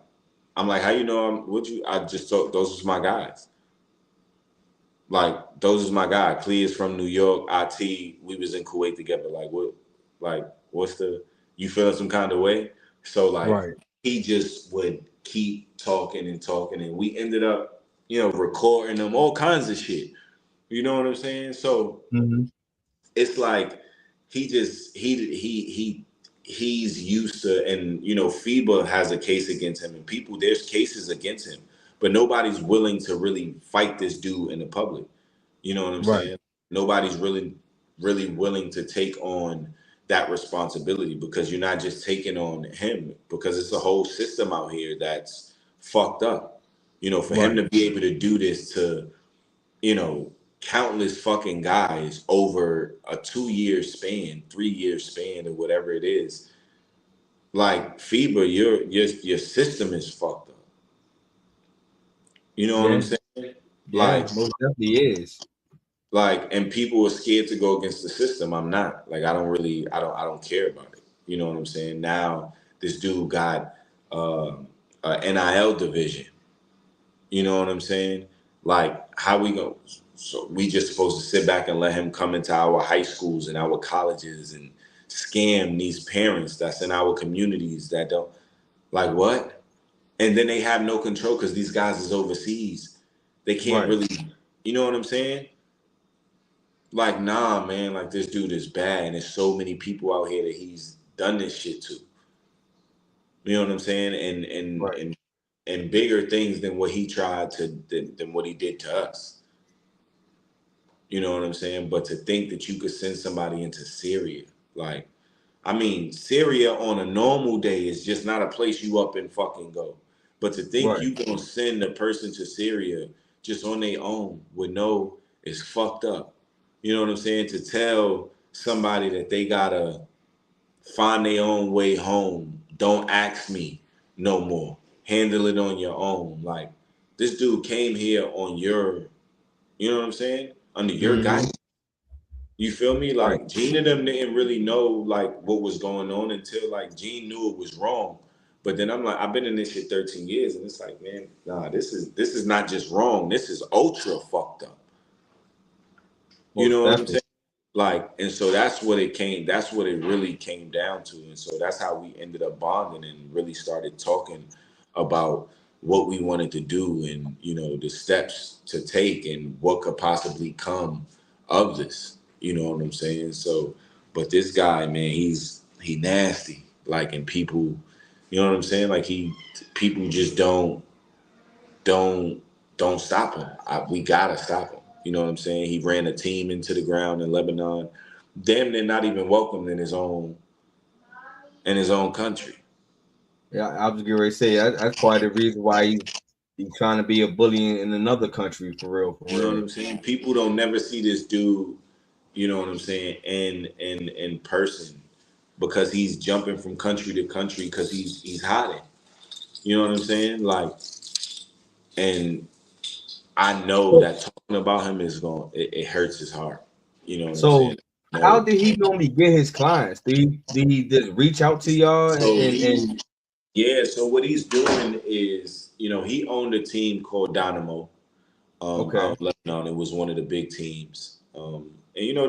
I'm like, how you know I just thought those was my guys. Like, those is my guy. Clee is from New York. IT, we was in Kuwait together. What's you feeling some kind of way? So, like, Right. he just would keep talking and talking. And we ended up, recording them, all kinds of shit. You know what I'm saying? So, Mhm. it's like he just he's used to, and FIBA has a case against him and people, there's cases against him, but nobody's willing to really fight this dude in the public. You know what I'm Right. saying? Nobody's really willing to take on that responsibility because you're not just taking on him, because it's a whole system out here that's fucked up. For him Right. to be able to do this to you know, countless fucking guys over a 2 year span, 3 year span, or whatever it is. Like FIBA, your system is fucked up. You know what I'm Yeah. saying? Yeah. Like, Most definitely is. and people are scared to go against the system. I'm not. Like, I don't care about it. You know what I'm saying? Now this dude got a NIL division. You know what I'm saying? Like, how we go? So we just supposed to sit back and let him come into our high schools and our colleges and scam these parents that's in our communities that don't like what? And then they have no control because these guys is overseas. They can't Right. really, you know what I'm saying? Like, nah, man. Like this dude is bad, and there's so many people out here that he's done this shit to. You know what I'm saying? And Right. and and bigger things than what he tried to than what he did to us. You know what I'm saying? But to think that you could send somebody into Syria, like, I mean, Syria on a normal day is just not a place you up and fucking go. But to think Right. you gonna send a person to Syria just on their own with no is fucked up. You know what I'm saying? To tell somebody that they gotta find their own way home. Don't ask me no more. Handle it on your own. Like this dude came here on your, you know what I'm saying? Under your Mhm. guidance. You feel me? Right. Like Gene and them didn't really know like what was going on until like Gene knew it was wrong. But then I'm like, I've been in this shit 13 years, and it's like, man, nah, this is not just wrong. This is ultra fucked up. You Most know what I'm definitely. saying? Like, and so that's what it really came down to. And so that's how we ended up bonding and really started talking about what we wanted to do and, the steps to take and what could possibly come of this. You know what I'm saying? So, but this guy, man, he nasty. Like, and people, you know what I'm saying? Like people just don't don't stop him. We gotta stop him. You know what I'm saying? He ran a team into the ground in Lebanon. Damn, they're not even welcomed in his own country. Yeah, I was getting ready to say that's part of the reason why he's trying to be a bully in another country for real, for You know what real. I'm saying? People don't never see this dude. You know what I'm saying? In person because he's jumping from country to country because he's hiding. You know what I'm saying? Like, and I know that talking about him is it hurts his heart. You know what I'm So saying? how No. did he normally get his clients? Did he just reach out to y'all So and yeah, so what he's doing is, he owned a team called Dynamo, out okay, of Lebanon. It was one of the big teams. And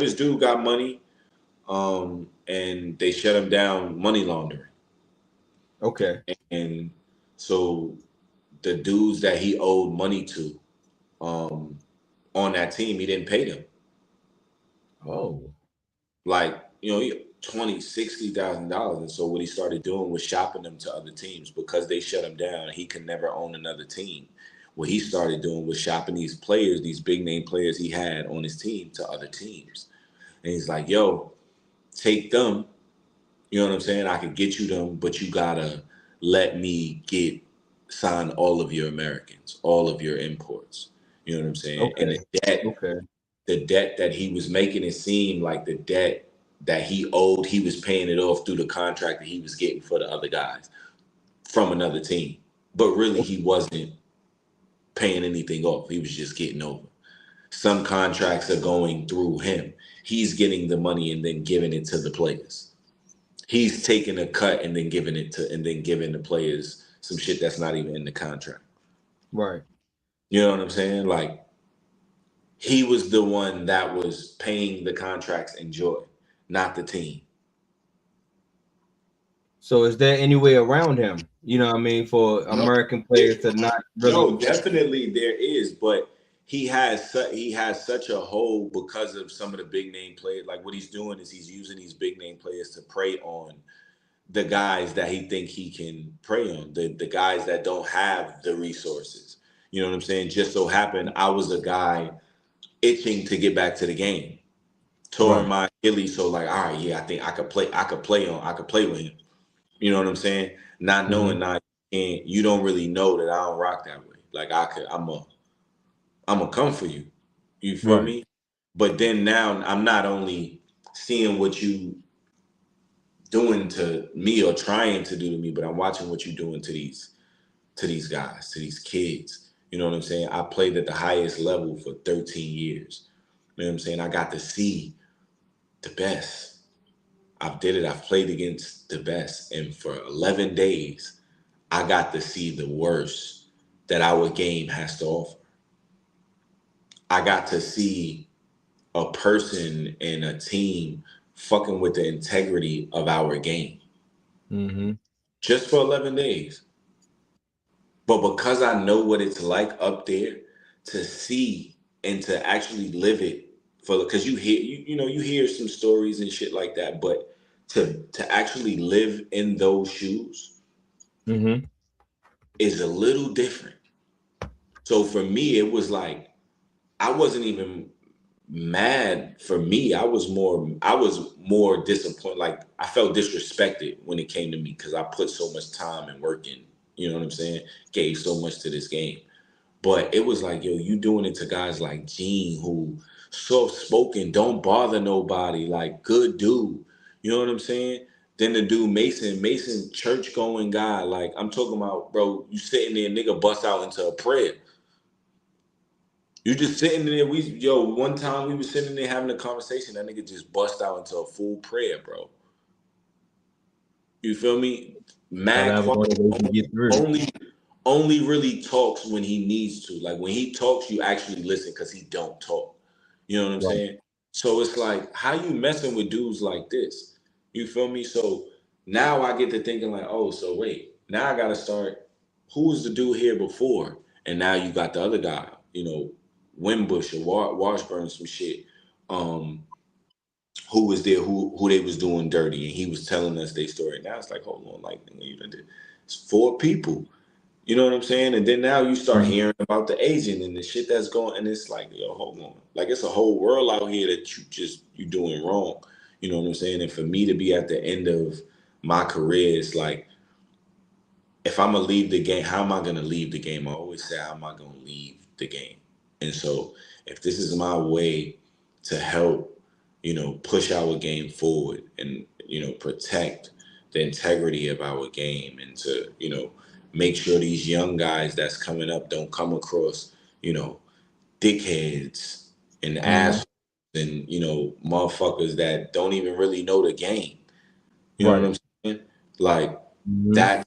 this dude got money, and they shut him down money laundering. okay. And so the dudes that he owed money to, um, on that team, he didn't pay them. Oh, Like, he 20, $60,000. And so what he started doing was shopping them to other teams because they shut him down. He could never own another team. What he started doing was shopping these players, these big name players he had on his team, to other teams. And he's like, yo, take them. You know what I'm saying? I could get you them, but you gotta let me sign all of your Americans, all of your imports. You know what I'm saying? And okay, okay. the debt that he was making it seem like the debt that he owed, he was paying it off through the contract that he was getting for the other guys from another team. But really, he wasn't paying anything off. He was just getting over. Some contracts are going through him. He's getting the money and then giving it to the players. He's taking a cut and then giving the players some shit that's not even in the contract. Right. You know what I'm saying? Like, he was the one that was paying the contracts in joy, not the team. So is there any way around him? You know what I mean, for No, American players to not no, really definitely there is, but he has such a hold because of some of the big name players. Like, what he's doing is he's using these big name players to prey on the guys that he think he can prey on, the guys that don't have the resources. You know what I'm saying? Just so happened I was a guy itching to get back to the game, tore right. my Achilles. So like, all right, yeah, I think I could play with him. You know what I'm saying? Not Hmm. knowing not and you don't really know that I don't rock that way. Like, I'm a come for you. You feel Right. me? But then now I'm not only seeing what you doing to me or trying to do to me, but I'm watching what you're doing to these guys, to these kids. You know what I'm saying? I played at the highest level for 13 years. You know what I'm saying? I got to see the best. I've did it. I've played against the best. And for 11 days, I got to see the worst that our game has to offer. I got to see a person and a team fucking with the integrity of our game Hmm. just for 11 days. But because I know what it's like up there to see and to actually live it, for because you hear some stories and shit like that, but to actually live in those shoes Hmm. is a little different. So for me, it was like I wasn't even mad. For me, I was more disappointed. Like, I felt disrespected when it came to me because I put so much time and work in. You know what I'm saying? Gave so much to this game. But it was like, yo, you doing it to guys like Gene, who soft spoken, don't bother nobody, like, good dude. You know what I'm saying? Then the dude Mason, church going guy. Like, I'm talking about, bro, you sitting there, nigga bust out into a prayer. You just sitting there. One time we was sitting there having a conversation. That nigga just bust out into a full prayer, bro. You feel me? Mad Whatever quiet. way they can get through. Only, only really talks when he needs to. Like, when he talks, you actually listen because he don't talk. You know what I'm Right. saying? So it's like, how you messing with dudes like this? You feel me? So now I get to thinking like, oh, so wait, now I gotta start. Who was the dude here before? And now you got the other guy. Wimbush or Washburn, some shit. Um, who was there? Who they was doing dirty, and he was telling us their story. Now it's like, hold on, like, you done did. It's four people. You know what I'm saying? And then now you start Mhm. hearing about the agent and the shit that's going, and it's like, yo, hold on. Like, it's a whole world out here that you doing wrong. You know what I'm saying? And for me to be at the end of my career, it's like, if I'm gonna leave the game, how am I gonna leave the game? I always say, how am I gonna leave the game? And so, if this is my way to help, push our game forward and protect the integrity of our game, and to make sure these young guys that's coming up don't come across, you know, dickheads and assholes and, you know, motherfuckers that don't even really know the game. You know what I'm saying? Like, that's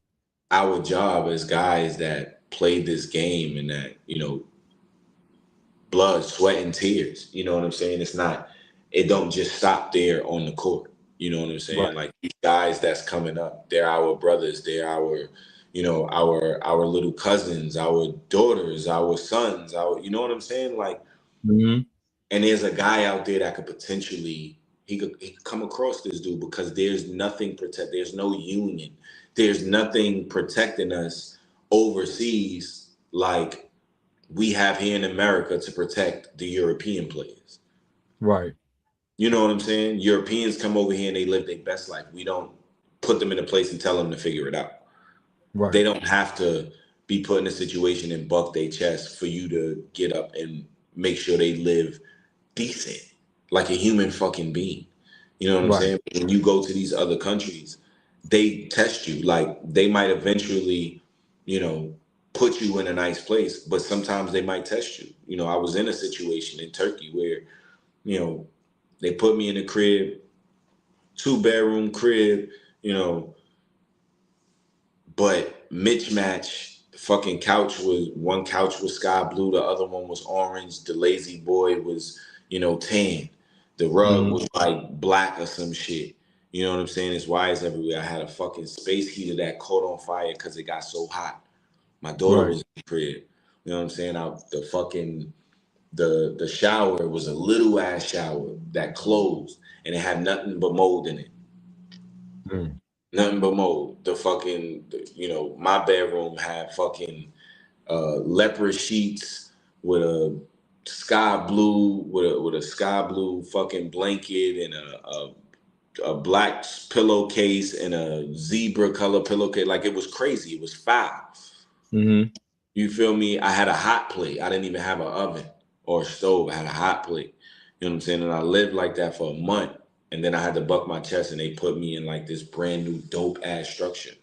our job as guys that play this game and that, you know, blood, sweat, and tears. You know what I'm saying? It don't just stop there on the court. You know what I'm saying? Like these guys that's coming up, they're our brothers, they're our, you know, our little cousins, our daughters, our sons, you know what I'm saying? Like, and there's a guy out there that could potentially he could come across this dude because there's nothing there's no union, there's nothing protecting us overseas like we have here in America to protect the European players. Right. You know what I'm saying? Europeans come over here and they live their best life. We don't put them in a place and tell them to figure it out. Right. They don't have to be put in a situation and buck their chest for you to get up and make sure they live decent, like a human fucking being. You know what I'm saying? When you go to these other countries, they test you. Like they might eventually, you know, put you in a nice place, but sometimes they might test you. You know, I was in a situation in Turkey where, you know, they put me in a crib, 2-bedroom crib, you know, but mismatch. The fucking one couch was sky blue, the other one was orange. The lazy boy was, you know, tan. The rug was like black or some shit. You know what I'm saying? It's wires everywhere. I had a fucking space heater that caught on fire because it got so hot. My daughter was in the crib. You know what I'm saying? The shower was a little ass shower that closed and it had nothing but mold in it. Nothing but mold. You know, my bedroom had fucking leopard sheets with a sky blue fucking blanket and a black pillowcase and a zebra color pillowcase. Like it was crazy. It was foul. You feel me? I had a hot plate. I didn't even have an oven or a stove. I had a hot plate. You know what I'm saying? And I lived like that for a month. And then I had to buck my chest and they put me in like this brand new dope ass structure.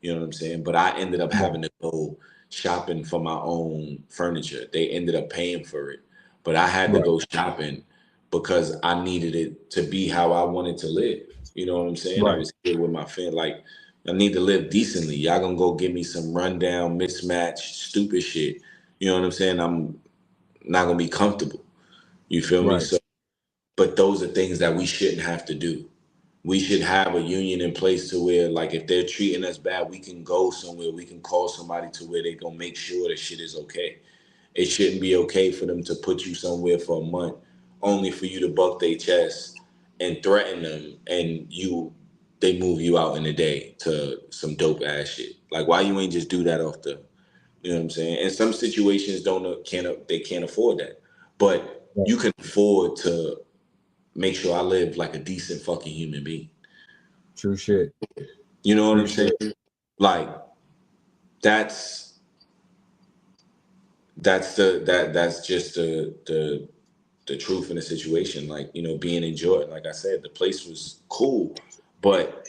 You know what I'm saying? But I ended up having to go shopping for my own furniture. They ended up paying for it. But I had to go shopping because I needed it to be how I wanted to live. You know what I'm saying? I was here with my family. Like, I need to live decently. Y'all gonna go give me some rundown, mismatched, stupid shit. You know what I'm saying? I'm not gonna be comfortable. You feel me? So, but those are things that we shouldn't have to do. We should have a union in place to where, like, if they're treating us bad, we can go somewhere. We can call somebody to where they gonna make sure that shit is okay. It shouldn't be okay for them to put you somewhere for a month only for you to buck their chest and threaten them and they move you out in a day to some dope ass shit. Like, why you ain't just do that off the, you know what I'm saying? And some situations they can't afford that, but you can afford to make sure I live like a decent fucking human being. True shit. You know what I'm saying? Like, that's just the truth in the situation. Like, you know, being in Jordan, like I said, the place was cool, but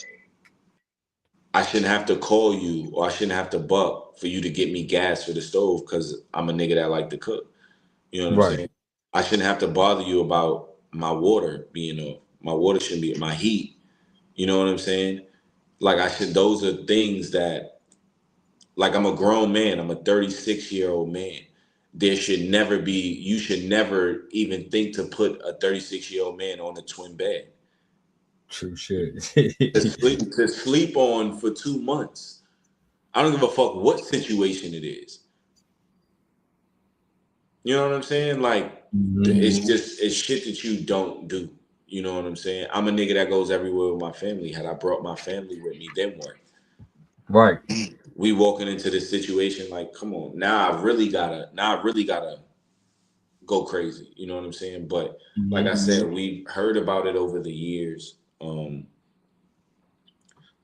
I shouldn't have to call you or I shouldn't have to buck for you to get me gas for the stove because I'm a nigga that like to cook. You know what I'm saying? I shouldn't have to bother you about my water being off. My water shouldn't be my heat. You know what I'm saying? Like those are things that, like, I'm a grown man. I'm a 36-year-old man. You should never even think to put a 36-year-old man on a twin bed. True shit. to sleep on for 2 months. I don't give a fuck what situation it is. You know what I'm saying? Like, it's shit that you don't do. You know what I'm saying? I'm a nigga that goes everywhere with my family. Had I brought my family with me, then what? Right. We walking into this situation like, come on, now I really gotta go crazy. You know what I'm saying? But like I said, we heard about it over the years.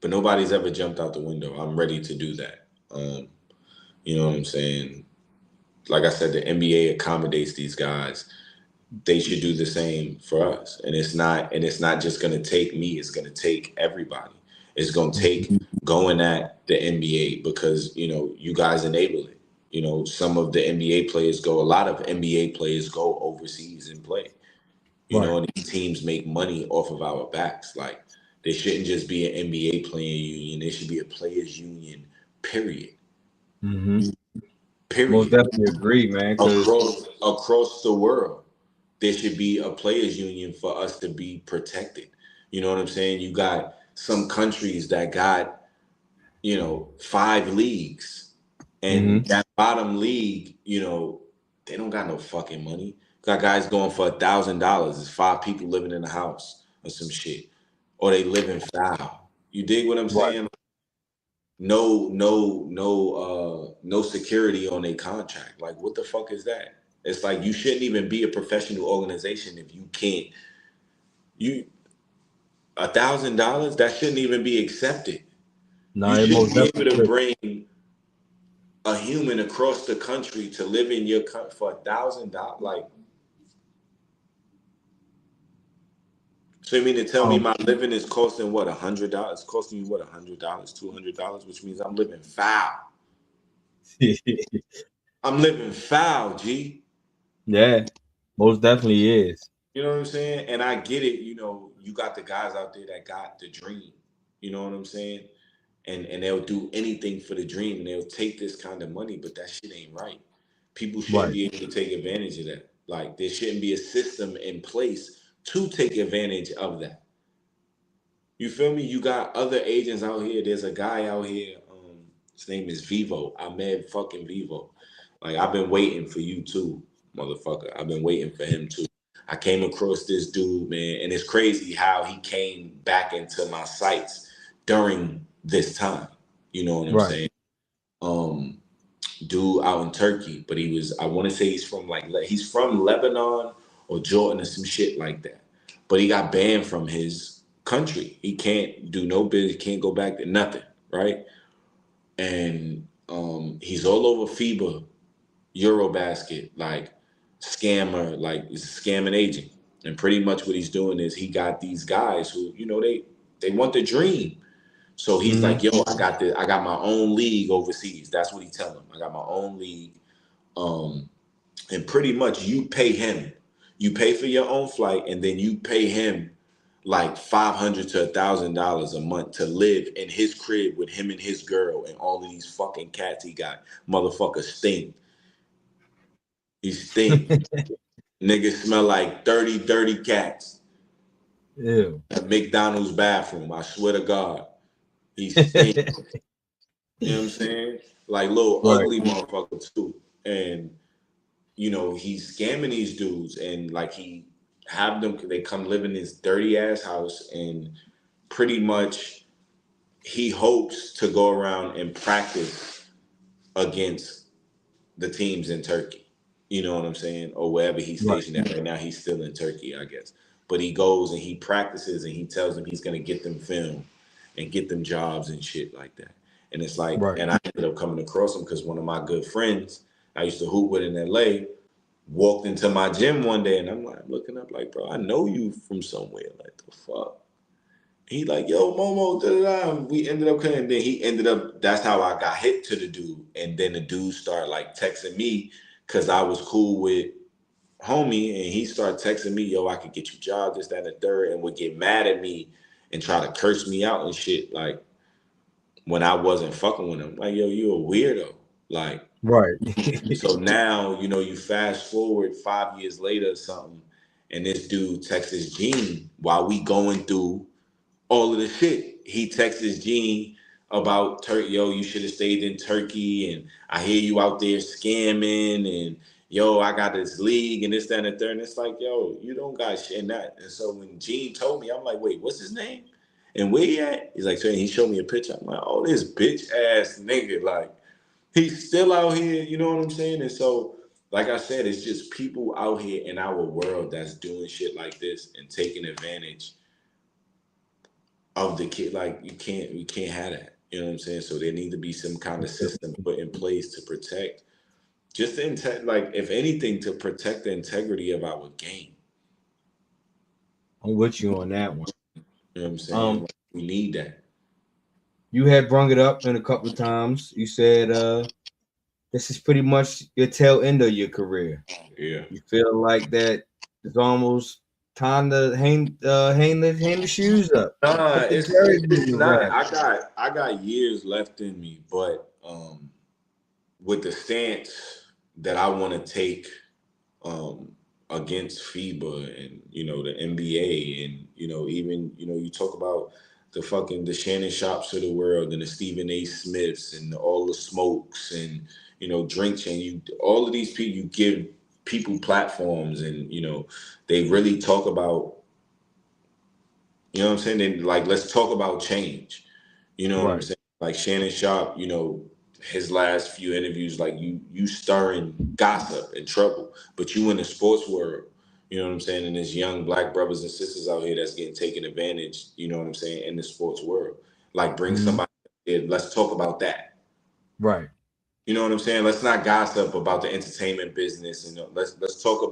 But nobody's ever jumped out the window. I'm ready to do that. You know what I'm saying? Like I said, the NBA accommodates these guys. They should do the same for us. And it's not just gonna take me, it's gonna take everybody. It's gonna take going at the NBA because, you know, you guys enable it. You know, some of the NBA players go, a lot of NBA players go overseas and play. You know, Right. and these teams make money off of our backs. Like, there shouldn't just be an NBA playing union. There should be a players union, period. Mm-hmm. Most Period. definitely agree, man. Because Across the world, there should be a players union for us to be protected. You know what I'm saying? You got some countries that got, you know, 5 leagues, and that bottom league, you know, they don't got no fucking money. Got guys going for $1,000. It's 5 people living in the house or some shit, or they live in foul. You dig what I'm right. saying? No security on a contract. Like, what the fuck is that? It's like you shouldn't even be a professional organization if you can't. You $1,000 that shouldn't even be accepted. No, You it shouldn't most be able to definitely. bring a human across the country to live in your country for $1,000. Like, so you mean to tell me Um, my living is costing what, $100? It's costing you what, $100, $200, which means I'm living foul. I'm living foul, G. yeah, most definitely is. You know what I'm saying? And I get it. You know, you got the guys out there that got the dream. You know what I'm saying? And they'll do anything for the dream, and they'll take this kind of money, but that shit ain't right. People shouldn't Right. be able to take advantage of that. Like, there shouldn't be a system in place to take advantage of that. You feel me? You got other agents out here. There's a guy out here. His name is Vivo. Ahmed fucking Vivo. Like, I've been waiting for you too, motherfucker. I've been waiting for him too. I came across this dude, man, and it's crazy how he came back into my sights during this time. You know what I'm Right. saying? Um, Dude out in Turkey, but he was, I want to say he's from like, he's from Lebanon or Jordan or some shit like that. But he got banned from his country. He can't do no business, can't go back to nothing, right? And he's all over FIBA, Eurobasket, like scammer, like he's a scamming agent. And pretty much what he's doing is he got these guys who, you know, they want the dream. So he's Mm-hmm. like, yo, I got my own league overseas. That's what he tell him. I got my own league. Um, and pretty much you pay him. You pay for your own flight, and then you pay him like $500 to $1,000 a month to live in his crib with him and his girl and all of these fucking cats he got. Motherfucker stink. He stink. Niggas smell like 30 dirty cats Ew. at McDonald's bathroom. I swear to God. He stink. You know what I'm saying? Like little Right. ugly motherfucker too. And you know, he's scamming these dudes, and like he have them, they come live in this dirty ass house, and pretty much he hopes to go around and practice against the teams in Turkey. You know what I'm saying? Or wherever he's Right. stationed at right now. He's still in Turkey, I guess. But he goes and he practices and he tells them he's gonna get them film and get them jobs and shit like that. And it's like, Right. and I ended up coming across him because one of my good friends I used to hoop with in LA walked into my gym one day, and I'm like looking up like, bro, I know you from somewhere. Like, the fuck? He like, yo, Momo, da da da. We ended up coming. Then he ended up. That's how I got hit to the dude, and then the dude started like texting me because I was cool with homie, and he started texting me, yo, I could get you jobs, this, that, and the third, and would get mad at me and try to curse me out and shit. Like, when I wasn't fucking with him, like, yo, you a weirdo. Like, Right. so now, you know, you fast forward 5 years later or something, and this dude texts Gene while we going through all of the shit. He texts Gene about Turkey. Yo, you should have stayed in Turkey, and I hear you out there scamming, and yo, I got this league and this, that, and the third. And it's like, yo, you don't got shit in that. And so when Gene told me, I'm like, wait, what's his name? And where he at? He's like, so he showed me a picture. I'm like, oh, this bitch ass nigga, like, he's still out here, you know what I'm saying? And so, like I said, it's just people out here in our world that's doing shit like this and taking advantage of the kid. Like, we can't have that. You know what I'm saying? So there need to be some kind of system put in place to protect, just the like, if anything, to protect the integrity of our game. I'm with you on that one. You know what I'm saying? Um, Like, we need that. you had brung it up in a couple of times. You said this is pretty much your tail end of your career. Yeah. You feel like that it's almost time to hang the shoes up, Nah, put the it's jersey in it's the not. rack. I got years left in me, but with the stance that I want to take um against FIBA and the NBA and even you talk about the Shannon Sharps of the world and the Stephen A. Smiths and all the Smokes and Drink Chain. You all of these people, you give people platforms and they really talk about, what I'm saying? They, like, let's talk about change. You know what I'm Right. saying? Like Shannon Sharp, his last few interviews, like you stirring gossip and trouble, but you in the sports world. You know what I'm saying? And there's young black brothers and sisters out here that's getting taken advantage. You know what I'm saying? In the sports world, like bring Mhm. somebody in. Let's talk about that. Right. You know what I'm saying? Let's not gossip about the entertainment business, and let's talk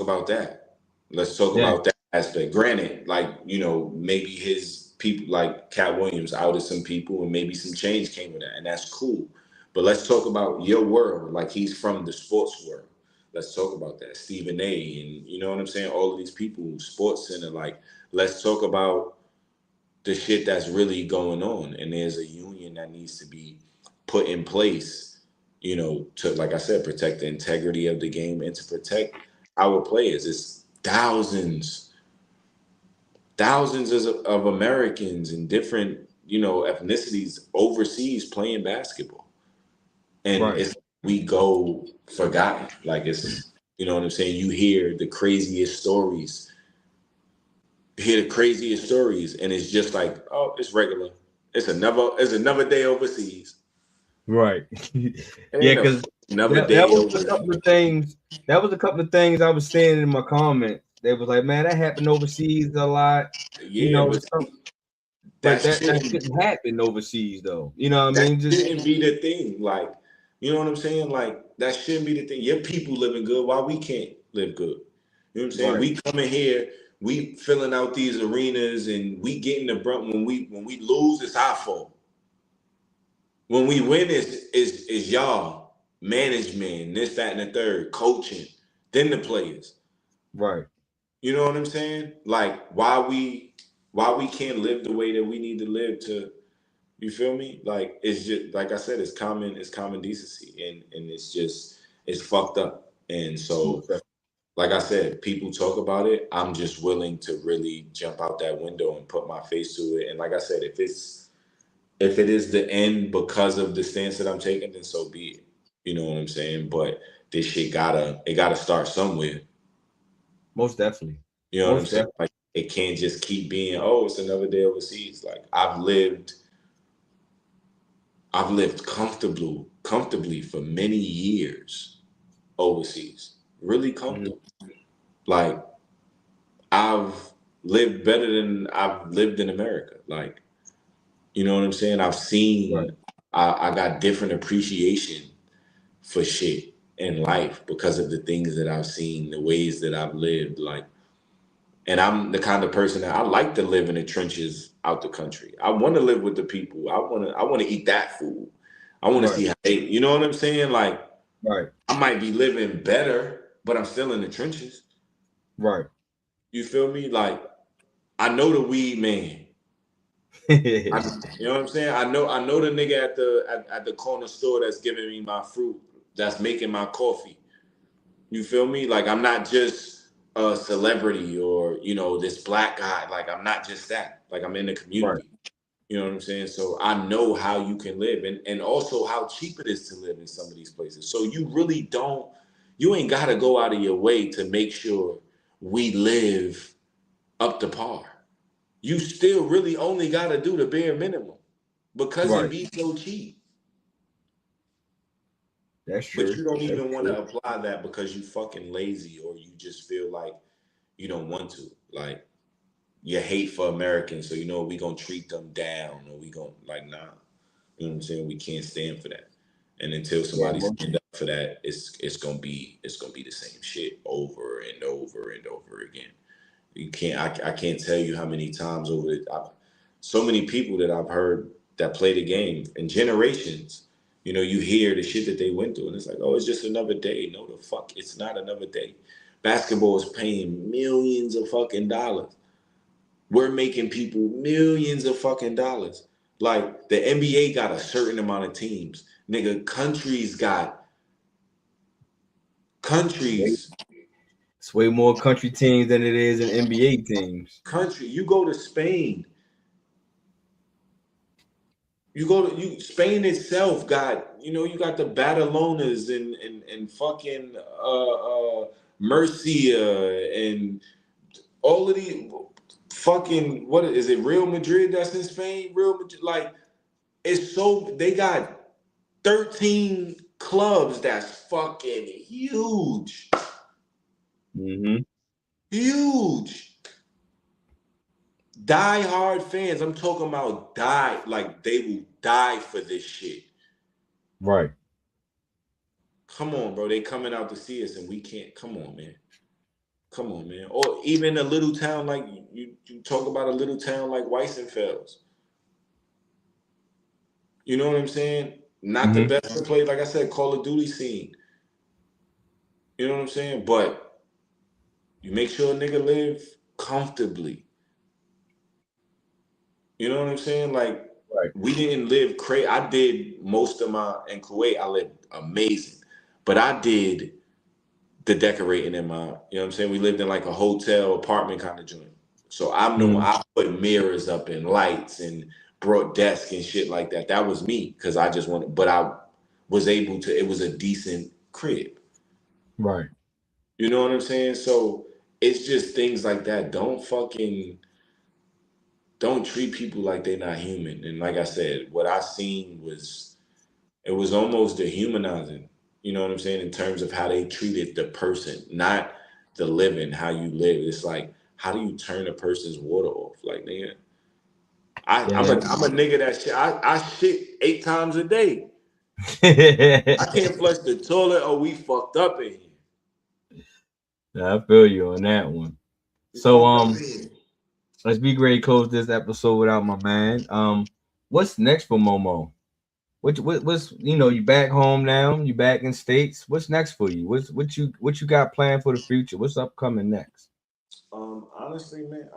about that. Let's talk Yeah. about that aspect. Granted, like, maybe his people, like Cat Williams, outed some people and maybe some change came with that, and that's cool. But let's talk about your world. Like, he's from the sports world. Let's talk about that. Stephen A. And you know what I'm saying? All of these people, Sports Center, like, let's talk about the shit that's really going on. And there's a union that needs to be put in place, to, like I said, protect the integrity of the game and to protect our players. It's thousands of Americans and different, ethnicities overseas playing basketball. And Right. it's we go forgotten. Like, it's, you know what I'm saying? You hear the craziest stories, and it's just like, oh, it's regular. It's another day overseas. Right. It Yeah, ain't a because another that day was a overseas. couple of things. That was a couple of things I was saying in my comments. They was like, man, that happened overseas a lot. Yeah, but It's something, see, but that that shouldn't shouldn't happen overseas though. You know what I that mean? Just shouldn't be the thing. Like, you know what I'm saying? Like, that shouldn't be the thing. Your people living good, why we can't live good? You know what I'm saying? right, We coming here, we filling out these arenas, and we getting the brunt. When we lose, it's our fault. When we win, is y'all management, this, that, and the third, coaching, then the players. right, You know what I'm saying? Like, why we can't live the way that we need to live to, you feel me? Like, it's just like I said, it's common decency, and it's fucked up. And most so, definitely. like I said, people talk about it. I'm just willing to really jump out that window and put my face to it. And like I said, if it is the end because of the stance that I'm taking, then so be it. You know what I'm saying? But this shit gotta start somewhere. Most definitely, You know what I'm most saying? definitely. Like, it can't just keep being, oh, it's another day overseas. Like, I've lived comfortably for many years overseas. Really Mhm. comfortable. Like, I've lived better than I've lived in America. Like, you know what I'm saying? I've Right, seen I got different appreciation for shit in life because of the things that I've seen, the ways that I've lived. Like, and I'm the kind of person that I like to live in the trenches out the country. I want to live with the people. I want to eat that food. I want to right, see how they, you know what I'm saying? Like, right, I might be living better, but I'm still in the trenches. right. You feel me? Like, I know the weed man. You know what I'm saying? I know the nigga at the corner store that's giving me my fruit, that's making my coffee. You feel me? Like, I'm not just a celebrity or, this black guy. Like, I'm not just that. Like, I'm in the Right, community. You know what I'm saying? So I know how you can live, and also how cheap it is to live in some of these places. So you ain't got to go out of your way to make sure we live up to par. You still really only got to do the bare minimum because it right. be so cheap. That's But true. you don't That's even want true. to apply that because you fucking lazy, or you just feel like you don't want to. Like, you hate for Americans, so we gonna treat them down, or we gonna, like, nah. You know what I'm saying? We can't stand for that. And until Yeah, somebody stand up for that, it's gonna be the same shit over and over and over again. You can't I can't tell you how many times so many people that I've heard that play the game in generations. You know, you hear the shit that they went through, and it's like, oh, it's just another day. No, the fuck, it's not another day. Basketball is paying millions of fucking dollars. We're making people millions of fucking dollars. Like the NBA got a certain amount of teams. Nigga, countries. It's way more country teams than it is in NBA teams. You go to Spain. Spain itself got, you got the Badalonas and fucking Murcia and all of these fucking, what is it, Real Madrid that's in Spain? Real Madrid, like, they got 13 clubs that's fucking huge. Mm-hmm. Huge. Die hard fans. I'm talking about like they will die for this shit. Right. Come on, bro. They coming out to see us and we can't. Come on, man. Come on, man. Or even a little town like you talk about a little town like Weissenfels. You know what I'm saying? Not the best to play, like I said, Call of Duty scene. You know what I'm saying? But you make sure a nigga live comfortably. You know what I'm saying? Like, right. We didn't live crazy. I did most of in Kuwait, I lived amazing. But I did the decorating in my, you know what I'm saying? We lived in like a hotel apartment kind of joint. So I put mirrors up and lights and brought desks and shit like that. That was me because I just wanted, but I was able to, it was a decent crib. Right. You know what I'm saying? So it's just things like that. Don't treat people like they're not human. And like I said, what I seen it was almost dehumanizing. You know what I'm saying? In terms of how they treated the person, not the living, how you live. It's like, how do you turn a person's water off? Like, nigga, I'm a nigga that shit. I shit 8 times a day. I can't flush the toilet or we fucked up in here. I feel you on that one. So let's be great. Close this episode without my man. What's next for Momo? What's you back home now? You back in States. What's next for you? What you got planned for the future? What's upcoming next? Honestly, man,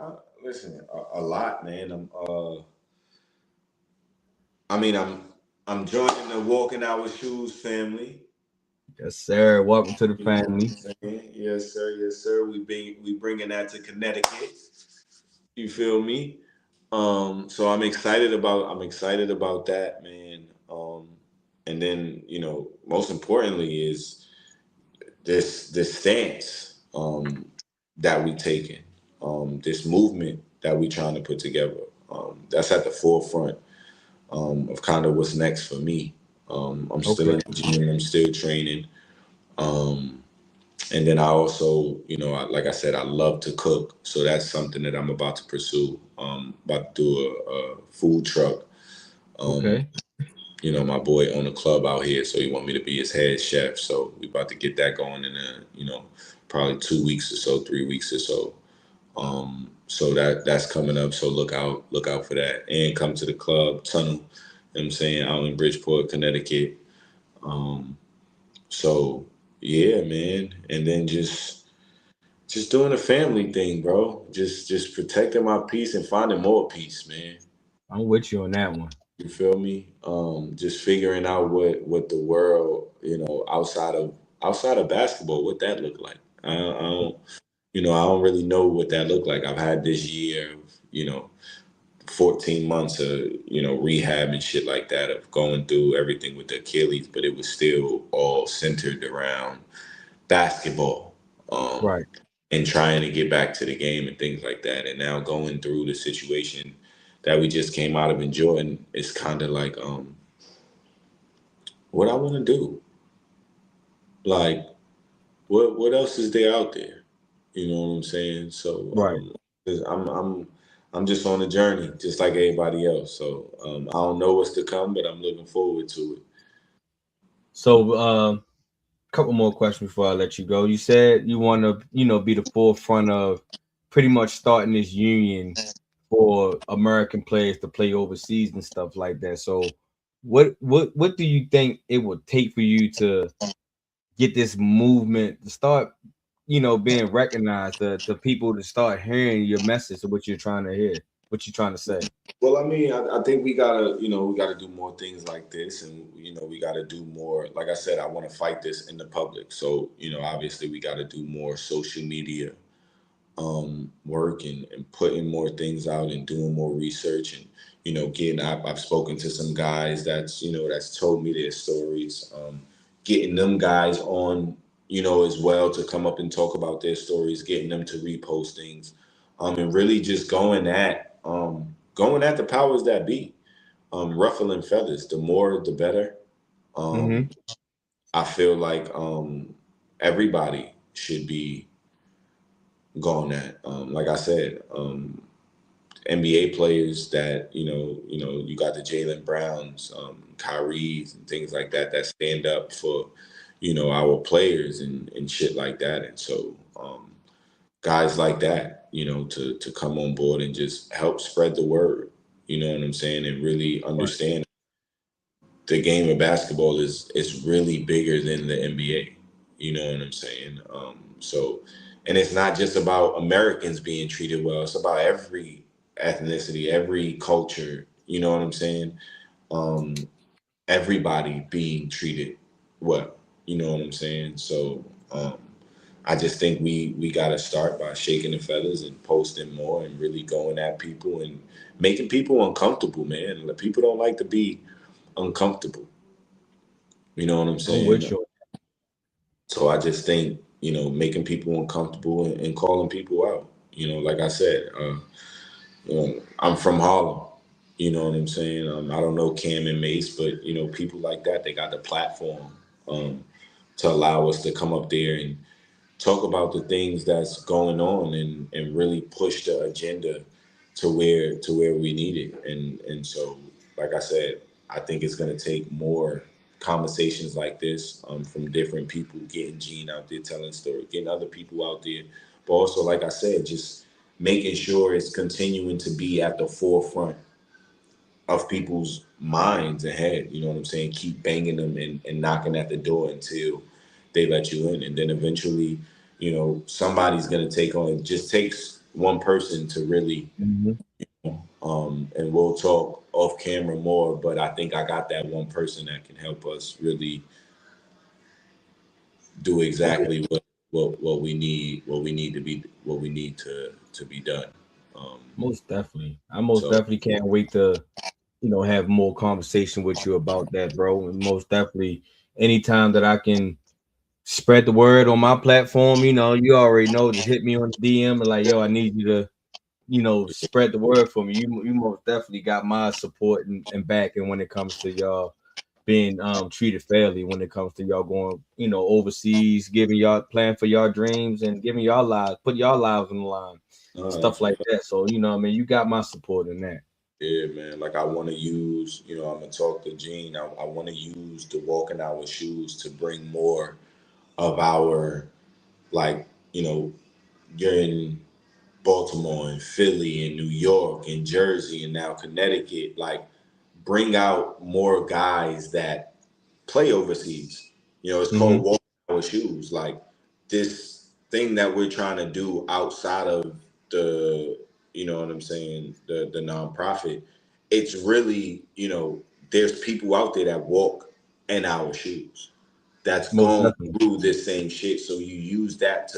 listen, a lot, man. I'm joining the Walking Our Shoes family. Yes, sir. Welcome to the You know what family. I'm saying? Yes, sir. Yes, sir. We bringing that to Connecticut. You feel me? So I'm excited about that, man. And then most importantly is this stance that we taking, this movement that we trying to put together. That's at the forefront of kind of what's next for me. I'm still in the gym. I'm still training. And then I also, like I said, I love to cook. So that's something that I'm about to pursue. About to do a food truck. My boy own a club out here, so he want me to be his head chef. So we about to get that going in probably 2 weeks or so, 3 weeks or so. So that's coming up. So look out for that. And come to the club tunnel, you know what I'm saying, out in Bridgeport, Connecticut. So yeah, man. And then just doing a family thing, bro. Just protecting my peace and finding more peace, man. I'm with you on that one. You feel me? Just figuring out what the world, outside of basketball, what that look like. I don't really know what that looked like. I've had this year of, 14 months of, rehab and shit like that, of going through everything with the Achilles, but it was still all centered around basketball. Right. And trying to get back to the game and things like that. And now going through the situation that we just came out of in Jordan, it's kind of like, what I want to do. Like, what else is there out there? You know what I'm saying? So, Right. 'cause I'm just on a journey, just like everybody else. So, I don't know what's to come, but I'm looking forward to it. So, couple more questions before I let you go. You said you want to, be the forefront of pretty much starting this union for American players to play overseas and stuff like that. So, what do you think it would take for you to get this movement to start, being recognized, the people to start hearing your message of what you're trying to hear, what you're trying to say? Well, I mean, I think we gotta do more things like this, and we gotta do more. Like I said, I want to fight this in the public. So, obviously, we gotta do more social media work and putting more things out and doing more research and getting. I've spoken to some guys that's told me their stories. Getting them guys on as well to come up and talk about their stories, getting them to repost things, and really just going at the powers that be, ruffling feathers. The more, the better. Mm-hmm. Um, I feel like everybody should be going at. Like I said, NBA players that you got the Jalen Browns, Kyrie's, and things like that that stand up for our players and shit like that. And so guys like that, to come on board and just help spread the word. You know what I'm saying, and really Right. understand the game of basketball is really bigger than the NBA. You know what I'm saying? So, and it's not just about Americans being treated well. It's about every ethnicity, every culture. You know what I'm saying? Um, Everybody being treated well. You know what I'm saying? So, I just think we got to start by shaking the feathers and posting more and really going at people and making people uncomfortable, man. People don't like to be uncomfortable. You know what I'm I'm saying? with you. So I just think, making people uncomfortable and calling people out. Like I said, I'm from Harlem. You know what I'm saying? I don't know Cam and Mace, but people like that, they got the platform um, to allow us to come up there and talk about the things that's going on and really push the agenda to where we need it. And so, like I said, I think it's going to take more conversations like this from different people, getting Gene out there telling stories, getting other people out there, but also, like I said, just making sure it's continuing to be at the forefront of people's minds and head. You know what I'm saying? Keep banging them and knocking at the door until they let you in. And then eventually, somebody's gonna take on. It just takes one person to really Mm-hmm. and we'll talk off camera more, but I think I got that one person that can help us really do Okay. exactly what we need to be done. Um, Most definitely. I most so definitely can't wait to, have more conversation with you about that, bro. And most definitely, anytime that I can spread the word on my platform, you already know, just hit me on the DM and like, yo, I need you to, spread the word for me. You most definitely got my support and backing when it comes to y'all being treated fairly, when it comes to y'all going, overseas, giving y'all plan for y'all dreams and giving y'all lives, put y'all lives on the line, stuff that's a like that. So, I mean, you got my support in that. Yeah, man. Like I want to use, I'm gonna talk to Gene. I want to use the walking our shoes to bring more of our, like, you're in Baltimore and Philly and New York and Jersey and now Connecticut. Like, bring out more guys that play overseas. It's Hmm. called walking our shoes. Like this thing that we're trying to do outside of the, you know what I'm saying, the nonprofit. It's really, there's people out there that walk in our shoes that's Most gone definitely. through this same shit. So you use that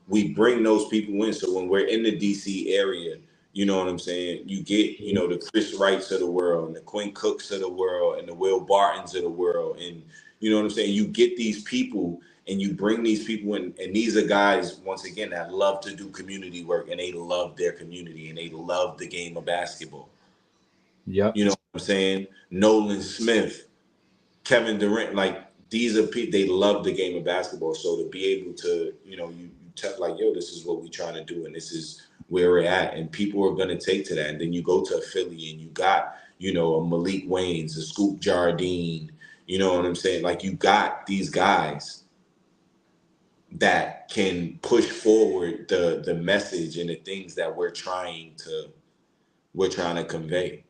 we bring those people in. So when we're in the DC area, you know what I'm saying? You get, Mhm. the Chris Wrights of the world and the Quinn Cooks of the world and the Will Bartons of the world. And you know what I'm saying? You get these people and you bring these people in. And these are guys, once again, that love to do community work and they love their community and they love the game of basketball. Yep. You know what I'm saying? Nolan Smith, Kevin Durant, like these are people they love the game of basketball. So to be able to, you tell like, yo, this is what we trying to do, and this is where we're at, and people are gonna take to that. And then you go to Philly, and you got, a Malik Waynes, a Scoop Jardine. You know what I'm saying? Like you got these guys that can push forward the message and the things that we're trying to convey.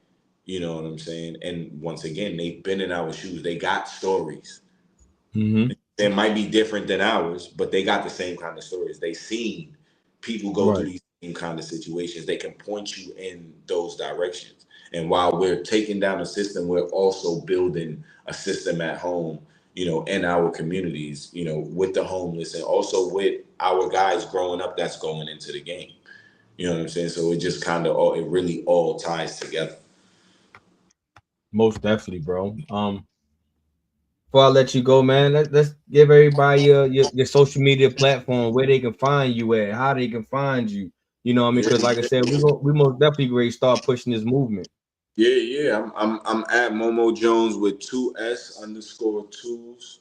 You know what I'm saying? And once again, they've been in our shoes. They got stories. Mm-hmm. They might be different than ours, but they got the same kind of stories. They seen people go through Right. these same kind of situations. They can point you in those directions. And while we're taking down a system, we're also building a system at home, in our communities, with the homeless and also with our guys growing up that's going into the game. You know what I'm saying? So it just kind of it really all ties together. Most definitely, bro. Before I let you go, man, let's give everybody your social media platform, where they can find you at, how they can find you. You know what I mean? Yeah, Because like I said, we most definitely ready to start pushing this movement. yeah. I'm at Momo Jones with 2S underscore twos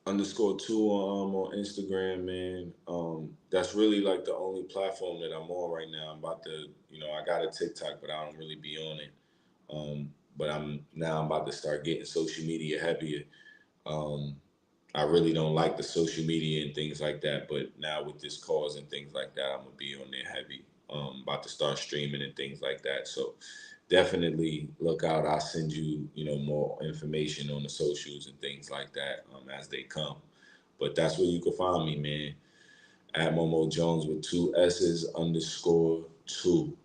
underscore two on Instagram, man. That's really like the only platform that I'm on right now. I'm about to, I got a TikTok, but I don't really be on it. But I'm about to start getting social media heavier. Um, I really don't like the social media and things like that, but now with this cause and things like that, I'm gonna be on there heavy. About to start streaming and things like that. So definitely look out. I'll send you, more information on the socials and things like that as they come. But that's where you can find me, man. At Momo Jones with 2 S's underscore two.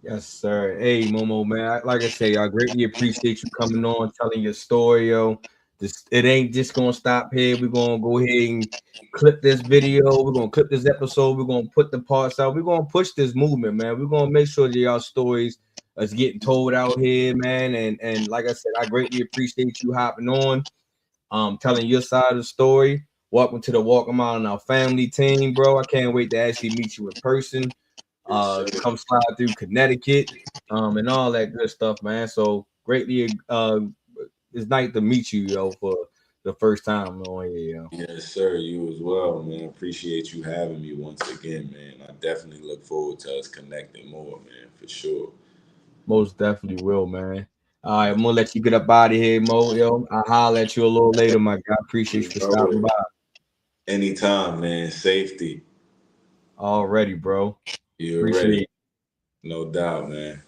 Yes, sir. Hey, Momo, man. Like I say, I greatly appreciate you coming on, telling your story, yo. This it ain't just gonna stop here. We're gonna go ahead and clip this video. We're gonna clip this episode. We're gonna put the parts out. We're gonna push this movement, man. We're gonna make sure that y'all stories is getting told out here, man. And like I said, I greatly appreciate you hopping on, telling your side of the story. Welcome to the Walk 'em Out in our family team, bro. I can't wait to actually meet you in person. Yes, sir. Come slide through Connecticut, and all that good stuff, man. So greatly, it's nice to meet you, yo, for the first time on here, yo. Yes, sir. You as well, man. Appreciate you having me once again, man. I definitely look forward to us connecting more, man, for sure. Most definitely will, man. All right, I'm gonna let you get up out of here, Mo. Yo, I'll holler at you a little later, my guy. Appreciate you for stopping Bro, by. anytime, man. Safety. Already, bro. You're Appreciate ready. it. No doubt, man.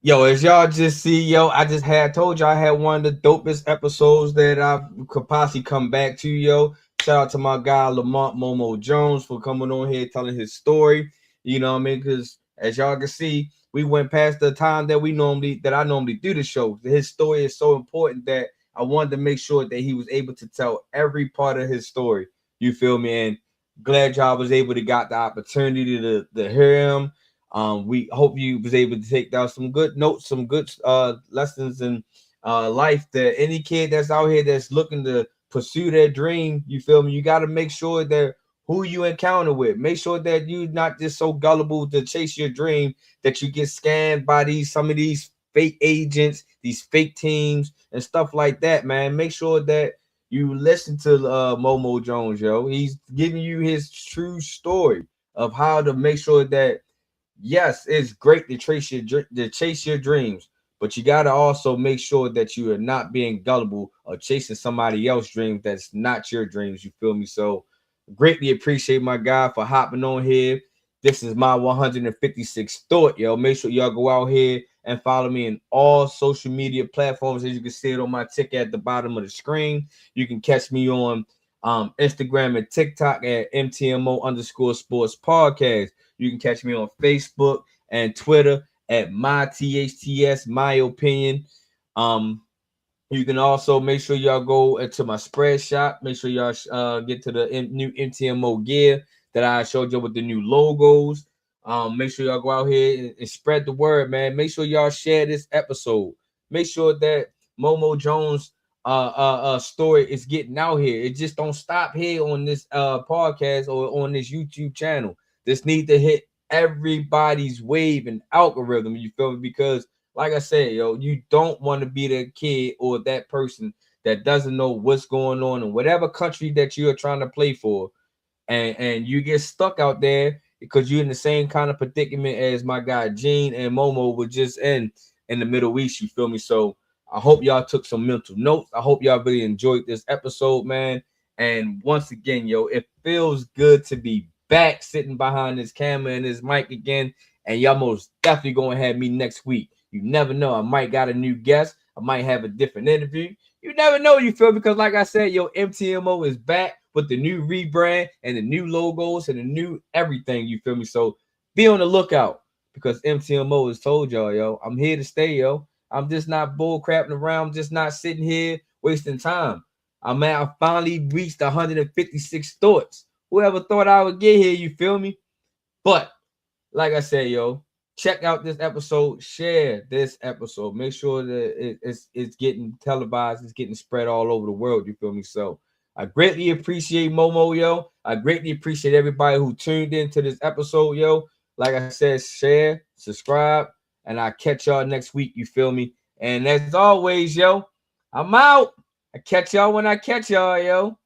Yo, as y'all just see, yo, I just had told y'all I had one of the dopest episodes that I could possibly come back to, yo. Shout out to my guy Lamont MoMo Jones for coming on here telling his story. You know what I mean? Because as y'all can see, we went past the time that I normally do the show. His story is so important that I wanted to make sure that he was able to tell every part of his story. You feel me? And glad y'all was able to got the opportunity to hear him. We hope you was able to take down some good notes, some good lessons in life, that any kid that's out here that's looking to pursue their dream, you feel me? You got to make sure that who you encounter with, make sure that you're not just so gullible to chase your dream that you get scammed by some of these fake agents, these fake teams and stuff like that, man. Make sure that you listen to Momo Jones, yo. He's giving you his true story of how to make sure that yes, it's great to chase your dreams, but you got to also make sure that you are not being gullible or chasing somebody else's dreams that's not your dreams. You feel me? So greatly appreciate my guy for hopping on here. This is my 156th thought, yo. Make sure y'all go out here and follow me in all social media platforms. As you can see it on my ticket at the bottom of the screen. You can catch me on Instagram and TikTok at MTMO underscore sports podcast. You can catch me on Facebook and Twitter at my THTS, my opinion. Um, you can also make sure y'all go into my spread shop. Make sure y'all get to the new MTMO gear that I showed you with the new logos. Make sure y'all go out here and spread the word, man. Make sure y'all share this episode. Make sure that Momo Jones story is getting out here. It just don't stop here on this podcast or on this YouTube channel. This need to hit everybody's wave and algorithm. You feel me? Because like I said, yo, you don't want to be the kid or that person that doesn't know what's going on in whatever country that you're trying to play for, and you get stuck out there because you're in the same kind of predicament as my guy Gene and Momo were just in the Middle East. You feel me? So I hope y'all took some mental notes. I hope y'all really enjoyed this episode, man. And once again, yo, it feels good to be back sitting behind this camera and this mic again And y'all most definitely gonna have me next week. You never know. I might got a new guest. I might have a different interview. You never know, you feel me? Because like I said, yo, MTMO is back with the new rebrand and the new logos and the new everything, you feel me? So be on the lookout because MTMO has told y'all, yo, I'm here to stay, yo. I'm just not bull crapping around. I'm just not sitting here wasting time. I finally reached 156 thoughts. Whoever thought I would get here, you feel me? But like I said, yo, check out this episode, share this episode, make sure that it's getting televised, it's getting spread all over the world, you feel me? So I greatly appreciate Momo, yo. I greatly appreciate everybody who tuned into this episode, yo. Like I said, share, subscribe, and I'll catch y'all next week, you feel me? And as always, yo, I'm out. I catch y'all when I catch y'all, yo.